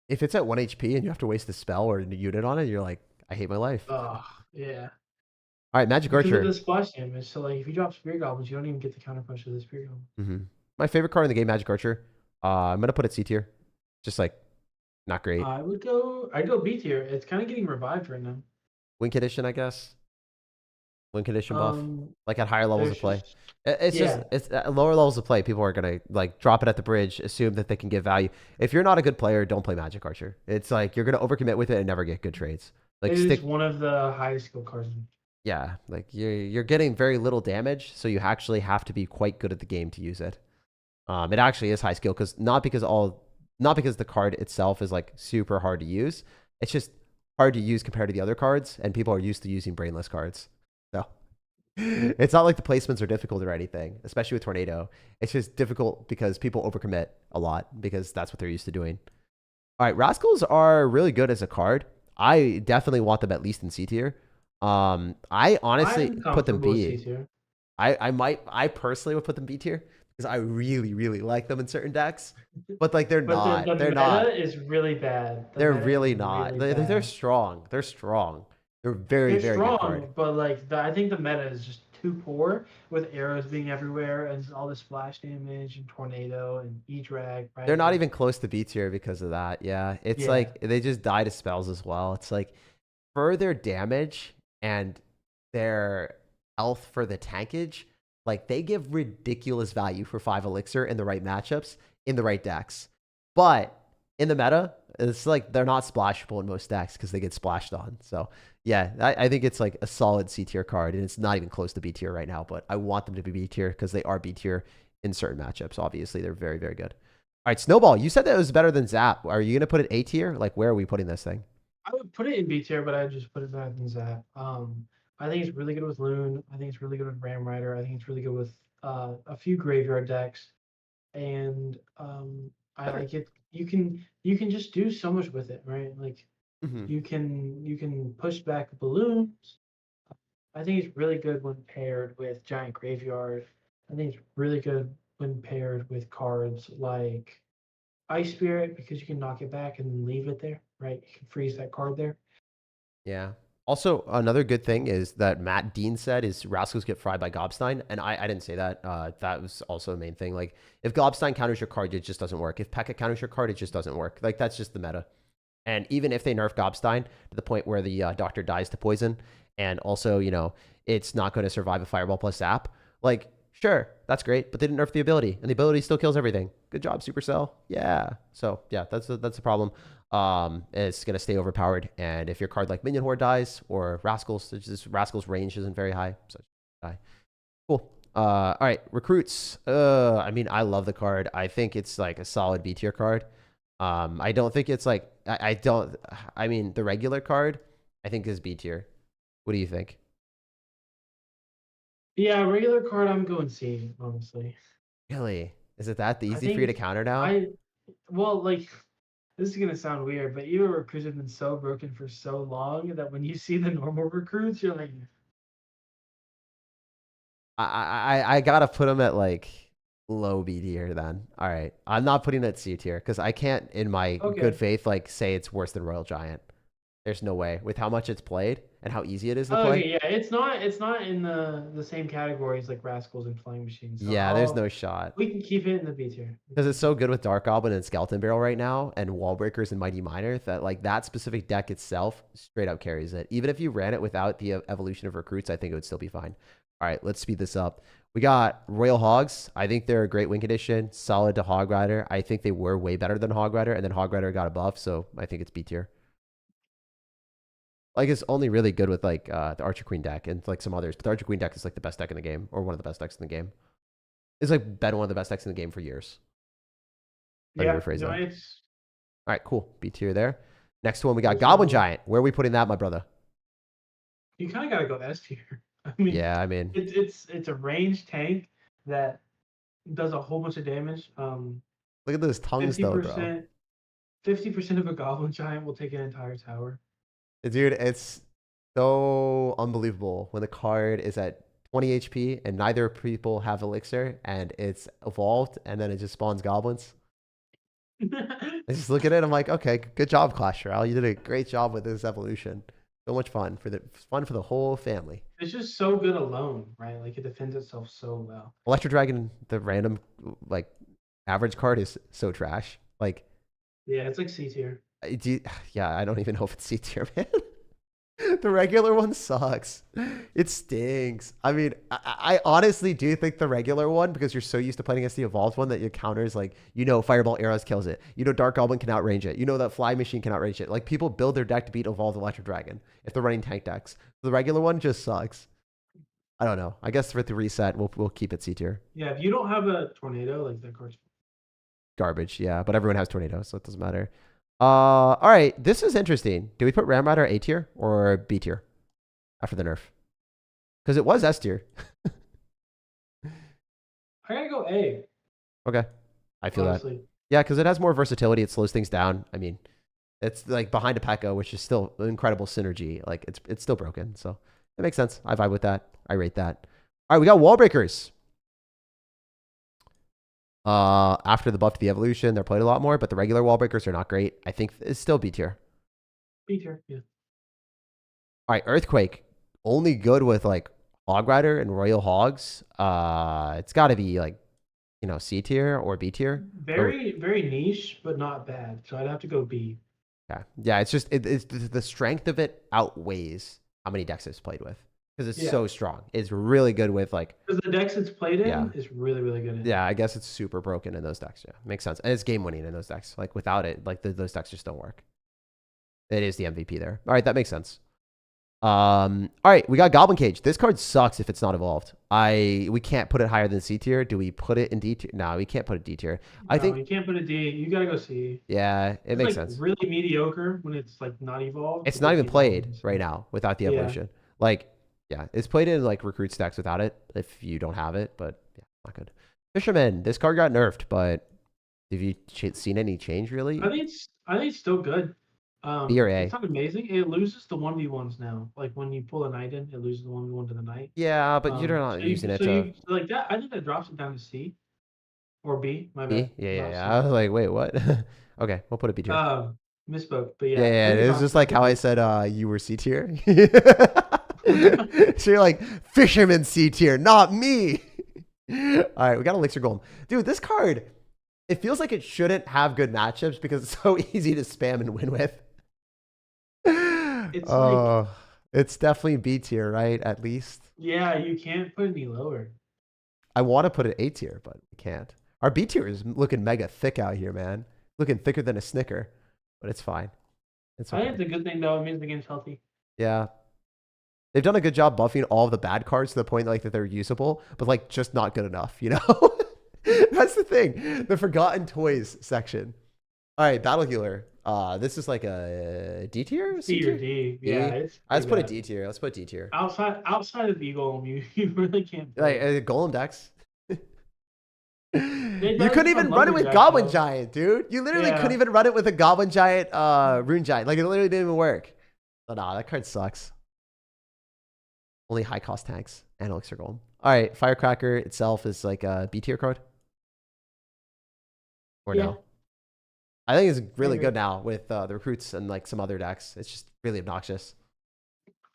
if it's at 1 HP and you have to waste a spell or a unit on it, you're like, I hate my life. Oh yeah, All right, Magic because of the Archer. splash damage. So like if you drop Spear Goblins, you don't even get the counter punch of the Spear Goblin. My favorite card in the game, Magic Archer. I'm gonna put it C tier. Just like not great. I'd go B tier. It's kind of getting revived right now. Win condition, I guess. Win condition buff. Um, Like at higher levels there's of play. just It's just yeah, it's at lower levels of play. People are gonna like drop it at the bridge, assume that they can give value. If you're not a good player, don't play Magic Archer. It's like you're gonna overcommit with it and never get good trades. Like it stick, is one of the highest skill cards. yeah. Like you're getting very little damage, so you actually have to be quite good at the game to use it. It actually is high skill because not because the card itself is like super hard to use. It's just hard to use compared to the other cards, and people are used to using brainless cards. So it's not like the placements are difficult or anything, especially with Tornado. It's just difficult because people overcommit a lot because that's what they're used to doing. All right, Rascals are really good as a card. I definitely want them at least in C tier. I honestly I'm put them comfortable with C B. tier. I personally would put them B tier because I really like them in certain decks. But like they're But not. the They're meta not. is really bad. The They're meta really is not. really They're bad. strong. They're strong. They're very, They're very good card. strong, but like I think the meta is just too poor with arrows being everywhere and all the splash damage and tornado and E-drag. They're Right? not even close to B tier because of that. Yeah. It's Yeah, like they just die to spells as well. It's like for their damage and their health for the tankage, like they give ridiculous value for 5 elixir in the right matchups, in the right decks. But in the meta, It's like they're not splashable in most decks because they get splashed on. So yeah, I think it's like a solid C tier card, and it's not even close to B tier right now. But I want them to be B tier because they are B tier in certain matchups. Obviously, they're very, very good. All right, Snowball, you said that it was better than Zap. Are you gonna put it A tier? Like, where are we putting this thing? I would put it in B tier, but I just put it back in Zap. I think it's really good with Loon. I think it's really good with Ram Rider. I think it's really good with a few graveyard decks, and I Better. like it. You can just do so much with it, right? Like Mm-hmm. you can push back balloons. I think it's really good when paired with Giant Graveyard. I think it's really good when paired with cards like Ice Spirit because you can knock it back and leave it there, right? You can freeze that card there. Yeah. Also, another good thing is that Matt Dean said is Rascals get fried by Gobstein, and I didn't say that. That was also a main thing. Like, if Gobstein counters your card, it just doesn't work. If P.E.K.K.A counters your card, it just doesn't work. Like, that's just the meta. And even if they nerf Gobstein to the point where the doctor dies to poison, and also, it's not going to survive a Fireball plus Zap, like, sure, that's great, but they didn't nerf the ability, and the ability still kills everything. Good job, Supercell. Yeah. So, yeah, that's a problem. It's going to stay overpowered, and if your card like Minion Horde dies, or Rascals, just Rascals' range isn't very high, so die. Cool. All right, Recruits. I mean, I love the card. I think it's like a solid B tier card. I don't think it's like I don't. I mean, the regular card I think is B tier. What do you think? Yeah, regular card, I'm going C, honestly. Really? Is it that I easy for you to think counter now? I, well, like, this is gonna sound weird, but even recruits have been so broken for so long that when you see the normal recruits, you're like, I gotta put them at like low B tier then. All right, I'm not putting it at C tier because I can't, in my good okay. faith, like say it's worse than Royal Giant. There's no way with how much it's played and how easy it is to play. Okay, yeah, it's not in the same categories like Rascals and Flying Machines. So Yeah, there's no shot. we can keep it in the B tier. We Because can it's keep it so in good with Dark Goblin and Skeleton Barrel right now, and Wall Breakers and Mighty Miner, that like that specific deck itself straight up carries it. Even if you ran it without the evolution of recruits, I think it would still be fine. All right, let's speed this up. We got Royal Hogs. I think they're a great win condition, solid to Hog Rider. I think they were way better than Hog Rider, and then Hog Rider got a buff, so I think it's B tier. Like, it's only really good with like the Archer Queen deck and like some others, but the Archer Queen deck is like the best deck in the game, or one of the best decks in the game. It's like been one of the best decks in the game for years. Let me Yeah, rephrase no, that. it's All right, cool. B tier there. Next one, we got it's Goblin solid. Giant. Where are we putting that, my brother? You kind of gotta go S tier. I mean, Yeah, I mean, it's a range tank that does a whole bunch of damage. look at those tongues, Fifty though, bro. percent, 50% of a Goblin Giant will take an entire tower. Dude, it's so unbelievable when the card is at 20 HP and neither people have elixir and it's evolved and then it just spawns goblins. I just look at it, I'm like, okay, good job, Clash Royale. You did a great job with this evolution. So much fun for the whole family. It's just so good alone, right? Like it defends itself so well. Electro Dragon, the random like average card is so trash. Like, Yeah, it's like C tier. yeah, I don't even know if it's C tier, man. The regular one sucks. It stinks. I mean, I honestly do think the regular one, because you're so used to playing against the evolved one that your counters, like, Fireball Arrows kills it. Dark Goblin can outrange it. That Fly Machine can outrange it. Like, people build their deck to beat evolved Electro Dragon if they're running tank decks. The regular one just sucks. I don't know. I guess with the reset, we'll keep it C tier. Yeah, if you don't have a tornado, like that card's Garbage, yeah. But everyone has tornadoes, so it doesn't matter. All right. This is interesting. Do we put Ram Rider A tier or B tier after the nerf? Because it was S tier. I gotta go A, Okay. I feel that. honestly. Yeah, because it has more versatility. It slows things down. I mean, it's like behind a P.E.K.K.A, which is still incredible synergy. Like, it's still broken. So it makes sense. I vibe with that. I rate that. All right, we got Wall Breakers. After the buff to the evolution, they're played a lot more, but the regular Wall Breakers are not great. I think it's still B tier. B tier, yeah. All right, Earthquake. Only good with like Hog Rider and Royal Hogs. It's got to be like, C tier or B tier. Very, very niche, but not bad. So I'd have to go B. Yeah, it's just it's the strength of it outweighs how many decks it's played with. because it's Yeah. so strong. It's really good with like, Because the decks it's played in yeah. is really, really good in. Yeah, I guess it's super broken in those decks. Yeah, makes sense. And it's game winning in those decks. Like without it, like those decks just don't work. It is the MVP there. All right, that makes sense. All right, we got Goblin Cage. This card sucks if it's not evolved. We can't put it higher than C tier. Do we put it in D tier? No, we can't put it D tier. I think you can't put a D. You gotta go C. yeah, it makes sense. Really mediocre when it's like not evolved. It's not even played right now without the evolution. Like, yeah, it's played in like recruit stacks without it if you don't have it, but yeah, not good. Fisherman, this card got nerfed, but have you seen any change really? I think it's still good. B or A? It's not amazing. It loses the 1v1s now. Like when you pull a knight in, it loses the 1v1 to the knight. Yeah, but you're not using it to. Like that, I think that drops it down to C or B. My bad. B? Yeah. I was like, wait, what? Okay, we'll put it B tier. Misspoke, but yeah. Yeah, it was just like how I said you were C tier. So you're like, Fisherman C tier, not me. All right, we got Elixir Golem. Dude, this card, it feels like it shouldn't have good matchups because it's so easy to spam and win with. It's definitely B tier, right? At least. Yeah, you can't put any lower. I want to put it A tier, but we can't. Our B tier is looking mega thick out here, man. Looking thicker than a Snicker, but it's fine. It's okay. I think it's a good thing though. It means the game's healthy. Yeah. They've done a good job buffing all of the bad cards to the point like that they're usable, but like just not good enough, you know? That's the thing. The Forgotten Toys section. All right, Battle Healer. This is like a D tier? C or D. Yeah. Let's put a D tier. Let's put D tier. Outside of Golem, you really can't play. Like Golem decks. You couldn't even run it with Goblin Giant, dude. You literally couldn't even run it with a Goblin Giant, Rune Giant. Like it literally didn't even work. But nah, that card sucks. Only high cost tanks and Elixir Golem. All right, Firecracker itself is like a B tier card. Or no? I think it's really good now with the recruits and like some other decks. It's just really obnoxious.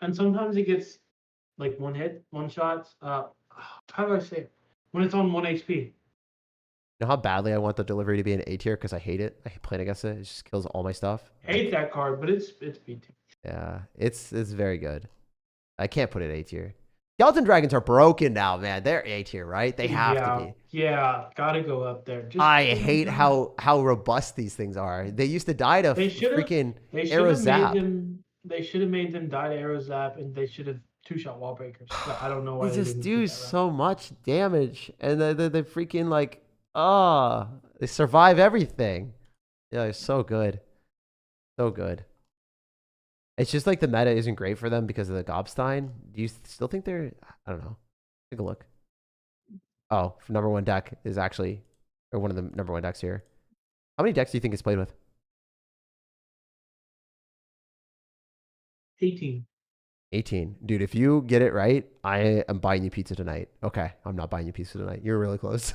And sometimes it gets like one hit, one shots. How do I say it? When it's on 1 HP. You know how badly I want the delivery to be an A tier because I hate it. I hate playing against it. It just kills all my stuff. Hate that card, but it's B tier. Yeah, it's very good. I can't put it A tier. Skeleton Dragons are broken now, man. They're A tier, right? They have to be. Yeah, gotta go up there. I hate how robust these things are. They used to die to freaking arrow zap. They should have made them die to arrow zap, and they should have two-shot wall breakers. But I don't know why they just do so much damage, and they freaking like they survive everything. Yeah, they're so good, so good. It's just like the meta isn't great for them because of the Gobstein. Do you still think they're? I don't know. Take a look. Oh, number one deck is actually, or one of the number one decks here. How many decks do you think it's played with? 18. 18. Dude, if you get it right, I am buying you pizza tonight. Okay, I'm not buying you pizza tonight. You're really close.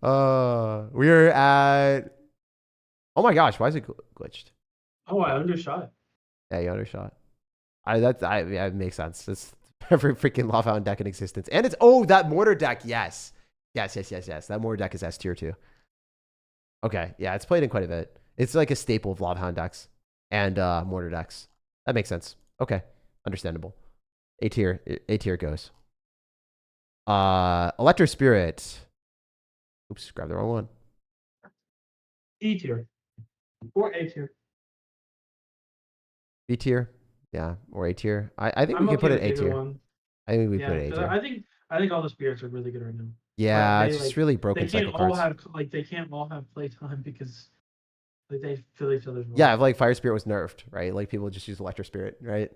We're at... Oh my gosh, why is it glitched? Oh, I undershot it. Yeah, you undershot. Yeah, it makes sense. It's every freaking Lawfound deck in existence. And it's, that Mortar deck, yes. Yes. That Mortar deck is S tier too. Okay, yeah, it's played in quite a bit. It's like a staple of Lawfound decks and Mortar decks. That makes sense. Okay, understandable. A tier goes. Electro Spirit. Oops, grabbed the wrong one. E tier. Or A tier. B tier, yeah, or A tier. I think we can put it A tier. I think we put it A tier. I think all the spirits are really good right now. Yeah, it's just really broken cycle cards. They can't all have playtime because like they fill each other's roles. Yeah, if like Fire Spirit was nerfed, right? Like people just use Electro Spirit, right?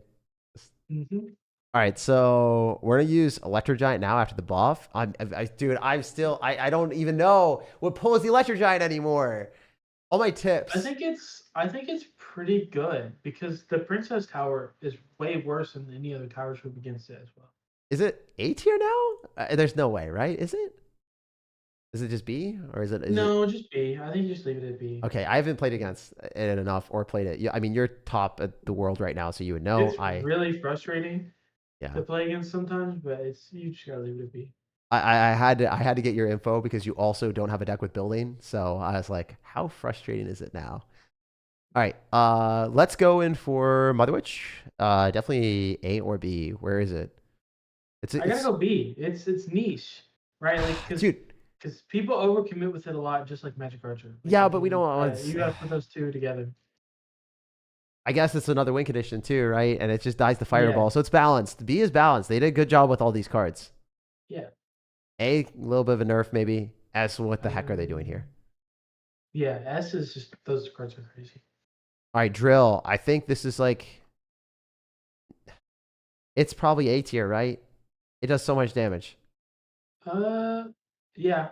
Mm-hmm. All right, so we're gonna use Electro Giant now after the buff. Dude, I don't even know what pulls the Electro Giant anymore. All my tips. I think it's pretty good because the Princess Tower is way worse than any other tower swoop against it as well. Is it A tier now? There's no way, right? Is it? Is it just B or is it? Just B. I think just leave it at B. Okay, I haven't played against it enough or played it. Yeah, I mean you're top at the world right now, so you would know. It's really frustrating. To play against sometimes, but you just gotta leave it at B. I had to get your info because you also don't have a deck with building, so I was like, how frustrating is it now? All right. Let's go in for Mother Witch. Definitely A or B. Where is it? I gotta go B. It's niche, right? Like Dude. because people overcommit with it a lot, just like Magic Archer. Like, Yeah, but we don't want. you gotta put those two together. I guess it's another win condition too, right? And it just dies the fireball, Yeah. so it's balanced. B is balanced. They did a good job with all these cards. Yeah. A little bit of a nerf maybe. S, what the heck are they doing here? Yeah, S is just those cards are crazy. All right, drill. I think this is like, it's probably A tier, right? It does so much damage. Yeah,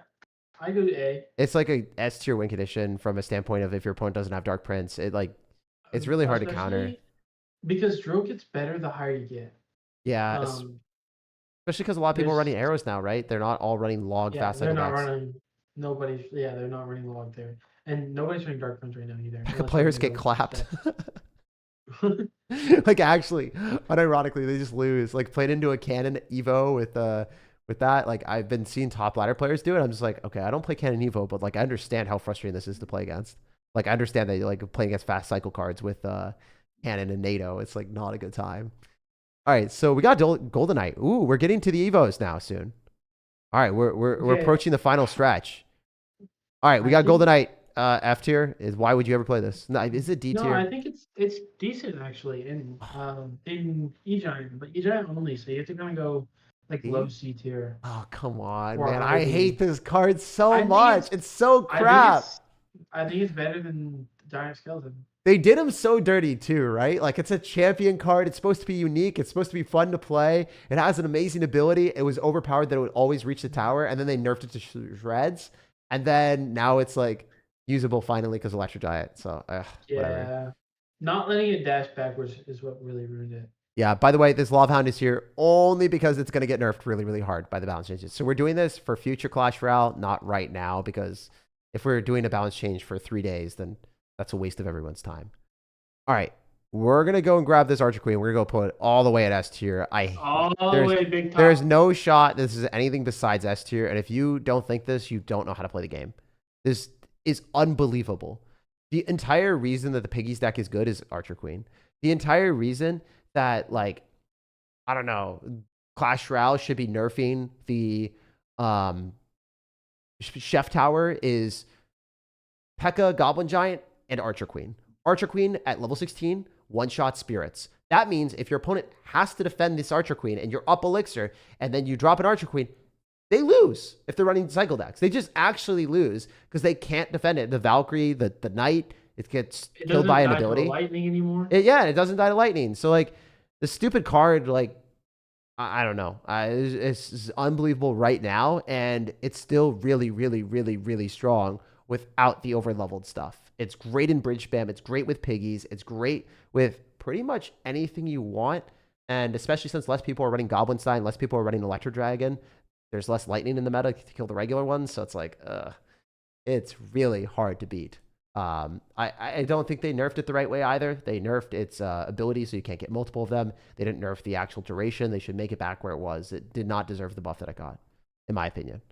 I go to A. It's like a S tier win condition from a standpoint of if your opponent doesn't have Dark Prince. It's really hard to counter. Because drill gets better the higher you get. Yeah, especially because a lot of people are running there's- arrows now, right? They're not all running log fast they're cycle not decks. running. They're not running log there, and nobody's running Dark Prince right now either. Like unless players you're get running clapped. Golem. Like actually, unironically, they just lose. Like played into a cannon Evo with that. Like I've been seeing top ladder players do it. I'm just like, okay, I don't play cannon Evo, but like I understand how frustrating this is to play against. Like I understand that like playing against fast cycle cards with cannon and NATO, it's like not a good time. All right, so we got Golden Knight. Ooh, we're getting to the Evos now soon. All right, we're approaching the final stretch. All right, we got Golden Knight. F tier is why would you ever play this? No, is it D tier? No, I think it's decent actually in E-Giant, but E-Giant only, so you have to kind of go like low C tier. Oh come on, Or man! high I B. hate this card so I think much. It's so crap. I think it's better than Giant Skeleton. They did him so dirty too, right? Like it's a champion card. It's supposed to be unique. It's supposed to be fun to play. It has an amazing ability. It was overpowered that it would always reach the tower, and then they nerfed it to shreds. And then now it's like usable finally because Electro Giant. So whatever. Not letting it dash backwards is what really ruined it. Yeah, by the way, this Love Hound is here only because it's going to get nerfed really, really hard by the balance changes. So we're doing this for future Clash Royale, not right now, because if we're doing a balance change for 3 days, then that's a waste of everyone's time. All right, we're going to go and grab this Archer Queen. We're going to go put it all the way at S tier. All the way big top. There's no shot this is anything besides S tier, and if you don't think this, you don't know how to play the game. This is unbelievable. The entire reason that the Piggies deck is good is Archer Queen. The entire reason that, like, I don't know, Clash Royale should be nerfing the Chef Tower is P.E.K.K.A, Goblin Giant, and Archer Queen. Archer Queen at level 16, one-shot spirits. That means if your opponent has to defend this Archer Queen and you're up Elixir, and then you drop an Archer Queen, they lose if they're running cycle decks. They just actually lose because they can't defend it. The Valkyrie, the Knight, it gets killed by an ability. It doesn't die to lightning anymore? It doesn't die to lightning. So, like, the stupid card, like, I don't know. It's unbelievable right now, and it's still really, really, really, really strong without the over-leveled stuff. It's great in bridge spam. It's great with piggies. It's great with pretty much anything you want, and especially since less people are running Goblin Stein, less people are running Electro Dragon, there's less lightning in the meta to kill the regular ones, so it's like, it's really hard to beat. I don't think they nerfed it the right way either. They nerfed its ability so you can't get multiple of them. They didn't nerf the actual duration. They should make it back where it was. It did not deserve the buff that it got, in my opinion.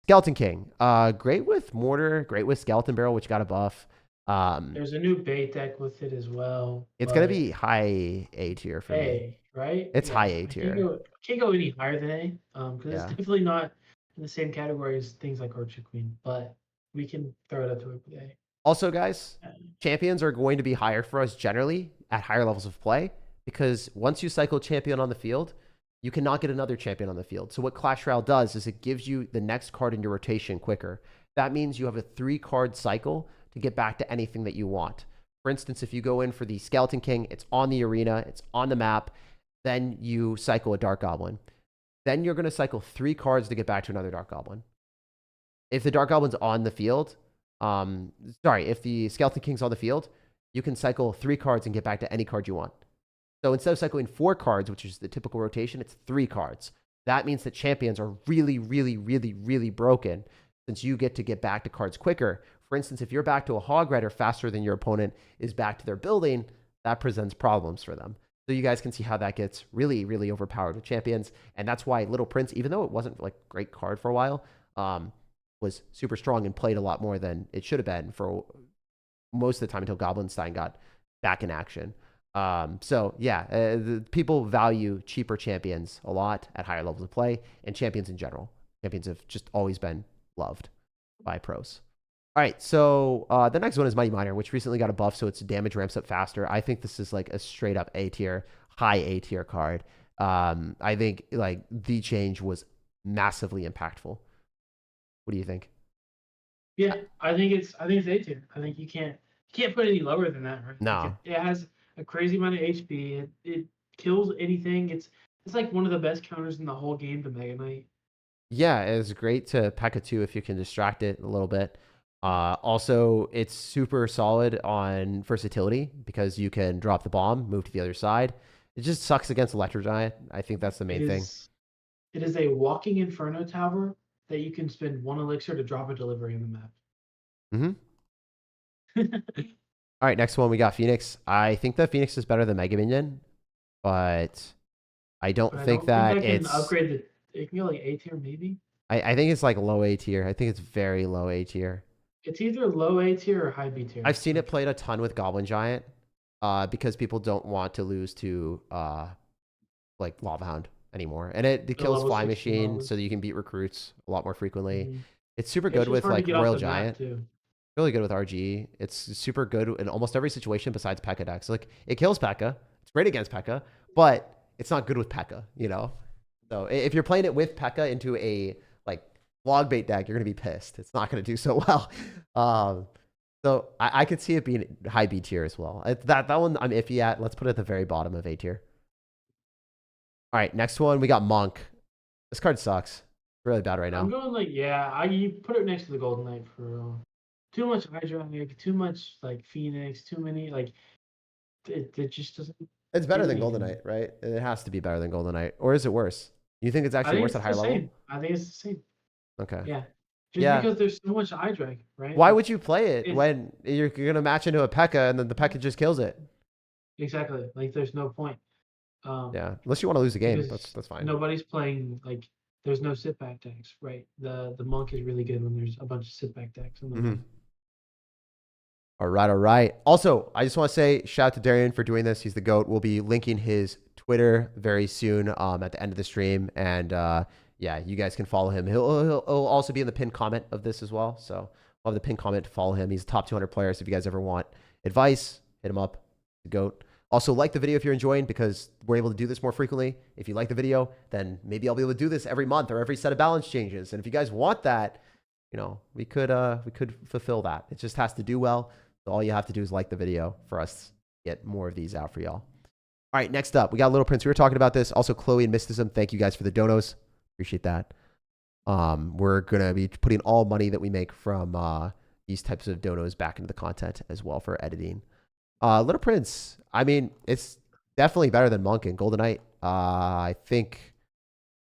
Skeleton King, great with Mortar, great with Skeleton Barrel, which got a buff. There's a new bait deck with it as well. It's going to be high A tier for me. Right? It's high A tier. Can't go any higher than A, because it's definitely not in the same category as things like Archer Queen, but we can throw it up to A. Also, guys, champions are going to be higher for us generally at higher levels of play, because once you cycle champion on the field, you cannot get another champion on the field. So what Clash Royale does is it gives you the next card in your rotation quicker. That means you have a 3-card cycle to get back to anything that you want. For instance, if you go in for the Skeleton King, it's on the arena, it's on the map, then you cycle a Dark Goblin. Then you're going to cycle 3 cards to get back to another Dark Goblin. If the Dark Goblin's on the field, if the Skeleton King's on the field, you can cycle 3 cards and get back to any card you want. So instead of cycling 4 cards, which is the typical rotation, it's 3 cards. That means that champions are really, really, really, really broken, since you get to get back to cards quicker. For instance, if you're back to a Hog Rider faster than your opponent is back to their building, that presents problems for them. So you guys can see how that gets really, really overpowered with champions. And that's why Little Prince, even though it wasn't like a great card for a while, was super strong and played a lot more than it should have been for most of the time until Goblinstein got back in action. So yeah, people value cheaper champions a lot at higher levels of play, and champions in general. Champions have just always been loved by pros. All right, so the next one is Mighty Miner, which recently got a buff, so its damage ramps up faster. I think this is like a straight up A tier, high A tier card. I think like the change was massively impactful. What do you think? Yeah, I think it's A tier. I think you can't put any lower than that, right? Like No. it has a crazy amount of HP. It kills anything. It's like one of the best counters in the whole game to Mega Knight. Yeah, it's great to P.E.K.K.A 2 if you can distract it a little bit. Also, it's super solid on versatility because you can drop the bomb, move to the other side. It just sucks against Electro Giant. I think that's the main thing. It is a walking Inferno Tower that you can spend 1 elixir to drop a delivery in the map. All right, next one we got Phoenix. I think that Phoenix is better than Mega Minion, but I don't think that it's upgrade it can go like A tier maybe. I think it's like low A tier. I think it's very low A tier. It's either low A tier or high B tier. I've seen it played a ton with Goblin Giant, because people don't want to lose to like Lava Hound anymore, and it kills Fly Machine, so that you can beat recruits a lot more frequently. It's super good with like Royal Giant. Really good with RG. It's super good in almost every situation besides P.E.K.K.A decks. Like it kills P.E.K.K.A. It's great against P.E.K.K.A, but it's not good with P.E.K.K.A, you know? So if you're playing it with P.E.K.K.A into a like log bait deck, you're gonna be pissed. It's not gonna do so well. So I could see it being high B tier as well. That one I'm iffy at. Let's put it at the very bottom of A tier. All right, next one we got Monk. This card sucks. Really bad right now. I'm going like you put it next to the Golden Knight for real. Too much Hydra, too much like Phoenix, too many like it just doesn't. It's better than Golden Knight, right? It has to be better than Golden Knight, or is it worse? You think it's actually worse at higher level? I think it's the same. Okay. Yeah. Just because there's so much eye drag, right? Why would you play it when you're gonna match into a P.E.K.K.A and then the P.E.K.K.A just kills it? Exactly. Like there's no point. Yeah, unless you want to lose a game, that's fine. Nobody's playing like there's no sit back decks, right? The Monk is really good when there's a bunch of sit back decks. All right. Also, I just want to say shout out to Darian for doing this. He's the GOAT. We'll be linking his Twitter very soon at the end of the stream. And yeah, you guys can follow him. He'll also be in the pinned comment of this as well. So I'll have the pinned comment to follow him. He's a top 200 player. So if you guys ever want advice, hit him up. The GOAT. Also, like the video if you're enjoying, because we're able to do this more frequently. If you like the video, then maybe I'll be able to do this every month or every set of balance changes. And if you guys want that, you know, we could fulfill that. It just has to do well. So all you have to do is like the video for us to get more of these out for y'all. All right, next up, we got Little Prince. We were talking about this. Also, Chloe and Mysticism. Thank you guys for the donos. Appreciate that. We're going to be putting all money that we make from these types of donos back into the content as well for editing. Little Prince, I mean, it's definitely better than Monk and Golden Knight. I think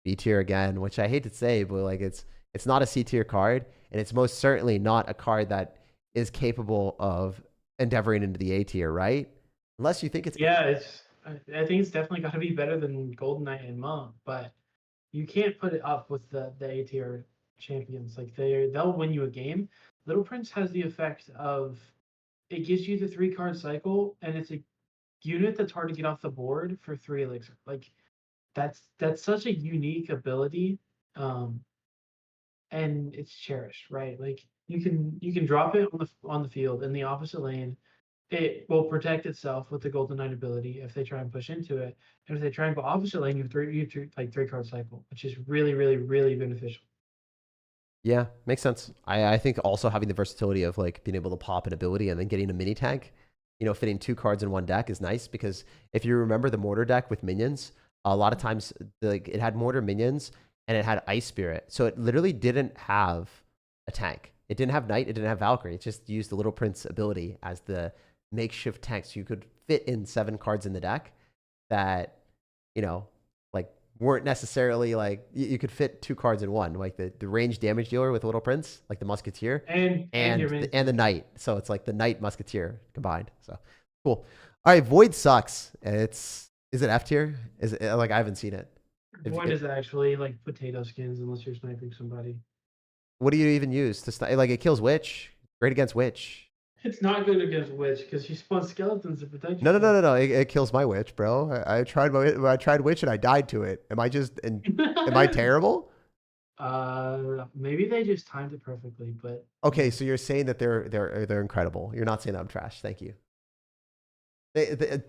B tier again, which I hate to say, but like it's not a C tier card, and it's most certainly not a card that is capable of endeavoring into the A tier, right? Unless you think it's I think it's definitely got to be better than Golden Knight and Monk, but you can't put it up with the A tier champions. Like they'll win you a game. Little Prince has the effect of it gives you the 3-card cycle, and it's a unit that's hard to get off the board for 3 elixir. Like that's such a unique ability, and it's cherished, right? Like you can drop it on the field in the opposite lane. It will protect itself with the Golden Knight ability if they try and push into it, and if they try and go opposite lane, you have 3-card cycle, which is really, really, really beneficial. Yeah, makes sense. I think also having the versatility of like being able to pop an ability and then getting a mini tank, you know, fitting 2 cards in one deck is nice, because if you remember the Mortar deck with minions, a lot of times like it had Mortar minions and it had Ice Spirit. So it literally didn't have a tank. It didn't have Knight, it didn't have Valkyrie. It just used the Little Prince ability as the makeshift tank. So you could fit in 7 cards in the deck that, you know, like weren't necessarily like you could fit 2 cards in one, like the range damage dealer with Little Prince, like the Musketeer, and the Knight. So it's like the Knight Musketeer combined. So cool. All right, Void sucks. Is it F tier? Is it like I haven't seen it? Void is actually like potato skins unless you're sniping somebody. What do you even use to snipe? Like it kills Witch. Great against Witch. It's not good against witch because she spawns skeletons to protect No, no, no, yourself. no, no. It kills my witch, bro. I tried witch and I died to it. Am I terrible? Maybe they just timed it perfectly, but Okay, so you're saying that they're incredible. You're not saying I'm trash. Thank you.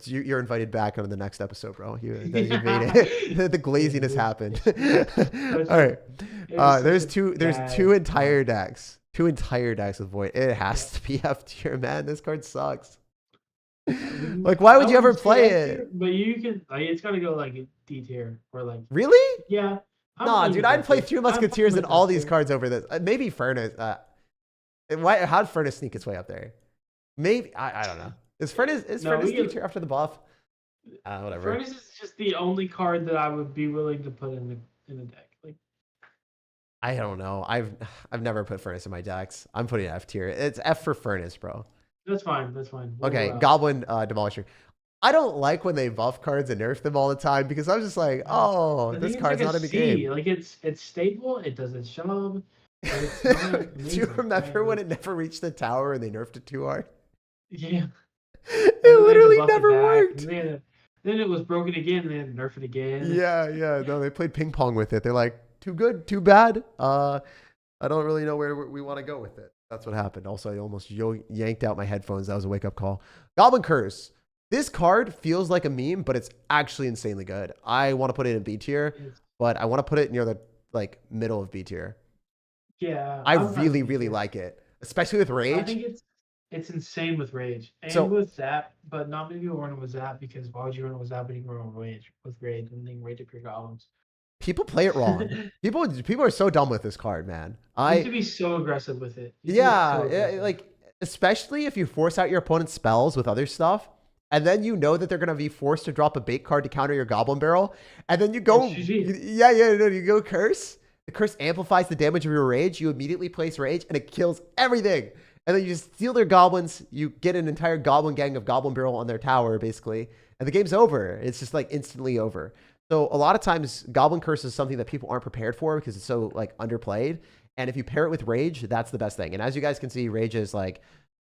You're invited back on the next episode, bro. You made it. The glaziness happened. All right. There's two entire decks. Two entire decks with void. It has to be F tier, man. This card sucks. Like, why would you ever play it? But you can, like, it's gotta go like D tier or like. Really? Yeah. Nah, dude, I'd play 3 Musketeers and all these cards over this. Maybe Furnace. How'd Furnace sneak its way up there? Maybe I don't know. Is Furnace D tier after the buff? Whatever. Furnace is just the only card that I would be willing to put in the deck. Like, I don't know. I've never put Furnace in my decks. I'm putting F tier. It's F for Furnace, bro. That's fine. That's fine. Okay, Goblin Demolisher. I don't like when they buff cards and nerf them all the time because I'm just like, oh, this card's not in the game. Like it's stable. It does its job. Do you remember when it never reached the tower and they nerfed it too hard? Yeah. It literally never worked. Then it was broken again and they had to nerf it again. Yeah. No, they played ping pong with it. They're like, too good, too bad. I don't really know where we want to go with it. That's what happened. Also, I almost yanked out my headphones. That was a wake-up call. Goblin Curse. This card feels like a meme, but it's actually insanely good. I want to put it in B tier, but I want to put it near the middle of B tier. Yeah. I really like it, especially with Rage. I think it's insane with Rage and with Zap, but not many people run it with Zap because why would you run it with Zap when you can run with Rage and then Rage up your goblins? People play it wrong. people are so dumb with this card, man. You need to be so aggressive with it. Like especially if you force out your opponent's spells with other stuff. And then you know that they're going to be forced to drop a bait card to counter your Goblin Barrel. And then you go... you go Curse. The Curse amplifies the damage of your Rage. You immediately place Rage, and it kills everything. And then you just steal their Goblins. You get an entire Goblin gang of Goblin Barrel on their tower, basically. And the game's over. It's just, like, instantly over. So a lot of times, Goblin Curse is something that people aren't prepared for because it's so, like, underplayed. And if you pair it with Rage, that's the best thing. And as you guys can see, Rage is, like...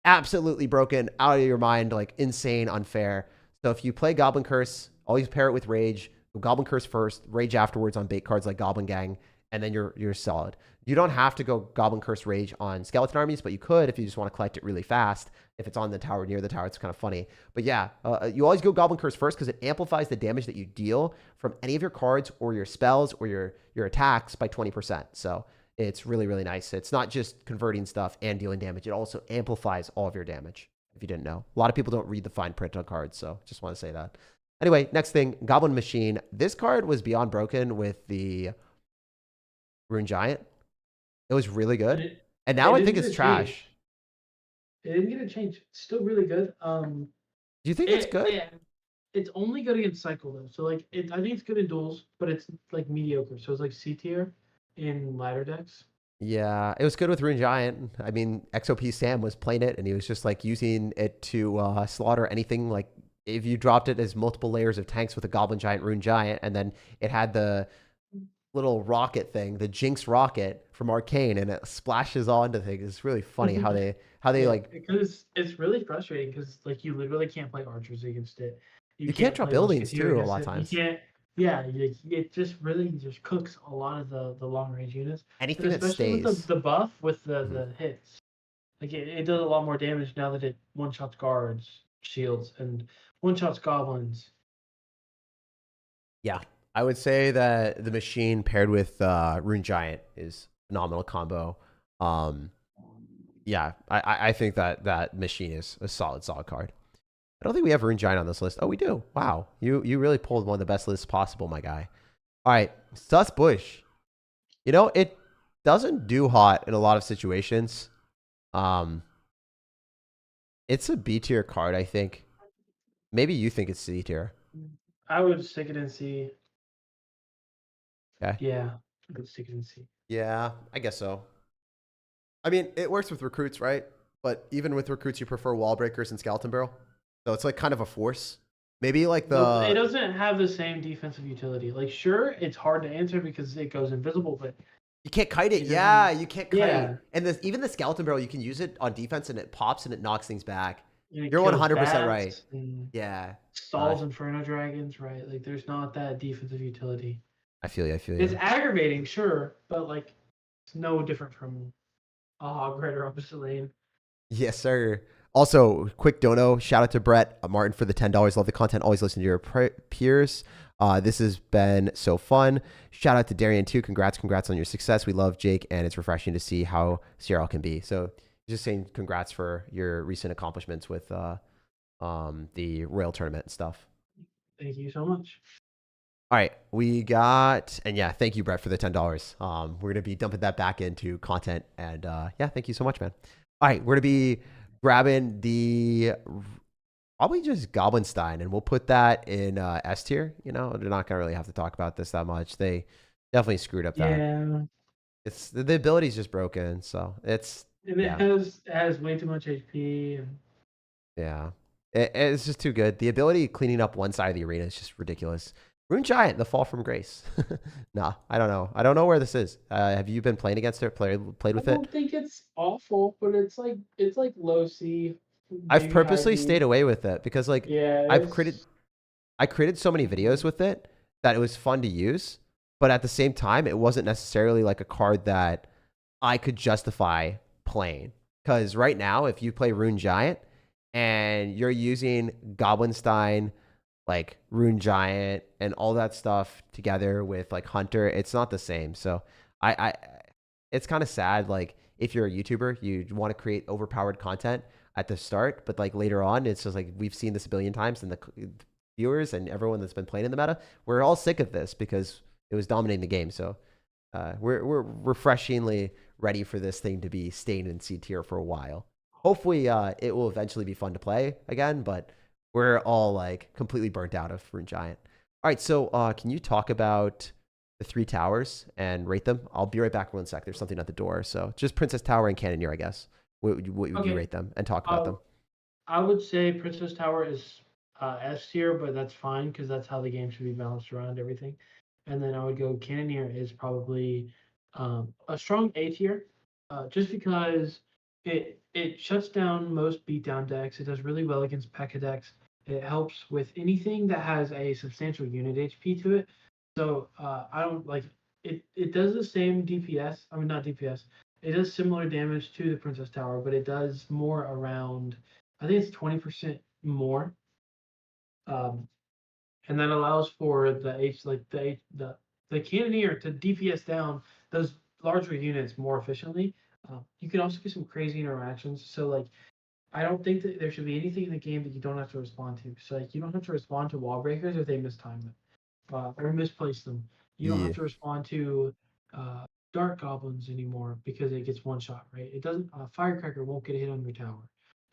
absolutely broken, out of your mind, like insane, unfair. So if you play Goblin Curse, always pair it with Rage. Go Goblin Curse first, Rage afterwards on bait cards like Goblin Gang, and then you're solid. You don't have to go Goblin Curse Rage on Skeleton Armies, but you could if you just want to collect it really fast. If it's on the tower, near the tower, it's kind of funny. But yeah, you always go Goblin Curse first because it amplifies the damage that you deal from any of your cards or your spells or your attacks by 20%. So it's really, really nice. It's not just converting stuff and dealing damage. It also amplifies all of your damage, if you didn't know. A lot of people don't read the fine print on cards, so just want to say that. Anyway, next thing, Goblin Machine. This card was beyond broken with the Rune Giant. It was really good. And now I think it's trash. It didn't get a change. It's still really good. Do you think it's good? Yeah. It's only good against Cycle, though. So, like, I think it's good in duels, but it's, like, mediocre. So it's, like, C tier in ladder decks. Yeah, it was good with Rune Giant. I mean, XOP Sam was playing it, and he was just like using it to slaughter anything. Like if you dropped it as multiple layers of tanks with a Goblin Giant, Rune Giant, and then it had the little rocket thing, the Jinx rocket from Arcane, and it splashes onto things. It's really funny how they like, because it's really frustrating because like you literally can't play archers against it. You can't drop buildings too a lot of times. You can't. Yeah, it just really just cooks a lot of the long range units. Anything that stays. With the buff with the hits, like it does a lot more damage now that it one shots guards, shields, and one shots goblins. Yeah, I would say that the machine paired with Rune Giant is a phenomenal combo. Yeah, I think that machine is a solid card. I don't think we have Rune Giant on this list. Oh, we do. Wow. You really pulled one of the best lists possible, my guy. All right. Sus Bush. You know, it doesn't do hot in a lot of situations. It's a B tier card, I think. Maybe you think it's C tier. I would stick it in C. Okay. Yeah, I would stick it in C. Yeah, I guess so. I mean, it works with recruits, right? But even with recruits, you prefer wall breakers and skeleton barrel. So it's like kind of a force. Maybe like it doesn't have the same defensive utility. Like, sure, it's hard to answer because it goes invisible, but You can't kite it. It Yeah, doesn't. you can't Yeah, kite. And even the skeleton barrel, you can use it on defense and it pops and it knocks things back. and it You're kills 100% right. bats and Yeah. stalls inferno dragons, right? Like there's not that defensive utility. I feel you. I feel It's you. aggravating, sure, but like it's no different from a hog rider up a lane. Yes, sir. Also, quick dono. Shout out to Brett Martin for the $10. Love the content. Always listen to your peers. This has been so fun. Shout out to Darian too. Congrats on your success. We love Jake, and it's refreshing to see how CRL can be. So, just saying, congrats for your recent accomplishments with the Royal Tournament and stuff. Thank you so much. All right, we got, and yeah, thank you, Brett, for the $10. We're gonna be dumping that back into content, and yeah, thank you so much, man. All right, we're gonna be grabbing the probably just Goblinstein, and we'll put that in S tier. You know, they're not gonna really have to talk about this that much. They definitely screwed up that. Yeah, It's the ability's just broken, so it's and yeah, it has way too much HP. And yeah. It's just too good. The ability cleaning up one side of the arena is just ridiculous. Rune Giant, the fall from grace. Nah, I don't know. I don't know where this is. Have you been playing against it? Played with I it? don't think it's awful, but it's like low C. I've Maybe high purposely B. stayed away with it because like Yeah, I've created I created so many videos with it that it was fun to use, but at the same time, it wasn't necessarily like a card that I could justify playing. Because right now, if you play Rune Giant and you're using Goblinstein, like Rune Giant and all that stuff together with like Hunter, it's not the same. So I it's kind of sad. Like if you're a YouTuber, you want to create overpowered content at the start, but like later on, it's just like we've seen this a billion times, and the viewers and everyone that's been playing in the meta, we're all sick of this because it was dominating the game. So we're refreshingly ready for this thing to be staying in C tier for a while. Hopefully, it will eventually be fun to play again, but we're all like completely burnt out of Rune Giant. All right, so can you talk about the 3 towers and rate them? I'll be right back in 1 sec. There's something at the door. So just Princess Tower and Cannoneer, I guess. What would you Okay. rate them and talk about them? I would say Princess Tower is S tier, but that's fine because that's how the game should be balanced around everything. And then I would go Cannoneer is probably a strong A tier, just because it shuts down most beatdown decks. It does really well against P.E.K.K.A decks. It helps with anything that has a substantial unit HP to it. So I don't like it. It does the same DPS. I mean, not DPS. It does similar damage to the Princess Tower, but it does more around. I think it's 20% more. And that allows for the Cannoneer to DPS down those larger units more efficiently. You can also get some crazy interactions. So like, I don't think that there should be anything in the game that you don't have to respond to. So like, you don't have to respond to wall breakers if they mistime them or misplace them. You don't Yeah. have to respond to dark goblins anymore because it gets one shot, right? It doesn't. Firecracker won't get a hit on your tower.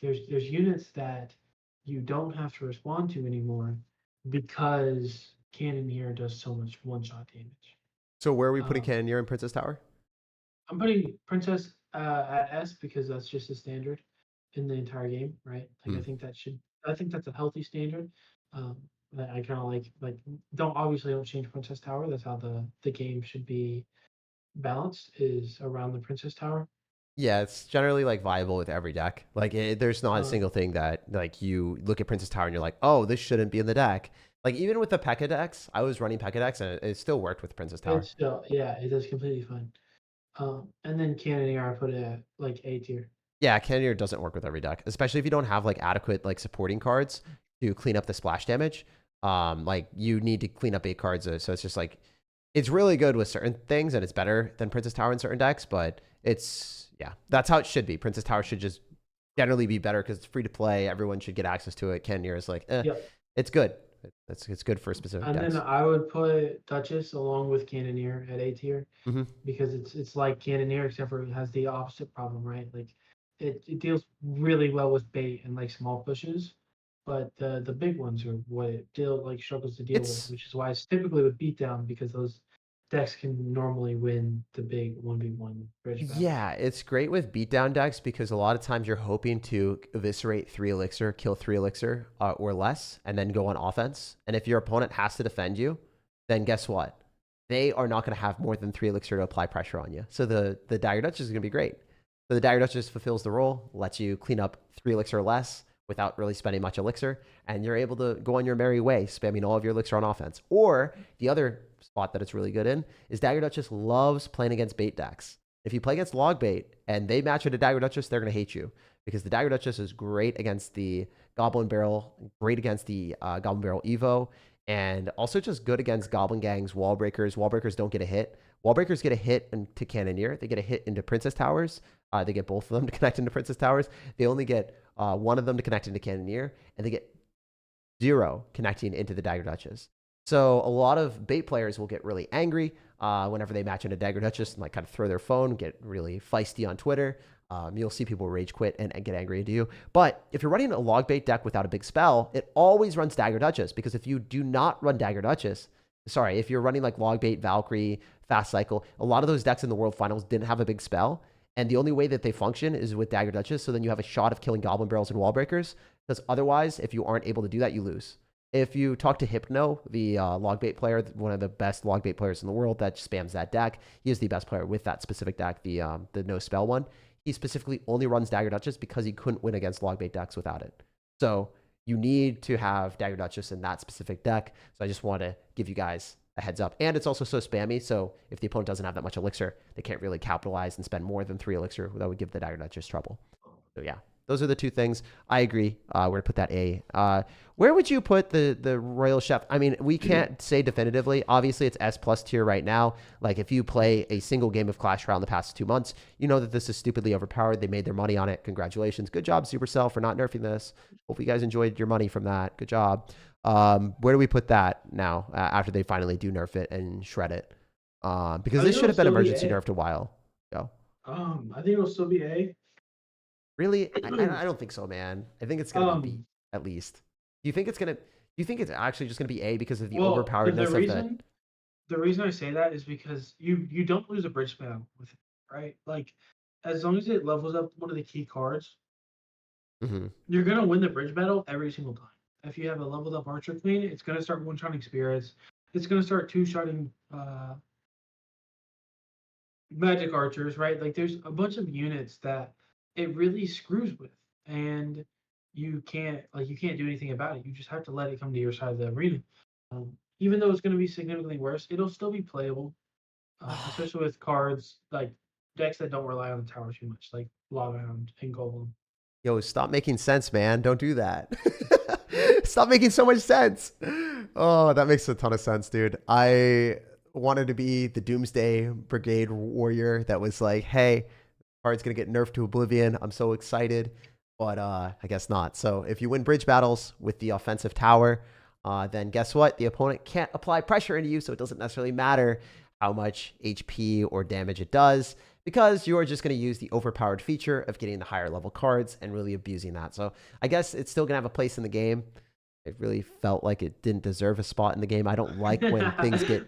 There's units that you don't have to respond to anymore because Cannoneer does so much one shot damage. So where are we putting Um, Cannoneer in Princess Tower? I'm putting Princess at S because that's just a standard in the entire game, right? Like I think that's a healthy standard. Um, I kind of like don't change Princess Tower. That's how the game should be balanced is around the Princess Tower. Yeah, it's generally like viable with every deck. Like there's not a Uh, single thing that like you look at Princess Tower and you're like, oh, this shouldn't be in the deck. Like even with the P.E.K.K.A decks, I was running P.E.K.K.A decks and it still worked with Princess Tower. it's still yeah, it does completely fine. And then Cannoneer I put it at like A tier. Yeah, Cannoneer doesn't work with every deck, especially if you don't have like adequate like supporting cards to clean up the splash damage. Like you need to clean up 8 cards, so it's just like it's really good with certain things and it's better than Princess Tower in certain decks, but it's yeah, that's how it should be. Princess Tower should just generally be better because it's free to play. Everyone should get access to it. Cannoneer is like, Yep. it's good. It's good for specific And decks. then I would put Duchess along with Cannoneer at A tier Mm-hmm. because it's like Cannoneer except for it has the opposite problem, right? Like it deals really well with bait and like small pushes, but the big ones are what it struggles to deal with, It's which is why it's typically with beatdown because those decks can normally win the big 1v1 bridge battles. yeah, it's great with beatdown decks because a lot of times you're hoping to eviscerate 3 elixir, kill 3 elixir or less, and then go on offense. And if your opponent has to defend you, then guess what? they are not going to have more than 3 elixir to apply pressure on you. So the Dagger Duchess is going to be great. So the Dagger Duchess fulfills the role, lets you clean up 3 elixir or less without really spending much elixir, and you're able to go on your merry way, spamming all of your elixir on offense. Or the other spot that it's really good in is Dagger Duchess loves playing against bait decks. If you play against log bait and they match with a Dagger Duchess, they're going to hate you because the Dagger Duchess is great against the Goblin Barrel, great against the Goblin Barrel Evo, and also just good against Goblin Gangs, Wall Breakers. Wall Breakers don't get a hit. Wall Breakers get a hit into Cannoneer. They get a hit into Princess Towers. They get both of them to connect into Princess Towers. They only get one of them to connect into Cannoneer, and they get 0 connecting into the Dagger Duchess. So a lot of bait players will get really angry whenever they match into Dagger Duchess and like kind of throw their phone, get really feisty on Twitter. You'll see people rage quit and get angry at you. But if you're running a log bait deck without a big spell, it always runs Dagger Duchess, because if you do not run Dagger Duchess, if you're running like log bait, Valkyrie, Fast Cycle, a lot of those decks in the World Finals didn't have a big spell. And the only way that they function is with Dagger Duchess. So then you have a shot of killing Goblin Barrels and Wall Breakers, because otherwise, if you aren't able to do that, you lose. If you talk to Hypno, the log bait player, one of the best log bait players in the world that spams that deck, he is the best player with that specific deck, the no spell one. He specifically only runs Dagger Duchess because he couldn't win against log bait decks without it. So you need to have Dagger Duchess in that specific deck. So I just want to give you guys a heads up. And it's also so spammy, so if the opponent doesn't have that much elixir, they can't really capitalize and spend more than 3 elixir. That would give the Dagger Duchess trouble. So yeah, those are the two things. I agree. We're going to put that A. Where would you put the Royal Chef? I mean, we can't say definitively. Obviously, it's S+ tier right now. Like, if you play a single game of Clash Royale in the past 2 months, you know that this is stupidly overpowered. They made their money on it. Congratulations. Good job, Supercell, for not nerfing this. Hope you guys enjoyed your money from that. Good job. Where do we put that now after they finally do nerf it and shred it? Because this should have been emergency nerfed a while ago. I think it'll still be A. Really? I don't think so, man. I think it's gonna be B at least. Do you think it's gonna? Do you think it's actually just gonna be A because of the overpoweredness of that? The reason I say that is because you don't lose a bridge battle with it, right? Like, as long as it levels up one of the key cards, you're gonna win the bridge battle every single time. If you have a leveled up Archer Queen, it's gonna start one-shotting spirits. It's gonna start two-shotting magic archers, right? Like, there's a bunch of units that it really screws with, and you can't do anything about it. You just have to let it come to your side of the arena. Even though it's going to be significantly worse, it'll still be playable, especially with cards like decks that don't rely on the tower too much, like Lava Hound and Golem. Yo, stop making sense, man. Don't do that. Stop making so much sense. Oh, that makes a ton of sense, dude. I wanted to be the Doomsday Brigade warrior that was like, hey, card's going to get nerfed to oblivion. I'm so excited. But I guess not. So if you win bridge battles with the offensive tower, then guess what? The opponent can't apply pressure into you, so it doesn't necessarily matter how much HP or damage it does, because you're just going to use the overpowered feature of getting the higher level cards and really abusing that. So I guess it's still going to have a place in the game. It really felt like it didn't deserve a spot in the game. I don't like when things get...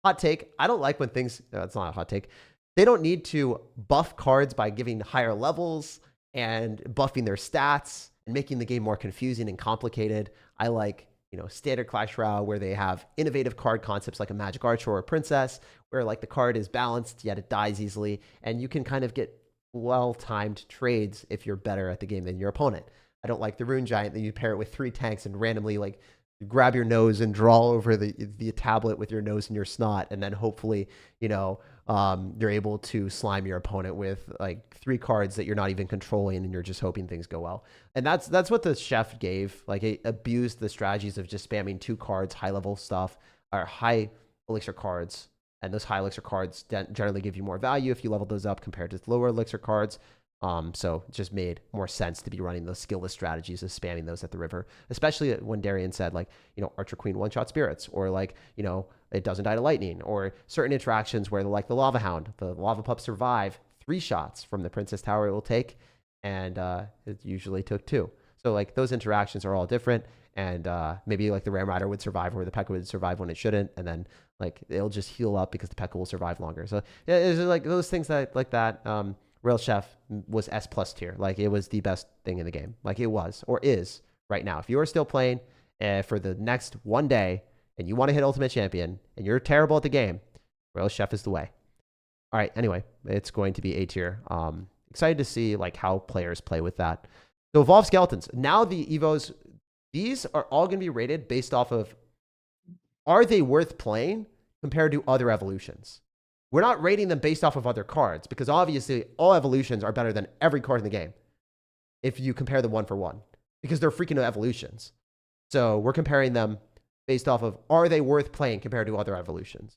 Hot take. I don't like when things... No, it's not a hot take. They don't need to buff cards by giving higher levels and buffing their stats and making the game more confusing and complicated. I like, standard Clash Royale where they have innovative card concepts like a Magic Archer or a Princess, where like the card is balanced yet it dies easily, and you can kind of get well-timed trades if you're better at the game than your opponent. I don't like the Rune Giant that you pair it with 3 tanks and randomly like grab your nose and draw over the tablet with your nose and your snot, and then hopefully, you're able to slime your opponent with like 3 cards that you're not even controlling, and you're just hoping things go well. And that's what the chef gave. Like, it abused the strategies of just spamming 2 cards, high level stuff, or high elixir cards. And those high elixir cards generally give you more value if you level those up compared to lower elixir cards. So it just made more sense to be running those skillless strategies of spamming those at the river, especially when Darian said, like, Archer Queen one-shot spirits, or like, it doesn't die to lightning, or certain interactions where like the Lava Hound, the Lava Pup survive 3 shots from the Princess Tower it will take, and it usually took 2. So like those interactions are all different, and maybe like the Ram Rider would survive where the P.E.K.K.A. would survive when it shouldn't, and then like it'll just heal up because the P.E.K.K.A. will survive longer. So yeah, there's like those things that Royal Chef was S+ tier. Like, it was the best thing in the game. Like, it was, or is right now. If you are still playing for the next one day and you want to hit Ultimate Champion, and you're terrible at the game, Royal Chef is the way. All right, anyway, it's going to be A tier. Excited to see like how players play with that. So Evolved Skeletons. Now the Evos, these are all going to be rated based off of, are they worth playing compared to other evolutions? We're not rating them based off of other cards, because obviously all evolutions are better than every card in the game if you compare them one for one, because they're freaking evolutions. So we're comparing them based off of, are they worth playing compared to other evolutions?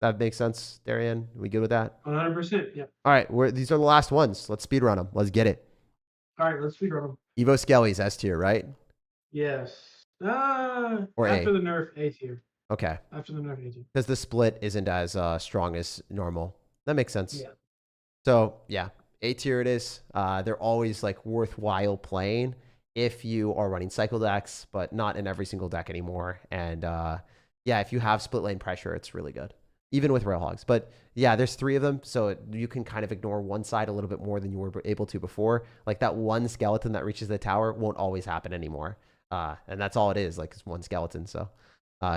That makes sense, Darian? Are we good with that? 100%. Yeah. All right, these are the last ones. Let's speed run them. Let's get it. All right, let's speedrun them. Evo Skellies, S tier, right? Yes. Or after A. the nerf, A tier. Okay. After the nerf, A tier. Because the split isn't as strong as normal. That makes sense. Yeah. So yeah, A tier it is. They're always like worthwhile playing if you are running cycle decks, but not in every single deck anymore. And yeah, if you have split lane pressure, it's really good, even with Rail Hogs. But yeah, there's 3 of them, so you can kind of ignore one side a little bit more than you were able to before. Like that one skeleton that reaches the tower won't always happen anymore. And that's all it is, like it's one skeleton. So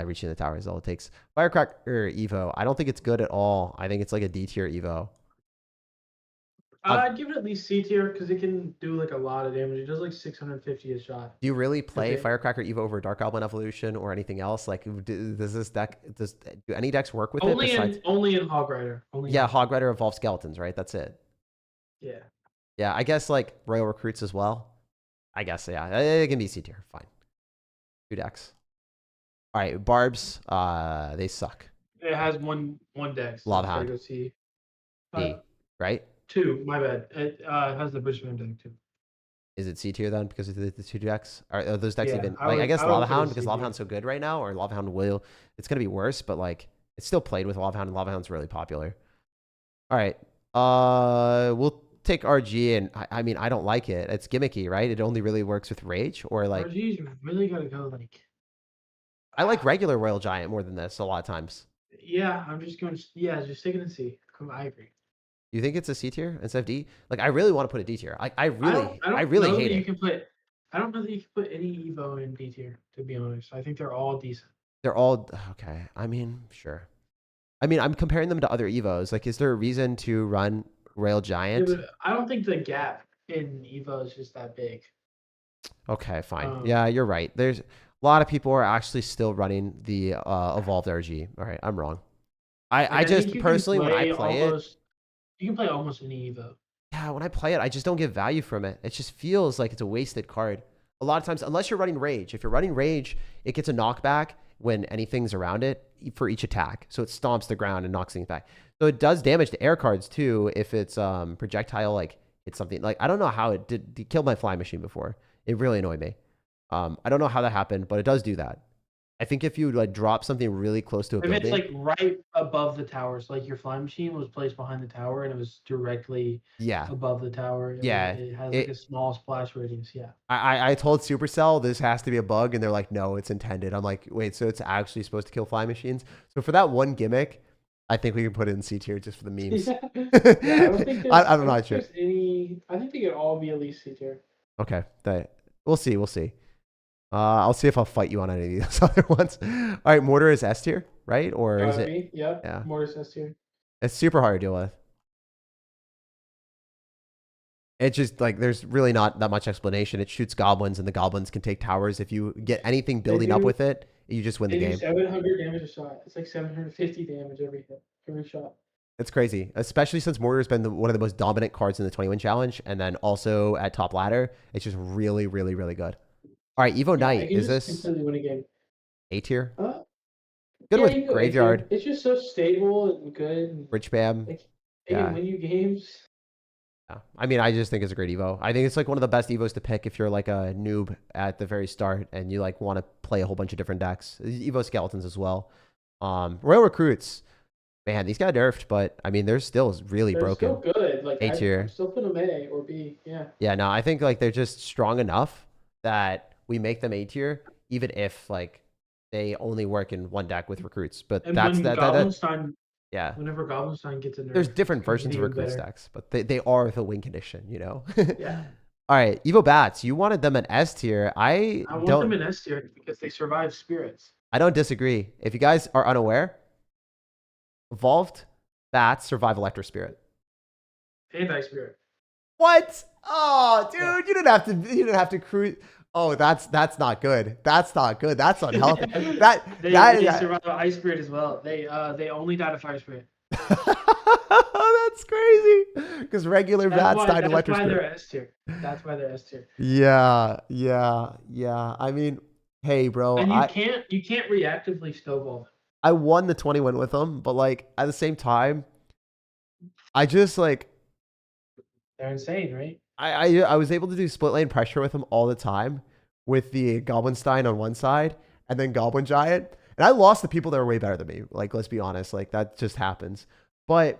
reaching the tower is all it takes. Firecracker Evo, I don't think it's good at all. I think it's like a D tier Evo. I'd give it at least C tier because it can do like a lot of damage. It does like 650 a shot. Do you really play Okay. Firecracker Evo over Dark Goblin Evolution or anything else? Like, does this deck, do any decks work with it besides? Only in Hog Rider. Yeah, Hog Rider Evolved Skeletons, right? That's it. Yeah. Yeah, I guess like Royal Recruits as well. I guess, yeah. It can be C tier. Fine. 2 decks. All right, Barbs, they suck. It has one deck. So Lava Hound. Go C. D, right? 2, my bad. It has the Bushman deck too. Is it C tier then because of the 2 decks? Are those decks Yeah, even I like? I would- guess I would Lava put it Hound, C because Lava tier. Hound's so good right now, or Lava Hound will. It's gonna be worse, but like it's still played with Lava Hound, and Lava Hound's really popular. All right, we'll take RG, and I mean I don't like it. It's gimmicky, right? It only really works with Rage, or like RG's really gotta go like. I like regular Royal Giant more than this a lot of times. Yeah, I'm just going. Yeah, just taking a C. I agree. You think it's a C tier instead of D? Like I really want to put a D tier. I really know hate that you it. can put. I don't know that you can put any Evo in D tier. To be honest, I think they're all decent. They're all okay. I mean, sure. I mean, I'm comparing them to other Evos. Like, is there a reason to run Royal Giant? Yeah, but I don't think the gap in Evo is just that big. Okay, fine. Yeah, you're right. There's a lot of people are actually still running the Evolved RG. All right, I'm wrong. I just personally, when I play it, you can play almost any Evo. Yeah, when I play it, I just don't get value from it. It just feels like it's a wasted card. A lot of times, unless you're running Rage. If you're running Rage, it gets a knockback when anything's around it for each attack. So it stomps the ground and knocks things back. So it does damage to air cards too if it's projectile, like it's something like, I don't know how it did. It killed my fly machine before. It really annoyed me. I don't know how that happened, but it does do that. I think if you like drop something really close to a building, it's like right above the towers, like your fly machine was placed behind the tower and it was directly above the tower. It has like a small splash radius. Yeah. I told Supercell this has to be a bug, and they're like, no, it's intended. I'm like, wait, so it's actually supposed to kill fly machines? So for that one gimmick, I think we can put it in C tier just for the memes. Yeah, I don't think I'm not sure. I think they could all be at least C tier. Okay, we'll see. We'll see. I'll see if I'll fight you on any of these other ones. All right, Mortar is S tier, right? Or is it? Me? Yep. Yeah. Mortar's S tier. It's super hard to deal with. It's just like there's really not that much explanation. It shoots goblins, and the goblins can take towers. If you get anything building up with it, you just win the game. 700 damage a shot. It's like 750 damage every hit, every shot. It's crazy, especially since Mortar's been one of the most dominant cards in the 21 challenge, and then also at top ladder. It's just really, really, really good. All right, Evo Knight, is this completely win a game. A tier? Good with Graveyard. It's just so stable and good. Rich Bam. It can win you games. Yeah. I mean, I just think it's a great Evo. I think it's like one of the best Evos to pick if you're like a noob at the very start and you like want to play a whole bunch of different decks. Evo Skeletons as well. Royal Recruits. Man, these got nerfed, but I mean, they're still really broken. Still good. Like A tier. Still put them A or B. Yeah. Yeah, no, I think like they're just strong enough that we make them A tier, even if like they only work in one deck with recruits. But and that's Goblinstein, yeah. Whenever Goblinstein gets a nerf, there's different versions of recruit stacks, but they are the win condition, you know. Yeah. All right, Evo Bats, you wanted them an S tier. I want don't... them in S tier because they survive spirits. I don't disagree. If you guys are unaware, evolved bats survive Electro Spirit. Anti-spirit. What? Oh, dude, Yeah. you didn't have to cruise. Oh, that's not good. That's not good. That's unhealthy. They survive ice spirit as well. They only die to fire spirit. That's crazy. Because regular bats died to That's Electro why Spirit. they're S tier. That's why they're S tier. Yeah. I mean, hey, bro, And you can't reactively snowball them. I won the 20 win with them, but like at the same time, I just like They're insane, right? I was able to do split lane pressure with him all the time with the Goblinstein on one side and then Goblin Giant. And I lost the people that were way better than me. Like, let's be honest, like that just happens. But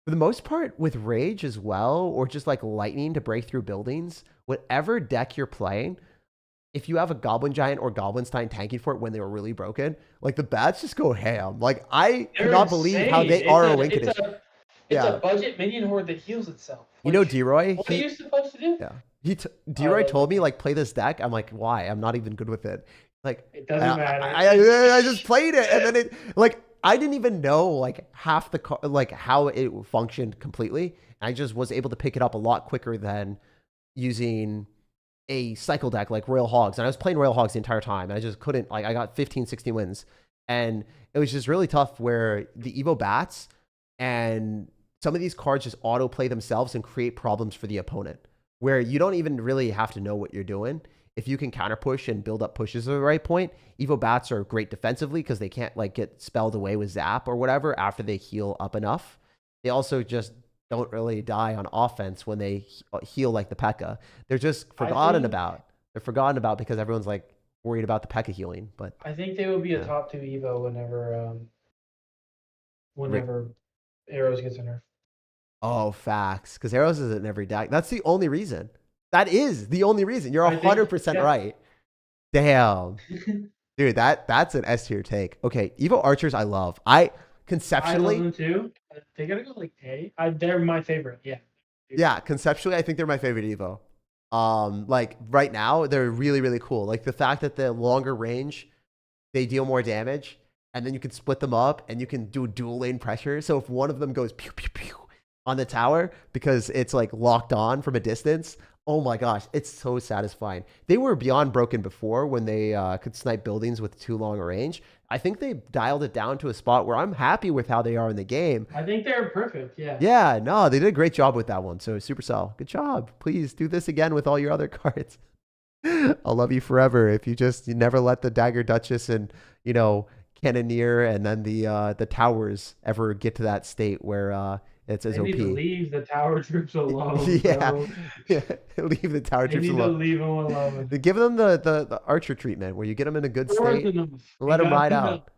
for the most part, with Rage as well, or just like Lightning to break through buildings, whatever deck you're playing, if you have a Goblin Giant or Goblinstein tanking for it when they were really broken, like the bats just go ham. Like I cannot believe how they are a win condition. It's a budget minion horde that heals itself. You know, D-Roy? What are you supposed to do? Yeah. D-Roy told me, like, play this deck. I'm like, why? I'm not even good with it. Like, it doesn't matter. I just played it. And then it, like, I didn't even know, like, half the, like, how it functioned completely. I just was able to pick it up a lot quicker than using a cycle deck like Royal Hogs. And I was playing Royal Hogs the entire time. And I just couldn't, like, I got 15, 16 wins. And it was just really tough where the Evo bats and some of these cards just autoplay themselves and create problems for the opponent where you don't even really have to know what you're doing. If you can counter push and build up pushes at the right point, Evo bats are great defensively because they can't like get spelled away with zap or whatever after they heal up enough. They also just don't really die on offense when they heal like the P.E.K.K.A. They're just forgotten about. They're forgotten about because everyone's like worried about the P.E.K.K.A. healing. But I think they would be a top 2 Evo whenever Arrows gets a nerf. Oh, facts. Because Arrows is in every deck. That's the only reason. That is the only reason. You're 100% right. Damn. Dude, that's an S tier take. Okay, Evo Archers I love. Conceptually. I love them too. They gotta go like A. They're my favorite. Yeah. Yeah, conceptually, I think they're my favorite Evo. Like right now, they're really, really cool. Like the fact that the longer range, they deal more damage, and then you can split them up and you can do dual lane pressure. So if one of them goes pew pew pew on the tower because it's like locked on from a distance, oh my gosh, it's so satisfying. They were beyond broken before when they could snipe buildings with too long a range. I think they dialed it down to a spot where I'm happy with how they are in the game. I think they're perfect, yeah. Yeah, no, they did a great job with that one. So Supercell, good job. Please do this again with all your other cards. I'll love you forever if you never let the Dagger Duchess and, you know, Cannoneer and then the towers ever get to that state where it's as OP. They need to leave the tower troops alone. Yeah. Leave the tower troops alone. They need to leave them alone. Give them the archer treatment where you get them in a good state. Let them ride out.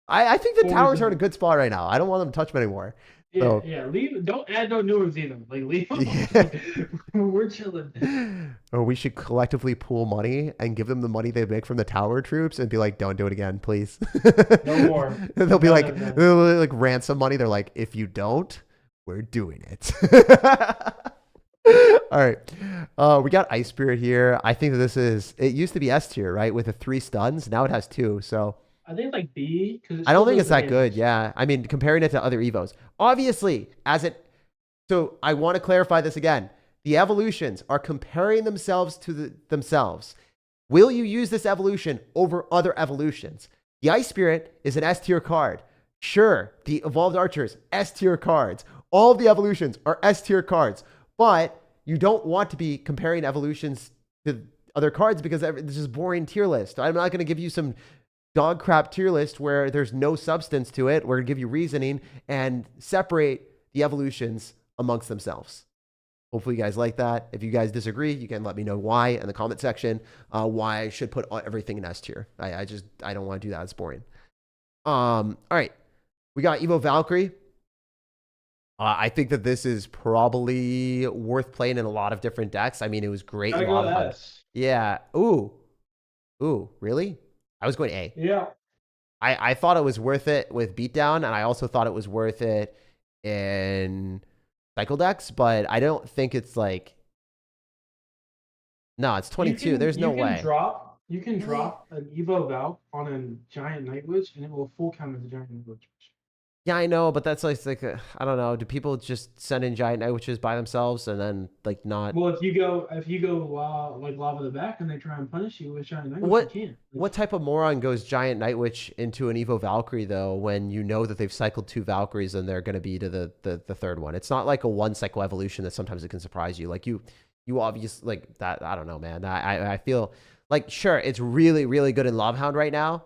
I think the towers are in a good spot right now. I don't want them to touch them anymore. Yeah, leave. Don't add no new ones either. Like leave them. We're chilling. Or we should collectively pool money and give them the money they make from the tower troops and be like, don't do it again, please. No more. They'll be like ransom money. They're like, if you don't, we're doing it. All right. We got Ice Spirit here. I think that it used to be S tier, right? With the 3 stuns. Now it has 2. So I think like B. I don't think it's that good. Yeah. I mean, comparing it to other Evos. Obviously, so I want to clarify this again. The evolutions are comparing themselves to themselves. Will you use this evolution over other evolutions? The Ice Spirit is an S tier card. Sure, the Evolved Archers, S tier cards. All of the evolutions are S tier cards. But you don't want to be comparing evolutions to other cards because this is boring tier list. I'm not going to give you some dog crap tier list where there's no substance to it. We're going to give you reasoning and separate the evolutions amongst themselves. Hopefully you guys like that. If you guys disagree, you can let me know why in the comment section, why I should put everything in S tier. I don't want to do that. It's boring. All right. We got Evo Valkyrie. I think that this is probably worth playing in a lot of different decks. I mean, it was great. In a lot of yeah. Ooh, really? I was going A. Yeah. I thought it was worth it with Beatdown, and I also thought it was worth it in Cycle decks, but I don't think it's like... No, it's 22. There's no way. You can Really? drop an Evo Valk on a giant Night Witch, and it will full counter the giant Night Witch. Yeah, I know, but that's like I don't know. Do people just send in giant night witches by themselves and then like not? Well, if you go like lava the back and they try and punish you with giant Night Witch, you What can't. what type of moron goes giant night witch into an Evo Valkyrie though when you know that they've cycled 2 Valkyries and they're going to be to the third one? It's not like a 1 cycle evolution that sometimes it can surprise you. Like you obviously like that. I don't know, man. I feel like sure it's really good in Lobhound right now,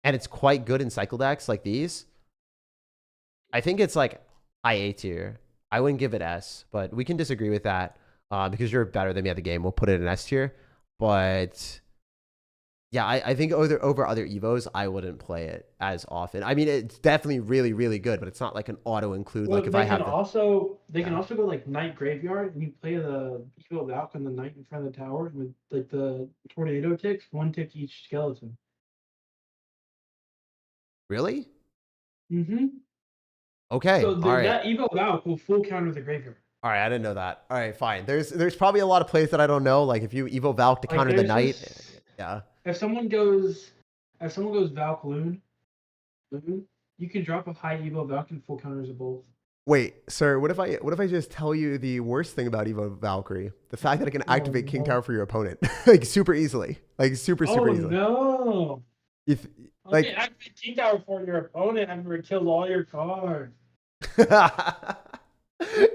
and it's quite good in cycle decks like these. I think it's like high A tier. I wouldn't give it S, but we can disagree with that because you're better than me at the game. We'll put it in S tier. But yeah, I think over other Evos, I wouldn't play it as often. I mean, it's definitely really good, but it's not like an auto include. Well, Like if I have they can also go like Night Graveyard, and you play the Evo Valk and the Knight in front of the tower with like the tornado ticks, 1 tick each skeleton. really? Mm-hmm. Okay, So all right. that Evo Valk will full counter the graveyard. All right, I didn't know that. All right, fine. There's probably a lot of plays that I don't know. Like if you Evo Valk to Like counter the Knight, yeah. If someone goes Valk Loon, you can drop a high Evo Valk and full counters of both. Wait, sir, what if I just tell you the worst thing about Evo Valkyrie? The fact that it can activate King Tower for your opponent. Like super easily. Like super easily. No. If Like activate King Tower for your opponent after it kills all your cards.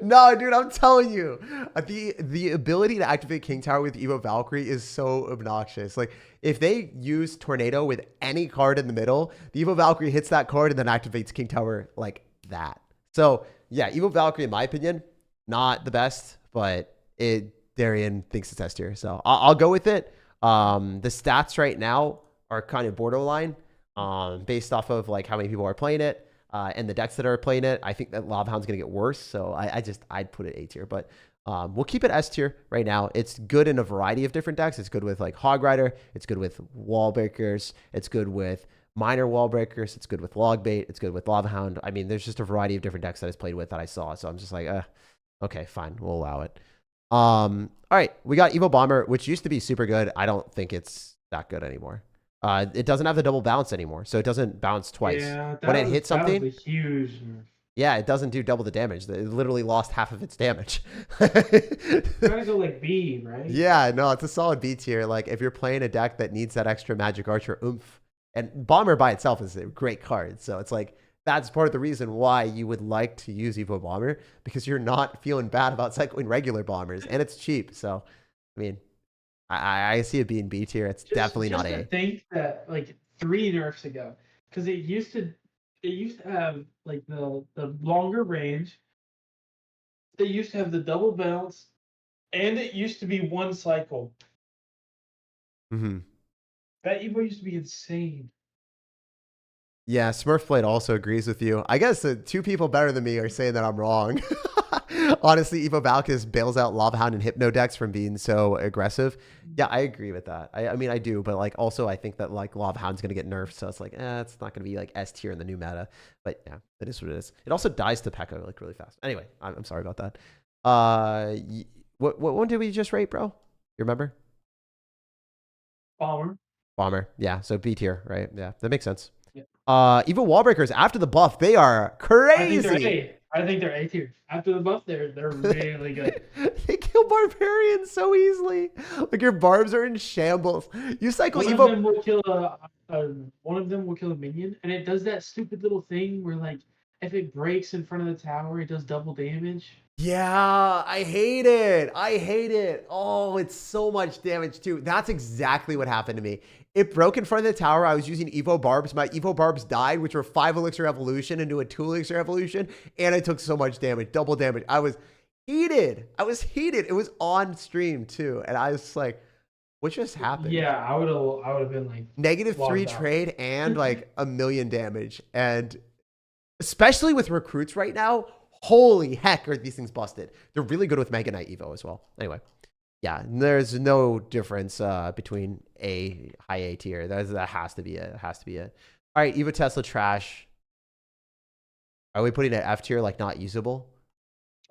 No, dude, I'm telling you. The ability to activate King Tower with Evo Valkyrie is so obnoxious. Like if they use Tornado with any card in the middle, the Evo Valkyrie hits that card and then activates King Tower like that. So yeah, Evo Valkyrie, in my opinion, not the best, but Darian thinks it's S tier. So I'll go with it. The stats right now are kind of borderline based off of like how many people are playing it and the decks that are playing it. I think that Lobhound's going to get worse. So I'd put it A tier, but we'll keep it S tier right now. It's good in a variety of different decks. It's good with like Hog Rider. It's good with Wall Breakers. It's good with minor Wall Breakers. It's good with Log Bait. It's good with Lobhound. I mean, there's just a variety of different decks that it's played with that I saw. So I'm just like, okay, fine. We'll allow it. All right. We got Evo Bomber, which used to be super good. I don't think it's that good anymore. It doesn't have the double bounce anymore, so it doesn't bounce twice. Yeah, when it hits something, that was a huge nerf. Yeah, it doesn't do double the damage. It literally lost half of its damage. Gotta go like B, right? Yeah, no, it's a solid B tier. Like if you're playing a deck that needs that extra Magic Archer oomph, and Bomber by itself is a great card, so it's like that's part of the reason why you would like to use Evo Bomber, because you're not feeling bad about cycling regular bombers, and it's cheap. So, I mean, I see it being B tier. It's definitely not A. I think that like 3 nerfs ago, because it used to have like the longer range. They used to have the double bounce, and it used to be 1 cycle. Mm-hmm. That Evo used to be insane. Yeah, Smurfblade also agrees with you. I guess 2 people better than me are saying that I'm wrong. Honestly, Evo Valkus bails out Lobhound and Hypno decks from being so aggressive. Yeah, I agree with that. I mean, I do, but like also I think that like Lobhound's going to get nerfed, so it's like, it's not going to be like S tier in the new meta. But yeah, it is what it is. It also dies to Pekka like really fast. Anyway, I'm sorry about that. What one did we just rate, bro? You remember? Bomber. Yeah, so B tier, right? Yeah, that makes sense. Yeah. Evo Wallbreakers after the buff, they are crazy. I think they're A tier. After the buff, they're really good. They kill barbarians so easily. Like your barbs are in shambles. You cycle One Evo. Of them will kill one of them will kill a minion, and it does that stupid little thing where like if it breaks in front of the tower, it does double damage. Yeah, I hate it. I hate it. Oh, it's so much damage too. That's exactly what happened to me. It broke in front of the tower. I was using Evo Barbs. My Evo Barbs died, which were 5 elixir evolution into a 2 elixir evolution. And I took so much damage, double damage. I was heated. It was on stream too. And I was like, what just happened? Yeah, I would have been like -3 trade and like a million damage. And especially with recruits right now, holy heck are these things busted. They're really good with Mega Knight Evo as well. Anyway. Yeah, there's no difference between a high A tier. That has to be it. All right, Evo Tesla trash. Are we putting it F tier, like not usable?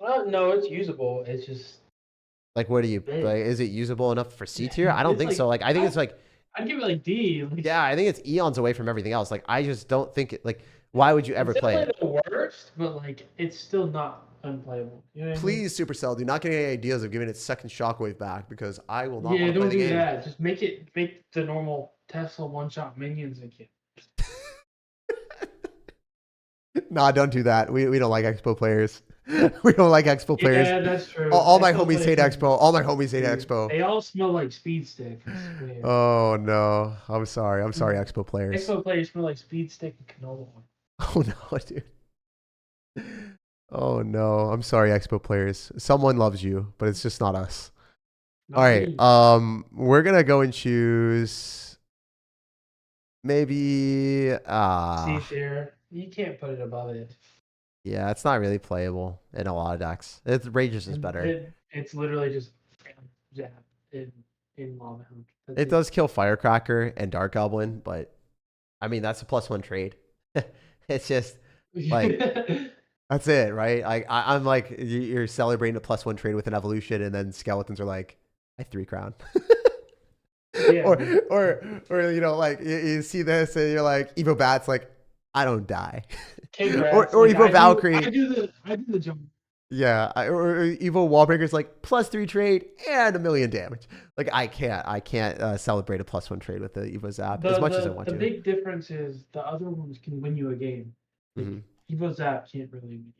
No, it's usable. It's just like, what do you like? Is it usable enough for C tier? I don't think so. Like, I think it's like I'd give it like D. Like, Yeah, I think it's eons away from everything else. Like, I just don't think it. Like, why would you ever it's play definitely it? the worst, but like it's still not unplayable. You know what I mean? Please, Supercell, do not get any ideas of giving it second shockwave back because I will not Yeah, want to play don't the do game. that. Just make the normal Tesla one-shot minions again. Nah, don't do that. We don't like Expo players. We don't like Expo players. Yeah, that's true. All my Expo homies hate players, Expo. All my homies hate dude, Expo. they all smell like speed stick. I swear. Oh no. I'm sorry. I'm sorry, Expo players. Expo players smell like speed stick and canola oil. Oh no, dude. Oh no. I'm sorry, Expo players. Someone loves you, but it's just not us. Not All right. me. We're gonna go and choose maybe C-tier. You can't put it above it. yeah, it's not really playable in a lot of decks. It's Rages is better. It's literally just zap in Lava Hound. That's It does kill Firecracker and Dark Goblin, but I mean that's a +1 trade. It's just like that's it, right? Like I'm like you're celebrating a +1 trade with an evolution, and then skeletons are like, I 3 crown. Yeah. or you know, like you see this and you're like Evo Bat's like, I don't die. Congrats. or Like, Evo Valkyrie. I do the jump. Yeah, or Evo Wallbreaker's like +3 trade and 1,000,000 damage. Like I can't celebrate a +1 trade with the Evo Zap as much as I want The to. big difference is the other ones can win you a game. Like, Evo Zap can't really win.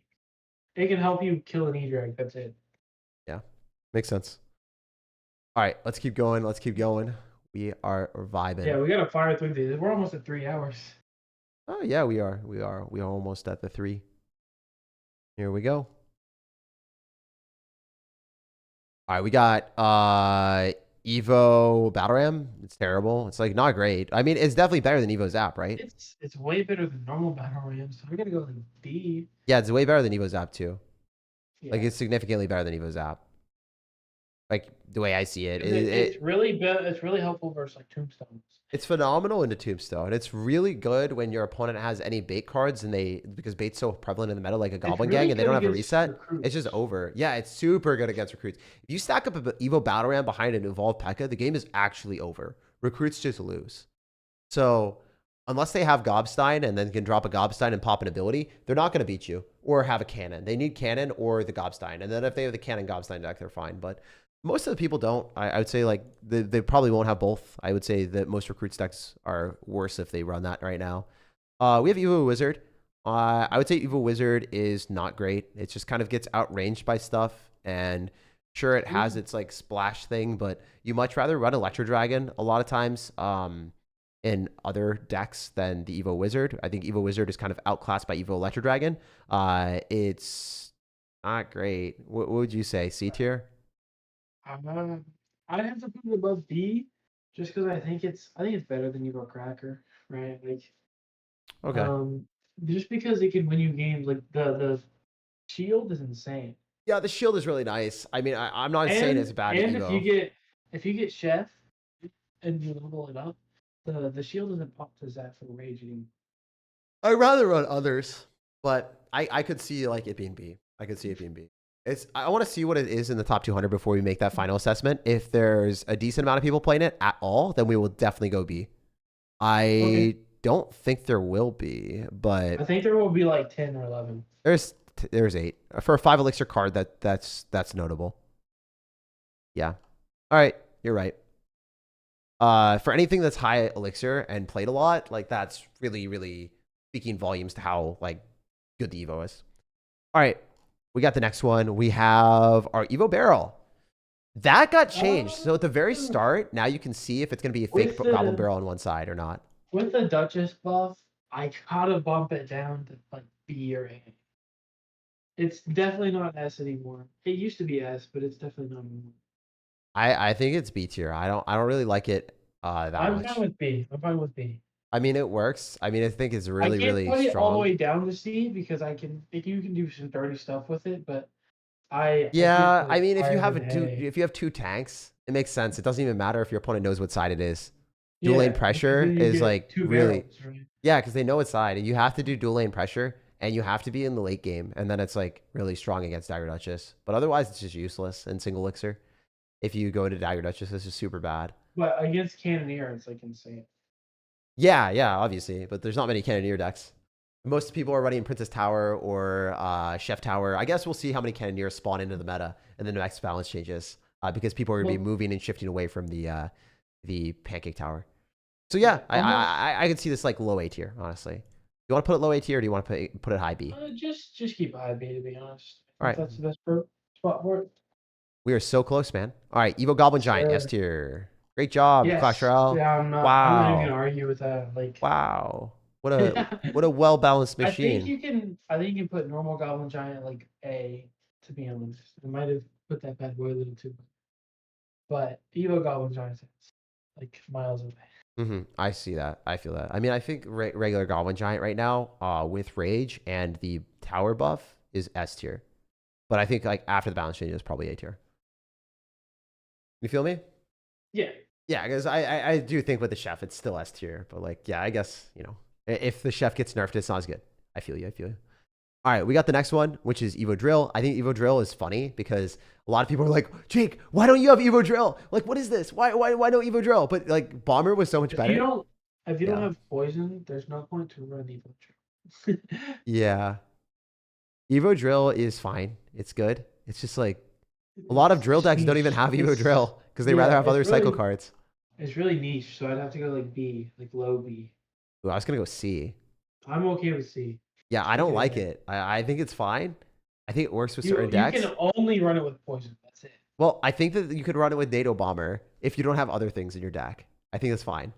It can help you kill an E-Drag. That's it. Yeah, makes sense. All right, let's keep going. Let's keep going. We are vibing. Yeah, we gotta fire through these. We're almost at 3 hours. Oh yeah, we are. We are almost at the 3. Here we go. All right, we got Evo Battle Ram. It's terrible. It's like not great. I mean, it's definitely better than Evo Zap, right? It's way better than normal Battle Ram, so we're gonna go like D. Yeah, it's way better than Evo Zap too. Yeah. Like it's significantly better than Evo Zap. Like the way I see it, It's really it's really helpful versus like Tombstones. It's phenomenal into Tombstone. It's really good when your opponent has any bait cards and because bait's so prevalent in the meta, like a Goblin really Gang, and they don't have a reset. recruits. It's just over. Yeah, it's super good against recruits. If you stack up an Evo Battle Ram behind an Evolved P.E.K.K.A, the game is actually over. Recruits just lose. So unless they have Gobstein and then can drop a Gobstein and pop an ability, they're not going to beat you or have a cannon. They need cannon or the Gobstein. And then if they have the cannon Gobstein deck, they're fine. But most of the people don't. I would say like they probably won't have both. I would say that most recruits decks are worse if they run that right now. We have Evo Wizard. I would say Evo Wizard is not great. It just kind of gets outranged by stuff. And sure, it has its like splash thing, but you much rather run Electro Dragon a lot of times in other decks than the Evo Wizard. I think Evo Wizard is kind of outclassed by Evo Electro Dragon. It's not great. What would you say? C tier? I'd have to put it above B, just because I think it's better than Evo Cracker, right? Like, Okay. Just because it can win you games, like the shield is insane. Yeah, the shield is really nice. I mean, I'm not saying it's bad And Evo. if you get Chef and you level it up, the shield doesn't pop to Zap for rage anymore. I'd rather run others, but I could see like it being B. I could see it being B. I want to see what it is in the top 200 before we make that final assessment. If there's a decent amount of people playing it at all, then we will definitely go B. I don't think there will be, but I think there will be like 10 or 11. There's 8 for a 5 elixir card. That's notable. Yeah. All right, you're right. For anything that's high elixir and played a lot, like that's really speaking volumes to how like good the Evo is. All right. We got the next one. We have our Evo Barrel. That got changed. So at the very start, now you can see if it's going to be a fake Goblin Barrel on one side or not. With the Duchess buff, I gotta bump it down to like B or A. It's definitely not S anymore. It used to be S, but it's definitely not anymore. I think it's B tier. I don't really like it that much. I'm fine with B. I'm fine with B. I mean, it works. I mean, I think it's really I can't put it strong. all the way down to C because you can do some dirty stuff with it, but I mean, if you have 2 tanks, it makes sense. It doesn't even matter if your opponent knows what side it is. Dual lane pressure is like really barrels, right? Yeah, because they know what side, and you have to do dual lane pressure, and you have to be in the late game, and then it's like really strong against Dagger Duchess. But otherwise, it's just useless in single elixir. If you go into Dagger Duchess, this is super bad. But against Cannoneer, it's like insane. Yeah, yeah, obviously, but there's not many Cannoneer decks. Most people are running Princess Tower or Chef Tower. I guess we'll see how many Cannoneers spawn into the meta and the next balance changes because people are going to be Well, moving and shifting away from the Pancake Tower. So yeah, I could see this like low A tier, honestly. You want to put it low A tier or do you want to put it high B? just keep high B, to be honest. All I think right. that's the best spot for it. We are so close, man. All right, Evo Goblin Giant, S Sure. tier. Great job, Clash Yes. Royale. Yeah, I'm not even gonna Wow. argue with that. Like, Wow. I What a well balanced think machine. you can put normal Goblin Giant like A, to be honest. I might have put that bad boy a little too, but Evo Goblin Giant is like miles away. I see that. I feel that. I mean, I think regular Goblin Giant right now, with Rage and the Tower buff, is S tier. But I think like after the balance change, it's probably A tier. You feel me? Yeah. Yeah, because I do think with the chef, it's still S tier. But like, yeah, I guess, if the chef gets nerfed, it's not as good. I feel you. I feel you. All right, we got the next one, which is Evo Drill. I think Evo Drill is funny because a lot of people are like, Jake, why don't you have Evo Drill? Like, what is this? Why no Evo Drill? But like, Bomber was so much better. If you don't Yeah. have poison, there's no point to run Evo Drill. Yeah. Evo Drill is fine. It's good. It's just like a lot of drill decks don't even have Evo Drill because they rather have other cycle cards. It's really niche, so I'd have to go like B, like low B. Ooh, I was gonna go C. I'm okay with C. Yeah, I don't like it. I think it's fine. I think it works with certain You decks. can only run it with poison. That's it. Well, I think that you could run it with NATO Bomber if you don't have other things in your deck. I think that's fine.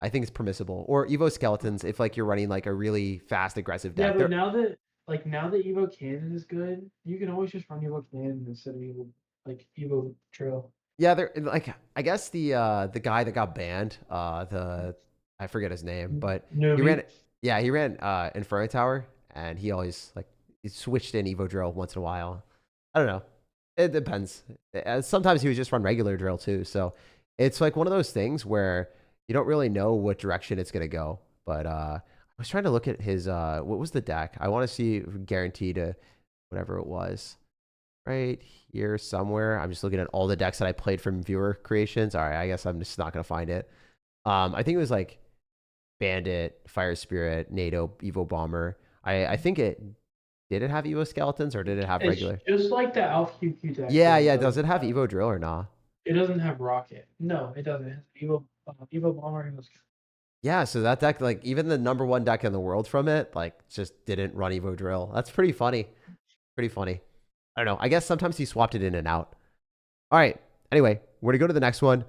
I think it's permissible. Or Evo Skeletons if like you're running like a really fast aggressive deck. Yeah, but now that Evo Cannon is good, you can always just run Evo Cannon instead of Evo Drill. Yeah, they're like I guess the guy that got banned, I forget his name, but he ran Inferno Tower and he always like he switched in Evo Drill once in a while. I don't know. It depends. Sometimes he would just run regular drill too. So it's like one of those things where you don't really know what direction it's gonna go. But I was trying to look at his what was the deck? I want to see guaranteed to whatever it was. Right here somewhere. I'm just looking at all the decks that I played from viewer creations. All right, I guess I'm just not gonna find it. I think it was like Bandit, Fire Spirit, NATO, Evo Bomber. I think it did it have Evo Skeletons or did it have regular? It's just like the Alpha QQ deck. Yeah. Does it have Evo Drill or not? It doesn't have Rocket. No, it doesn't. It has Evo Bomber, Evo Skeleton. Yeah, so that deck, like even the number one deck in the world from it, like just didn't run Evo Drill. That's pretty funny. Pretty funny. I don't know. I guess sometimes he swapped it in and out. All right. Anyway, we're gonna go to the next one.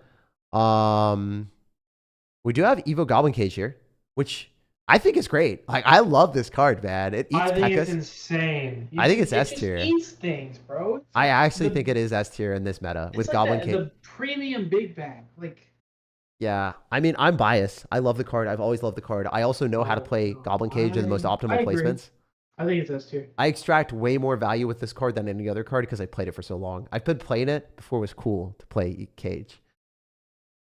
We do have Evo Goblin Cage here, which I think is great. Like I love this card, man. It eats I think Pekkas. it's insane. I think it's S tier. It eats things, bro. I actually think it is S tier in this meta with like Goblin Cage. The premium big bag, like. Yeah, I mean, I'm biased. I love the card. I've always loved the card. I also know how to play Goblin Cage in the most optimal placements. I think it's S tier. I extract way more value with this card than any other card because I played it for so long. I've been playing it before it was cool to play Cage.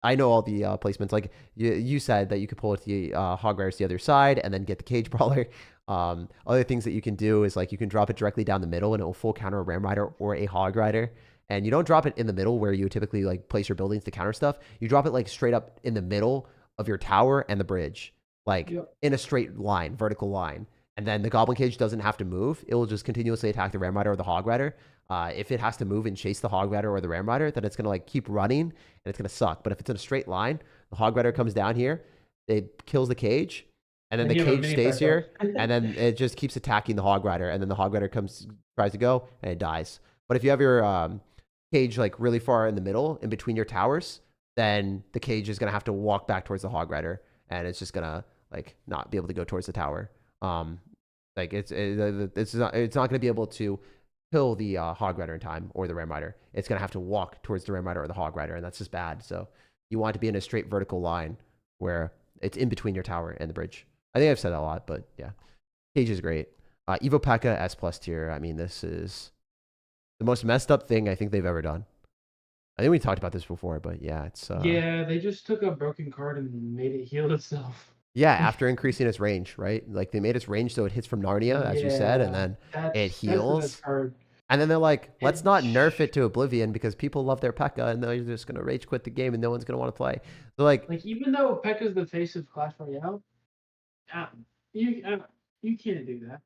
I know all the placements. Like you said that you could pull it to the Hog Riders the other side and then get the Cage Brawler. Other things that you can do is like you can drop it directly down the middle and it will full counter a Ram Rider or a Hog Rider. And you don't drop it in the middle where you typically like place your buildings to counter stuff. You drop it like straight up in the middle of your tower and the bridge, like in a straight line, vertical line. And then the Goblin Cage doesn't have to move. It will just continuously attack the Ram Rider or the Hog Rider. If it has to move and chase the Hog Rider or the Ram Rider, then it's going to like keep running and it's going to suck. But if it's in a straight line, the Hog Rider comes down here, it kills the cage, and then the cage stays here, and then it just keeps attacking the Hog Rider, and then the Hog Rider tries to go, and it dies. But if you have your cage like really far in the middle, in between your towers, then the cage is going to have to walk back towards the Hog Rider, and it's just going to like not be able to go towards the tower. Like it's not going to be able to kill the Hog Rider in time or the Ram Rider. It's going to have to walk towards the Ram Rider or the Hog Rider, and that's just bad. So you want it to be in a straight vertical line where it's in between your tower and the bridge. I think I've said that a lot, but yeah. Cage is great. Evo P.E.K.K.A. S+ tier. I mean, this is the most messed up thing I think they've ever done. I think we talked about this before, but yeah, it's... yeah, they just took a broken card and made it heal itself. Yeah, after increasing its range, right? Like they made its range so it hits from Narnia, as you said, and then it heals. And then they're like, let's And not nerf it to oblivion because people love their P.E.K.K.A. and they're just going to rage quit the game and no one's going to want to play. So like, like even though Pekka's the face of Clash Royale, uh, you you can't do that.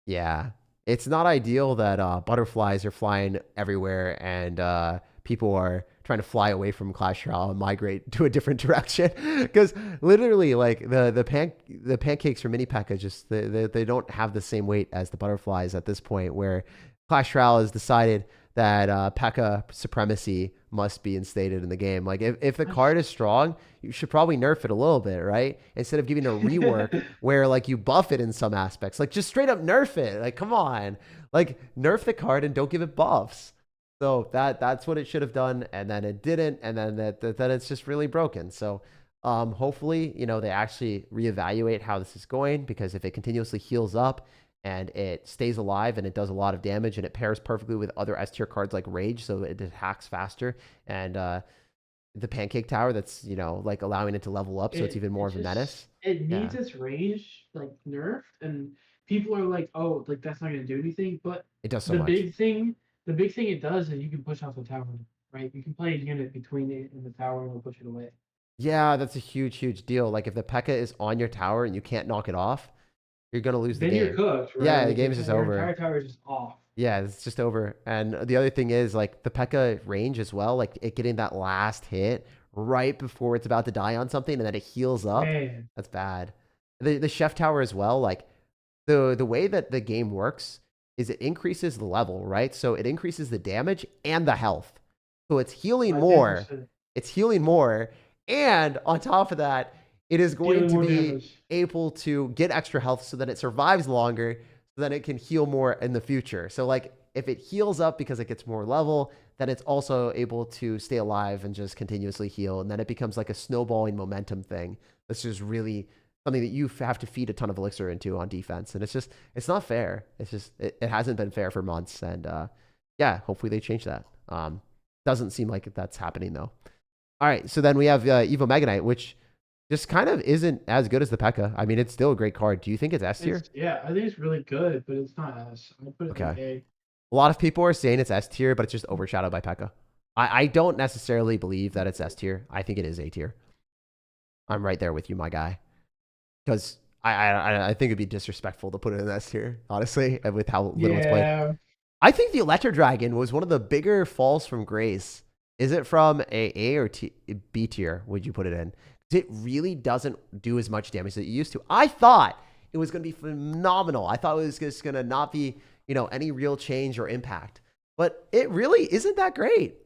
yeah, it's not ideal that butterflies are flying everywhere and people are trying to fly away from Clash Royale and migrate to a different direction. Because literally, like the pancakes for mini P.E.K.K.A. just they don't have the same weight as the butterflies at this point. Where Clash Royale has decided that P.E.K.K.A. supremacy must be instated in the game. Like if the card is strong, you should probably nerf it a little bit, right? Instead of giving a rework where like you buff it in some aspects. Like just straight up nerf it. Like come on. Like nerf the card and don't give it buffs. So that's what it should have done, and then it didn't, and then that it's just really broken. So hopefully, they actually reevaluate how this is going, because if it continuously heals up and it stays alive and it does a lot of damage and it pairs perfectly with other S tier cards like Rage, so it attacks faster, and the Pancake Tower that's like allowing it to level up, so it's even more of a menace. It needs its range like nerfed, and people are like, oh, like that's not gonna do anything, but It does so the much. the big thing it does is you can push off the tower, right? You can play a unit between it and the tower and it'll push it away. Yeah, that's a huge deal. Like if the P.E.K.K.A. is on your tower and you can't knock it off, you're gonna lose the Then game. you're cooked, right? Yeah, the Like, game is just your over. entire tower is just off. Yeah, it's just over. And the other thing is like the P.E.K.K.A. range as well, like it getting that last hit right before it's about to die on something and then it heals up. Man, That's bad. The Chef Tower as well, like the way that the game works is it increases the level, right? So it increases the damage and the health. So it's healing more. It's healing more. And on top of that, it is going to be able to get extra health so that it survives longer, so that it can heal more in the future. So like if it heals up because it gets more level, then it's also able to stay alive and just continuously heal. And then it becomes like a snowballing momentum thing. That's just really something that you have to feed a ton of elixir into on defense. And it's not fair. It's just, it hasn't been fair for months. And yeah, hopefully they change that. Doesn't seem like that's happening though. All right. So then we have Evo Mega Knight, which just kind of isn't as good as the P.E.K.K.A. I mean, it's still a great card. Do you think it's S tier? Yeah, I think it's really good, but it's not S. I put it in A. A lot of people are saying it's S tier, but it's just overshadowed by P.E.K.K.A. I don't necessarily believe that it's S tier. I think it is A tier. I'm right there with you, my guy. Because I think it'd be disrespectful to put it in S tier, honestly, with how little it's played. I think the Electro Dragon was one of the bigger falls from grace. Is it from A or B tier? Would you put it in? It really doesn't do as much damage as it used to. I thought it was going to be phenomenal. I thought it was just going to not be, any real change or impact. But it really isn't that great.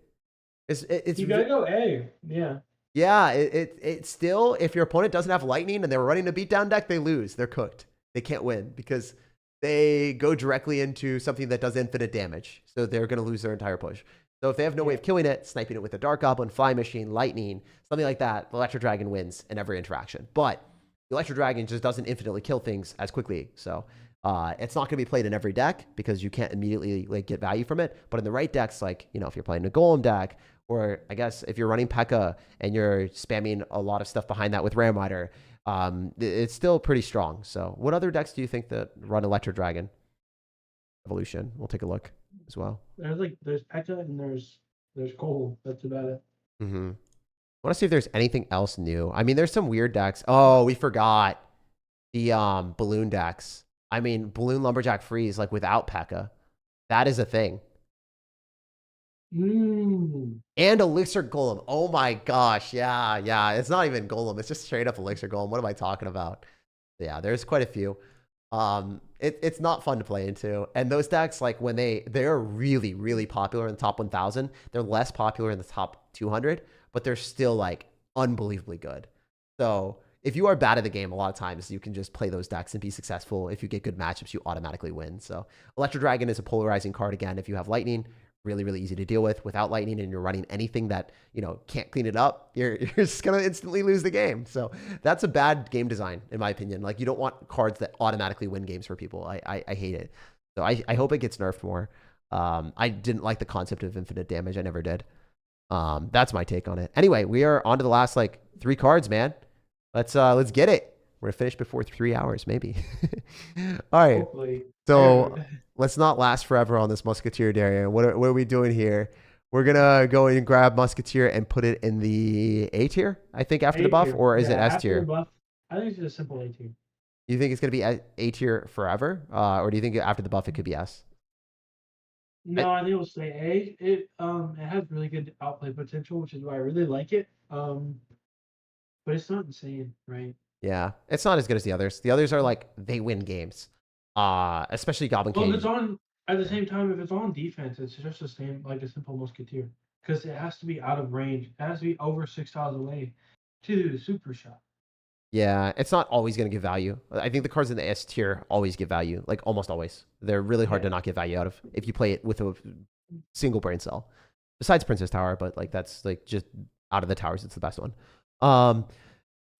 It's you gotta go A. Yeah. Yeah, it's still, if your opponent doesn't have lightning and they're running a beatdown deck, they lose. They're cooked. They can't win because they go directly into something that does infinite damage. So they're going to lose their entire push. So if they have no way of killing it, sniping it with a Dark Goblin, Fly Machine, Lightning, something like that, the Electro Dragon wins in every interaction. But the Electro Dragon just doesn't infinitely kill things as quickly. So it's not going to be played in every deck because you can't immediately get value from it. But in the right decks, like, if you're playing a Golem deck, or I guess if you're running P.E.K.K.A. and you're spamming a lot of stuff behind that with Ram Rider, it's still pretty strong. So what other decks do you think that run Electro Dragon Evolution? We'll take a look as well. There's P.E.K.K.A. and there's Gold. That's about it. Mm-hmm. I want to see if there's anything else new. I mean, there's some weird decks. Oh, we forgot the balloon decks. I mean, Balloon Lumberjack Freeze, like without P.E.K.K.A. That is a thing. And Elixir Golem. Oh my gosh. Yeah. It's not even Golem. It's just straight up Elixir Golem. What am I talking about? Yeah, there's quite a few. It's not fun to play into. And those decks, like when they're really, really popular in the top 1,000, they're less popular in the top 200, but they're still like unbelievably good. So if you are bad at the game, a lot of times you can just play those decks and be successful. If you get good matchups, you automatically win. So Electro Dragon is a polarizing card again. If you have Lightning, really, really easy to deal with. Without Lightning and you're running anything that, can't clean it up, you're just going to instantly lose the game. So that's a bad game design, in my opinion. Like, you don't want cards that automatically win games for people. I hate it. So I hope it gets nerfed more. I didn't like the concept of infinite damage. I never did. That's my take on it. Anyway, we are on to the last, 3 cards, man. Let's get it. We're going to finish before 3 hours, maybe. All right. Hopefully. So let's not last forever on this Musketeer, Darian. What are we doing here? We're gonna go and grab Musketeer and put it in the A tier, I think, after the buff, A-tier. or is it Yeah, S after the tier? buff, I think it's just a simple A-tier. You think it's gonna be A tier forever, or do you think after the buff it could be S? No, I think it'll stay A. It has really good outplay potential, which is why I really like it. But it's not insane, right? Yeah, it's not as good as the others. The others are like they win games, especially Goblin Well, if King. it's on at the same time, if it's on defense, it's just the same like a simple Musketeer because it has to be out of range. It has to be over 6 tiles away to do the super shot. Yeah, it's not always going to give value. I think the cards in the S tier always give value, like almost always. They're really hard to not get value out of if you play it with a single brain cell. Besides Princess Tower, but like that's like just out of the towers, it's the best one.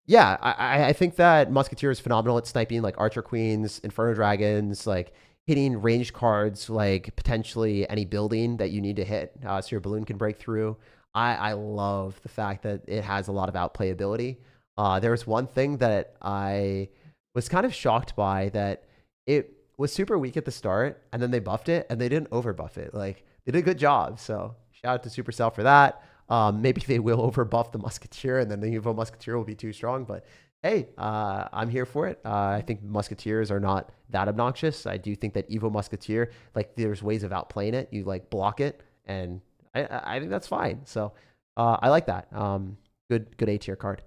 Yeah, I think that Musketeer is phenomenal at sniping like Archer Queens, Inferno Dragons, like hitting ranged cards, like potentially any building that you need to hit, so your balloon can break through. I love the fact that it has a lot of outplay ability. There was one thing that I was kind of shocked by, that it was super weak at the start, and then they buffed it, and they didn't overbuff it. Like, they did a good job. So shout out to Supercell for that. Maybe they will overbuff the Musketeer, and then the Evo Musketeer will be too strong. But hey, I'm here for it. I think Musketeers are not that obnoxious. I do think that Evo Musketeer, like, there's ways of outplaying it. You like block it, and I think that's fine. So I like that. Good A tier card.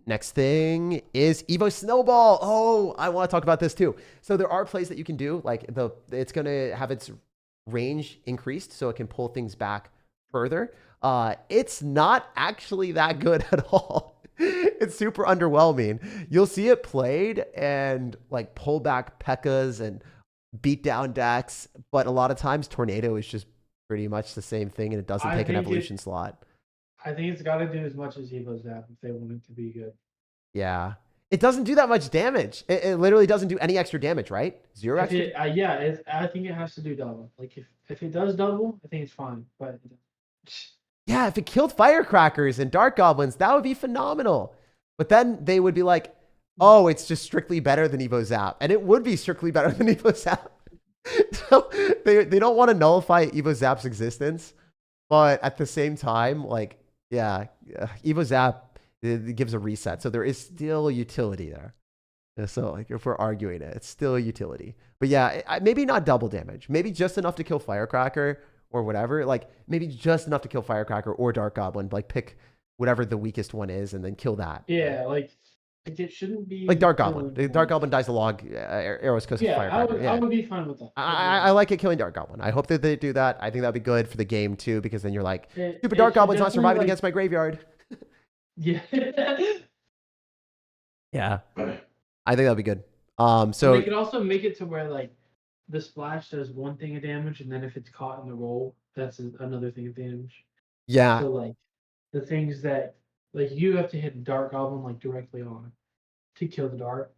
Next thing is Evo Snowball. Oh, I want to talk about this too. So there are plays that you can do, like it's going to have its range increased so it can pull things back further. It's not actually that good at all. It's super underwhelming. You'll see it played and like pull back P.E.K.K.A.s and beat down decks, but a lot of times Tornado is just pretty much the same thing, and it doesn't take an evolution slot. I think it's got to do as much as Evo's Zap if they want it to be good. Yeah. It doesn't do that much damage. It literally doesn't do any extra damage, right? Zero extra? I think it has to do double. Like, if it does double, I think it's fine. But yeah, if it killed Firecrackers and Dark Goblins, that would be phenomenal. But then they would be like, oh, it's just strictly better than Evo Zap. And it would be strictly better than Evo Zap. So they don't want to nullify Evo Zap's existence. But at the same time, like, yeah, Evo Zap, it gives a reset. So there is still utility there. So like if we're arguing it, it's still a utility. But yeah, maybe not double damage. Maybe just enough to kill Firecracker or whatever. Like maybe just enough to kill Firecracker or Dark Goblin. Like pick whatever the weakest one is and then kill that. Yeah, like it shouldn't be like Dark Goblin. Dark Goblin dies a log. Arrows goes Firecracker. I would be fine with that. I like it killing Dark Goblin. I hope that they do that. I think that'd be good for the game too, because then you're like, stupid Dark Goblin's not surviving against my graveyard. Yeah. Yeah. I think that'd be good. So they could also make it to where like the splash does one thing of damage, and then if it's caught in the roll, that's another thing of damage. Yeah. So like the things that like you have to hit Dark Goblin like directly on to kill the dart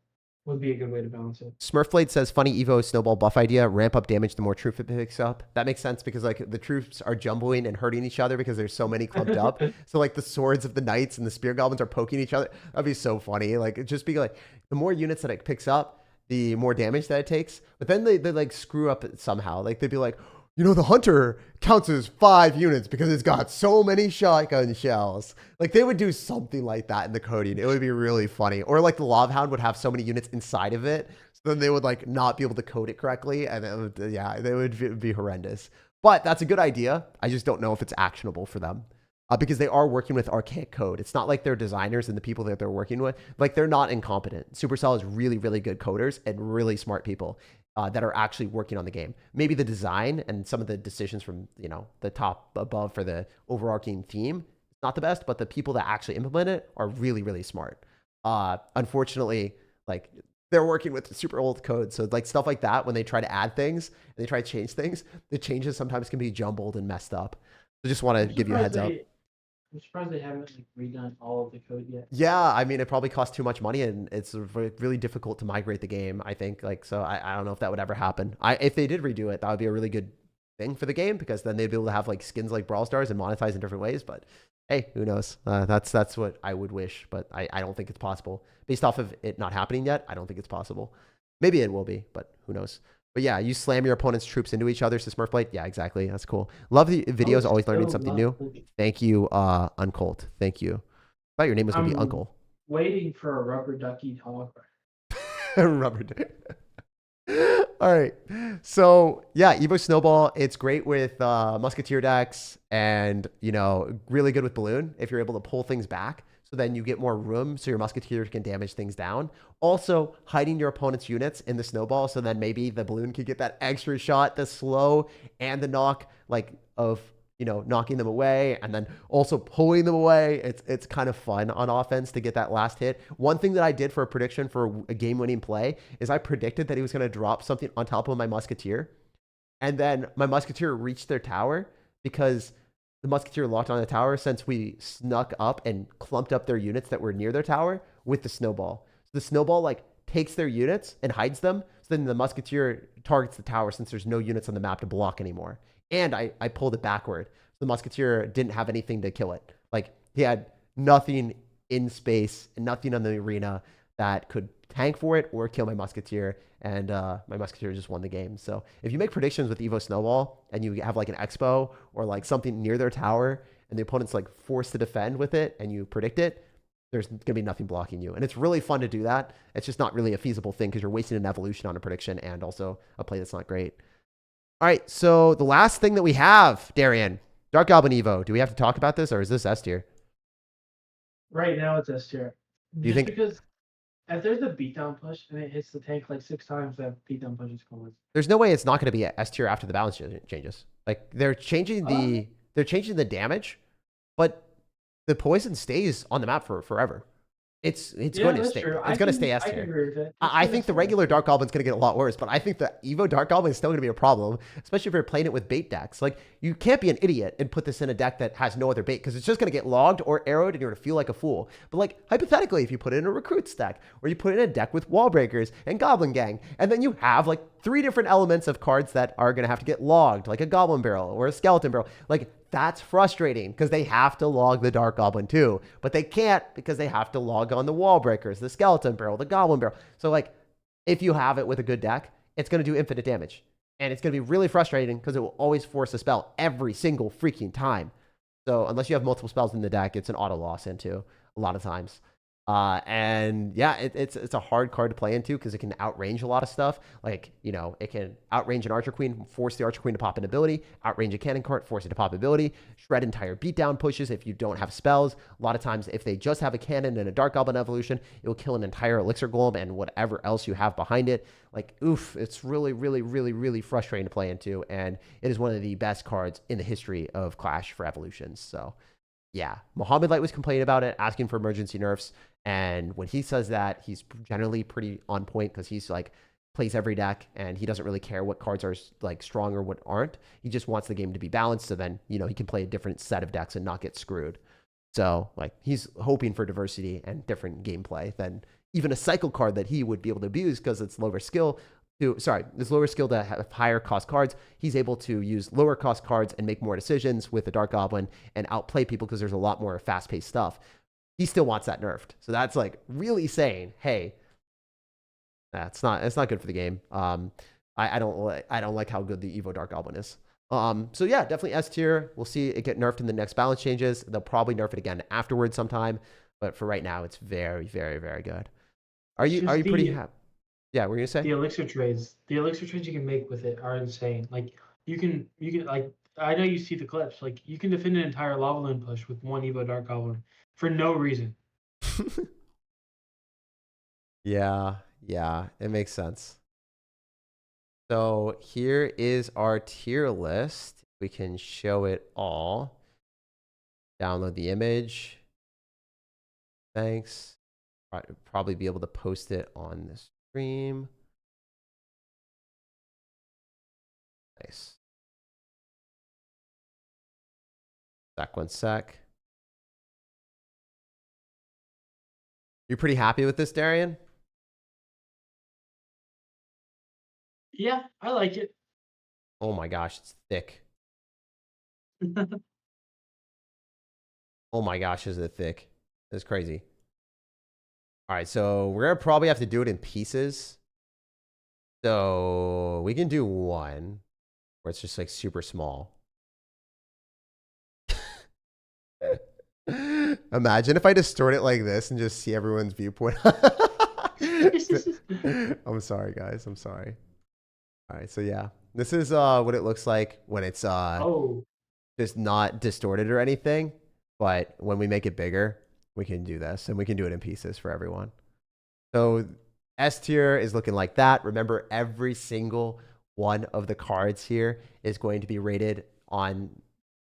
would be a good way to balance it. Smurfblade says, funny Evo Snowball buff idea. Ramp up damage the more troop it picks up. That makes sense because like the troops are jumbling and hurting each other because there's so many clumped up. So like the swords of the knights and the spear goblins are poking each other. That'd be so funny. Like it just be like the more units that it picks up, the more damage that it takes. But then they like screw up somehow. Like they'd be like, you know, the hunter counts as 5 units because it's got so many shotgun shells. Like they would do something like that in the coding. It would be really funny. Or like the Lava Hound would have so many units inside of it. So then they would like not be able to code it correctly. And it would, yeah, it would be horrendous. But that's a good idea. I just don't know if it's actionable for them. Because they are working with archaic code. It's not like they're designers and the people that they're working with, like they're not incompetent. Supercell is really, really good coders and really smart people that are actually working on the game. Maybe the design and some of the decisions from, you know, the top above for the overarching theme, it's not the best, but the people that actually implement it are really, really smart. Unfortunately, like they're working with super old code. So like stuff like that, when they try to add things and they try to change things, the changes sometimes can be jumbled and messed up. So just want to give you a heads up. I'm surprised they haven't like redone all of the code yet. Yeah, I mean, it probably costs too much money, and it's really difficult to migrate the game, I think. Like, so I don't know if that would ever happen. If they did redo it, that would be a really good thing for the game, because then they'd be able to have like skins like Brawl Stars and monetize in different ways. But hey, who knows? That's what I would wish, but I don't think it's possible. Based off of it not happening yet, I don't think it's possible. Maybe it will be, but who knows? But yeah, you slam your opponent's troops into each other to Smurf Blade. Yeah, exactly. That's cool. Love the I videos, would always learning so something love new. Thank you, Uncolt. Thank you. I thought your name was going to be I'm Uncle. waiting for a rubber ducky talk. Rubber duck. All right. So yeah, Evo Snowball, it's great with Musketeer decks and, you know, really good with Balloon if you're able to pull things back. So then you get more room so your Musketeer can damage things down. Also, hiding your opponent's units in the Snowball so then maybe the Balloon can get that extra shot, the slow and the knock, like of, you know, knocking them away and then also pulling them away. It's kind of fun on offense to get that last hit. One thing that I did for a prediction for a game-winning play is I predicted that he was going to drop something on top of my Musketeer. And then my Musketeer reached their tower because the Musketeer locked on the tower since we snuck up and clumped up their units that were near their tower with the Snowball. So the Snowball like takes their units and hides them. So then the Musketeer targets the tower since there's no units on the map to block anymore. And I pulled it backward. The Musketeer didn't have anything to kill it. Like he had nothing in space and nothing on the arena that could tank for it or kill my Musketeer. And my Musketeer just won the game. So if you make predictions with Evo Snowball and you have like an Expo or like something near their tower and the opponent's like forced to defend with it and you predict it, there's going to be nothing blocking you. And it's really fun to do that. It's just not really a feasible thing because you're wasting an evolution on a prediction and also a play that's not great. All right, so the last thing that we have, Darian, Dark Goblin Evo. Do we have to talk about this, or is this S tier? Right now it's S tier. Do you Just think because if there's a beatdown push and it hits the tank like 6 times, that beatdown push is going. there's no way it's not going to be S tier after the balance changes? Like they're changing the damage, but the poison stays on the map for forever. It's going to stay. True. It's going to stay S I can tier. agree with it. I think the regular Dark Goblin's going to get a lot worse, but I think the Evo Dark Goblin is still going to be a problem, especially if you're playing it with bait decks. Like, you can't be an idiot and put this in a deck that has no other bait, because it's just going to get logged or arrowed and you're going to feel like a fool. But, like, hypothetically, if you put it in a Recruits deck, or you put it in a deck with Wall Breakers and Goblin Gang, and then you have, like, 3 different elements of cards that are going to have to get logged, like a Goblin Barrel or a Skeleton Barrel, like, that's frustrating because they have to log the Dark Goblin too, but they can't because they have to log on the Wall Breakers, the Skeleton Barrel, the Goblin Barrel. So like, if you have it with a good deck, it's going to do infinite damage. And it's going to be really frustrating because it will always force a spell every single freaking time. So unless you have multiple spells in the deck, it's an auto loss into a lot of times. And yeah, it's a hard card to play into because it can outrange a lot of stuff. Like, you know, it can outrange an Archer Queen, force the Archer Queen to pop an ability, outrange a Cannon Cart, force it to pop ability, shred entire beatdown pushes if you don't have spells. A lot of times, if they just have a cannon and a Dark Goblin evolution, it will kill an entire Elixir Golem and whatever else you have behind it. Like, oof, it's really, really, really, really frustrating to play into. And it is one of the best cards in the history of Clash for evolutions. So yeah, Mohammed Light was complaining about it, asking for emergency nerfs. And when he says that, he's generally pretty on point because he's like plays every deck and he doesn't really care what cards are like strong or what aren't. He just wants the game to be balanced so then, you know, he can play a different set of decks and not get screwed. So like he's hoping for diversity and different gameplay than even a cycle card that he would be able to abuse because it's lower skill. It's lower skill to have higher cost cards. He's able to use lower cost cards and make more decisions with the Dark Goblin and outplay people because there's a lot more fast paced stuff. He still wants that nerfed. So that's like really saying, hey, it's not good for the game. I don't like how good the Evo Dark Goblin is. So yeah, definitely S tier. We'll see it get nerfed in the next balance changes. They'll probably nerf it again afterwards sometime. But for right now, it's very, very, very good. Are you pretty happy? Yeah, what were you gonna say? The elixir trades you can make with it are insane. Like you can like I know you see the clips. Like you can defend an entire lava loon push with one Evo Dark Goblin for no reason. Yeah, it makes sense. So here is our tier list. We can show it all. Download the image. Thanks. Probably be able to post it on the stream. Nice. One sec. You pretty happy with this, Darian? Yeah, I like it. Oh my gosh, it's thick. Oh my gosh, is it thick? It's crazy. All right, so we're gonna probably have to do it in pieces. So we can do one where it's just like super small. Imagine if I distort it like this and just see everyone's viewpoint. I'm sorry, guys. I'm sorry. All right, so yeah, this is what it looks like when it's Oh, just not distorted or anything. But when we make it bigger, we can do this, and we can do it in pieces for everyone. So S tier is looking like that. Remember, every single one of the cards here is going to be rated on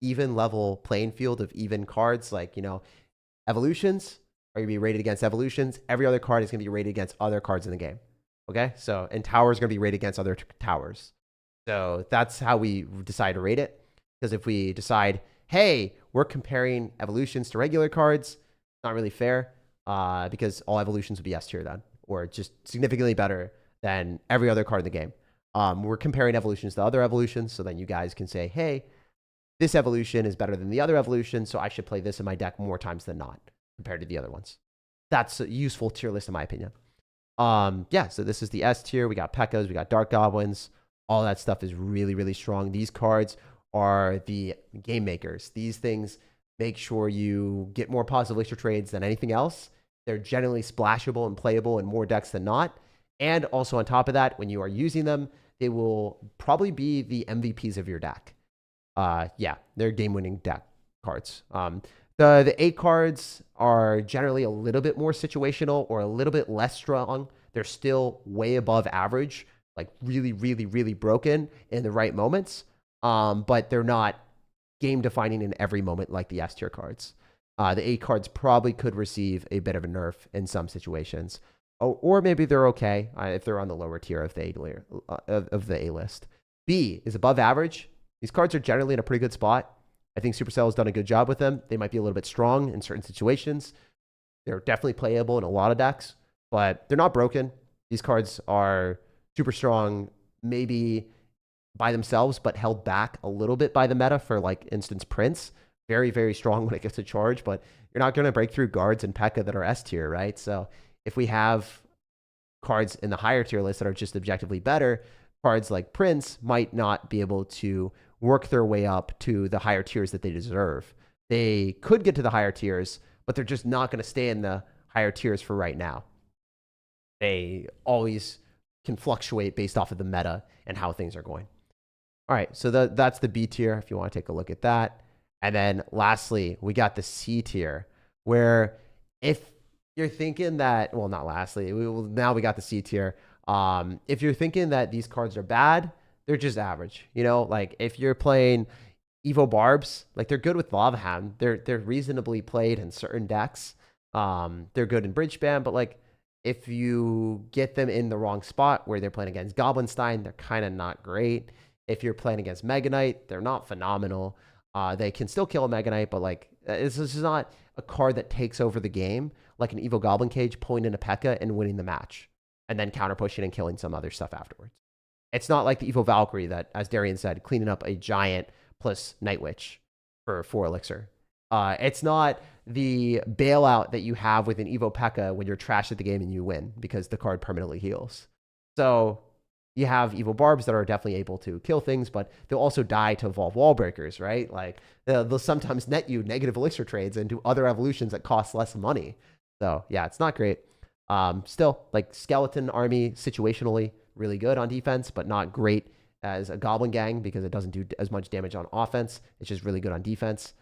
even level playing field of even cards. Like, you know, evolutions are going to be rated against evolutions. Every other card is going to be rated against other cards in the game. Okay, so and towers are going to be rated against other towers. So that's how we decide to rate it. Because if we decide, hey, we're comparing evolutions to regular cards, it's not really fair because all evolutions would be S tier then, or just significantly better than every other card in the game. We're comparing evolutions to other evolutions, so then you guys can say, hey, this evolution is better than the other evolution, so I should play this in my deck more times than not compared to the other ones. That's a useful tier list in my opinion. Yeah, so this is the S tier. We got P.E.K.K.A.s, we got Dark Goblins. All that stuff is really, really strong. These cards are the game makers. These things make sure you get more positive elixir trades than anything else. They're generally splashable and playable in more decks than not. And also on top of that, when you are using them, they will probably be the MVPs of your deck. Yeah, they're game-winning deck cards. The 8 cards are generally a little bit more situational or a little bit less strong. They're still way above average, like really, really, really broken in the right moments. But they're not game defining in every moment like the S tier cards. The 8 cards probably could receive a bit of a nerf in some situations. Or maybe they're okay if they're on the lower tier of the A list. B is above average. These cards are generally in a pretty good spot. I think Supercell has done a good job with them. They might be a little bit strong in certain situations. They're definitely playable in a lot of decks, but they're not broken. These cards are super strong, maybe by themselves, but held back a little bit by the meta. For like instance, Prince, very, very strong when it gets to charge, but you're not going to break through guards and P.E.K.K.A. that are S tier, right? So if we have cards in the higher tier list that are just objectively better, cards like Prince might not be able to work their way up to the higher tiers that they deserve. They could get to the higher tiers, but they're just not going to stay in the higher tiers for right now. They always can fluctuate based off of the meta and how things are going. All right, so that's the B tier if you want to take a look at that. And then lastly, we got the C tier, where if you're thinking that, well, not lastly, now we got the C tier. If you're thinking that these cards are bad, they're just average. You know, like if you're playing Evo Barbs, like they're good with Lava Hound. They're reasonably played in certain decks. They're good in Bridge Spam, but like if you get them in the wrong spot where they're playing against Goblinstein, they're kind of not great. If you're playing against Mega Knight, they're not phenomenal. They can still kill a Mega Knight, but like this is not a card that takes over the game like an Evo Goblin Cage, pulling in a P.E.K.K.A. and winning the match, and then counter pushing and killing some other stuff afterwards. It's not like the Evo Valkyrie that, as Darian said, cleaning up a giant plus Night Witch for 4 elixir. It's not the bailout that you have with an Evo P.E.K.K.A. when you're trash at the game and you win because the card permanently heals. So you have Evo Barbs that are definitely able to kill things, but they'll also die to evolve wall breakers, right? Like they'll sometimes net you negative elixir trades and do other evolutions that cost less money. So yeah, it's not great. Still, like Skeleton Army situationally really good on defense, but not great as a Goblin Gang because it doesn't do as much damage on offense. It's just really good on defense.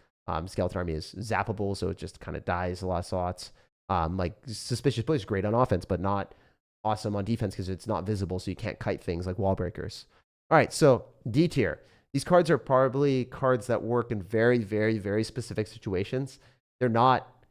Skeleton Army is zappable, so it just kind of dies a lot of slots. Like Suspicious Blade is great on offense, but not awesome on defense because it's not visible, so you can't kite things like wall breakers. All right, so D tier. These cards are probably cards that work in very, very, very specific situations. They're not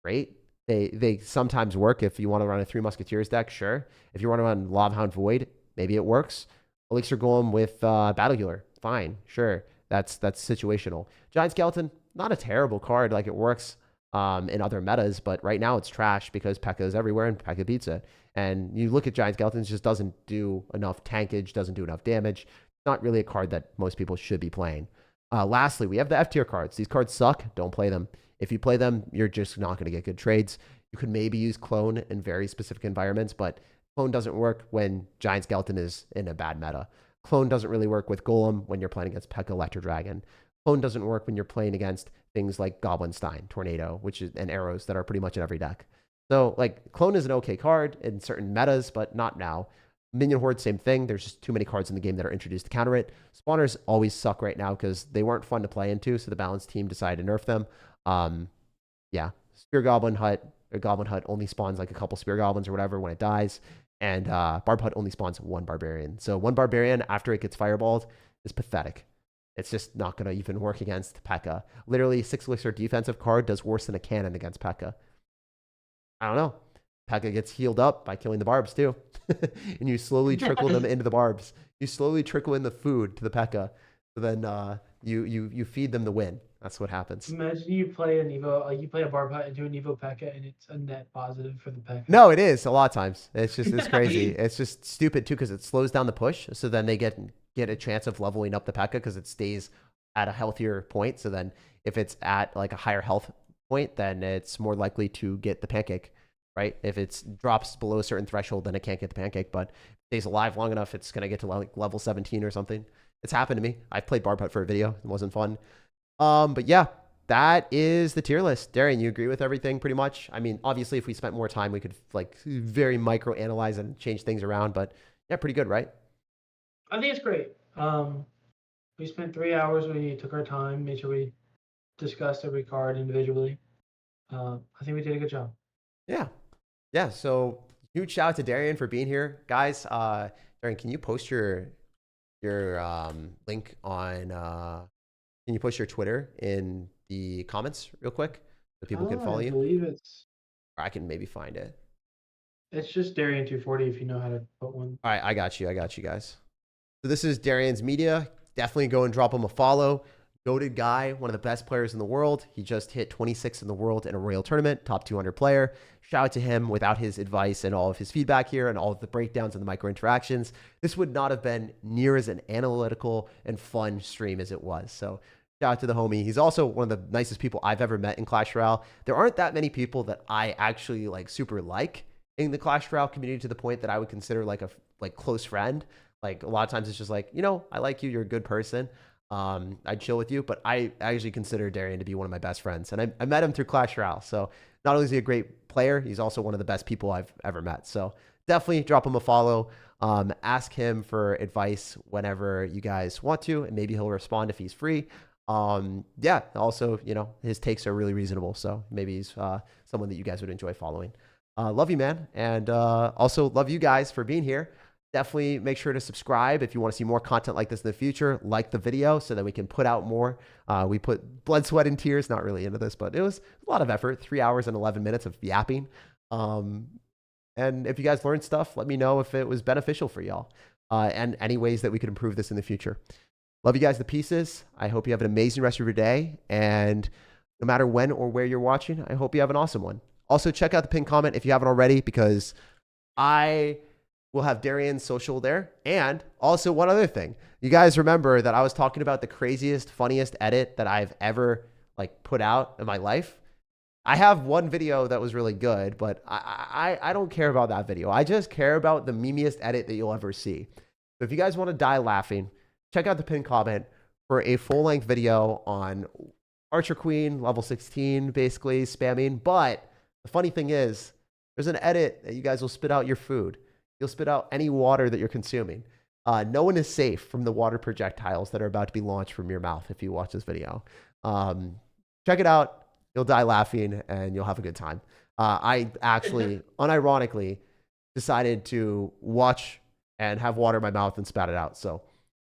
great. They sometimes work if you want to run a 3 Musketeers deck, sure. If you want to run Lava Hound Void, maybe it works. Elixir Golem with Battle Healer, fine, sure. That's situational. Giant Skeleton, not a terrible card. Like it works in other metas, but right now it's trash because P.E.K.K.A. is everywhere and P.E.K.K.A. beats it. And you look at Giant Skeleton, it just doesn't do enough tankage, doesn't do enough damage. Not really a card that most people should be playing. Lastly, we have the F tier cards. These cards suck. Don't play them. If you play them, you're just not going to get good trades. You could maybe use Clone in very specific environments, but Clone doesn't work when Giant Skeleton is in a bad meta. Clone doesn't really work with Golem when you're playing against P.E.K.K.A. Electro Dragon. Clone doesn't work when you're playing against things like Goblin Stein, Tornado, and Arrows that are pretty much in every deck. So, like, Clone is an okay card in certain metas, but not now. Minion Horde, same thing. There's just too many cards in the game that are introduced to counter it. Spawners always suck right now because they weren't fun to play into, so the balanced team decided to nerf them. Yeah, Spear Goblin Hut, or Goblin Hut only spawns like a couple Spear Goblins or whatever when it dies, and Barb Hut only spawns one Barbarian. So one Barbarian after it gets fireballed is pathetic. It's just not going to even work against P.E.K.K.A. Literally, 6-elixir defensive card does worse than a cannon against P.E.K.K.A. I don't know. P.E.K.K.A. gets healed up by killing the barbs too. And you slowly trickle them into the barbs. You slowly trickle in the food to the P.E.K.K.A. So then you feed them the win. That's what happens. Imagine you play you play a Barb Hut into an Evo P.E.K.K.A. and it's a net positive for the P.E.K.K.A. No, it is a lot of times. It's crazy. It's just stupid too because it slows down the push. So then they get a chance of leveling up the P.E.K.K.A. because it stays at a healthier point. So then if it's at like a higher health point, then it's more likely to get the pancake, right? If it drops below a certain threshold, then it can't get the pancake. But if it stays alive long enough, it's going to get to like level 17 or something. It's happened to me. I played Barb Hut for a video. It wasn't fun. But yeah, that is the tier list. Darian, you agree with everything pretty much? I mean, obviously, if we spent more time, we could like very micro analyze and change things around. But yeah, pretty good, right? I think it's great. We spent 3 hours. We took our time, made sure we discussed every card individually. I think we did a good job. Yeah. So huge shout out to Darian for being here, guys. Darian, can you post your link on? Can you post your Twitter in the comments real quick so people can follow you? I believe it's. Or I can maybe find it. It's just Darian240 if you know how to put one. All right, I got you, guys. So this is Darian's Media. Definitely go and drop him a follow. Goated guy, one of the best players in the world. He just hit 26 in the world in a Royal tournament, top 200 player. Shout out to him. Without his advice and all of his feedback here and all of the breakdowns and the micro interactions, this would not have been near as an analytical and fun stream as it was. So shout out to the homie. He's also one of the nicest people I've ever met in Clash Royale. There aren't that many people that I actually like super like in the Clash Royale community to the point that I would consider like a close friend. Like a lot of times it's just like, I like you. You're a good person. I'd chill with you, but I actually consider Darian to be one of my best friends. And I met him through Clash Royale. So not only is he a great player, he's also one of the best people I've ever met. So definitely drop him a follow. Ask him for advice whenever you guys want to, and maybe he'll respond if he's free. Yeah, also, his takes are really reasonable. So maybe he's someone that you guys would enjoy following. Love you, man. And also love you guys for being here. Definitely make sure to subscribe if you want to see more content like this in the future. Like the video so that we can put out more. We put blood, sweat, and tears, not really into this, but it was a lot of effort. 3 hours and 11 minutes of yapping. And if you guys learned stuff, let me know if it was beneficial for y'all and any ways that we could improve this in the future. Love you guys to pieces. I hope you have an amazing rest of your day. And no matter when or where you're watching, I hope you have an awesome one. Also, check out the pinned comment if you haven't already, because I will have Darian's social there. And also one other thing. You guys remember that I was talking about the craziest, funniest edit that I've ever put out in my life? I have one video that was really good, but I don't care about that video. I just care about the memeiest edit that you'll ever see. So if you guys want to die laughing, check out the pinned comment for a full-length video on Archer Queen, level 16, basically spamming. But the funny thing is, there's an edit that you guys will spit out your food. You'll spit out any water that you're consuming. No one is safe from the water projectiles that are about to be launched from your mouth if you watch this video. Check it out. You'll die laughing and you'll have a good time. I actually, unironically, decided to watch and have water in my mouth and spat it out.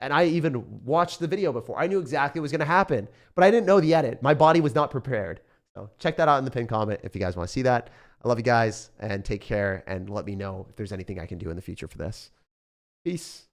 And I even watched the video before. I knew exactly what was going to happen, but I didn't know the edit. My body was not prepared. So check that out in the pinned comment if you guys want to see that. I love you guys and take care, and let me know if there's anything I can do in the future for this. Peace.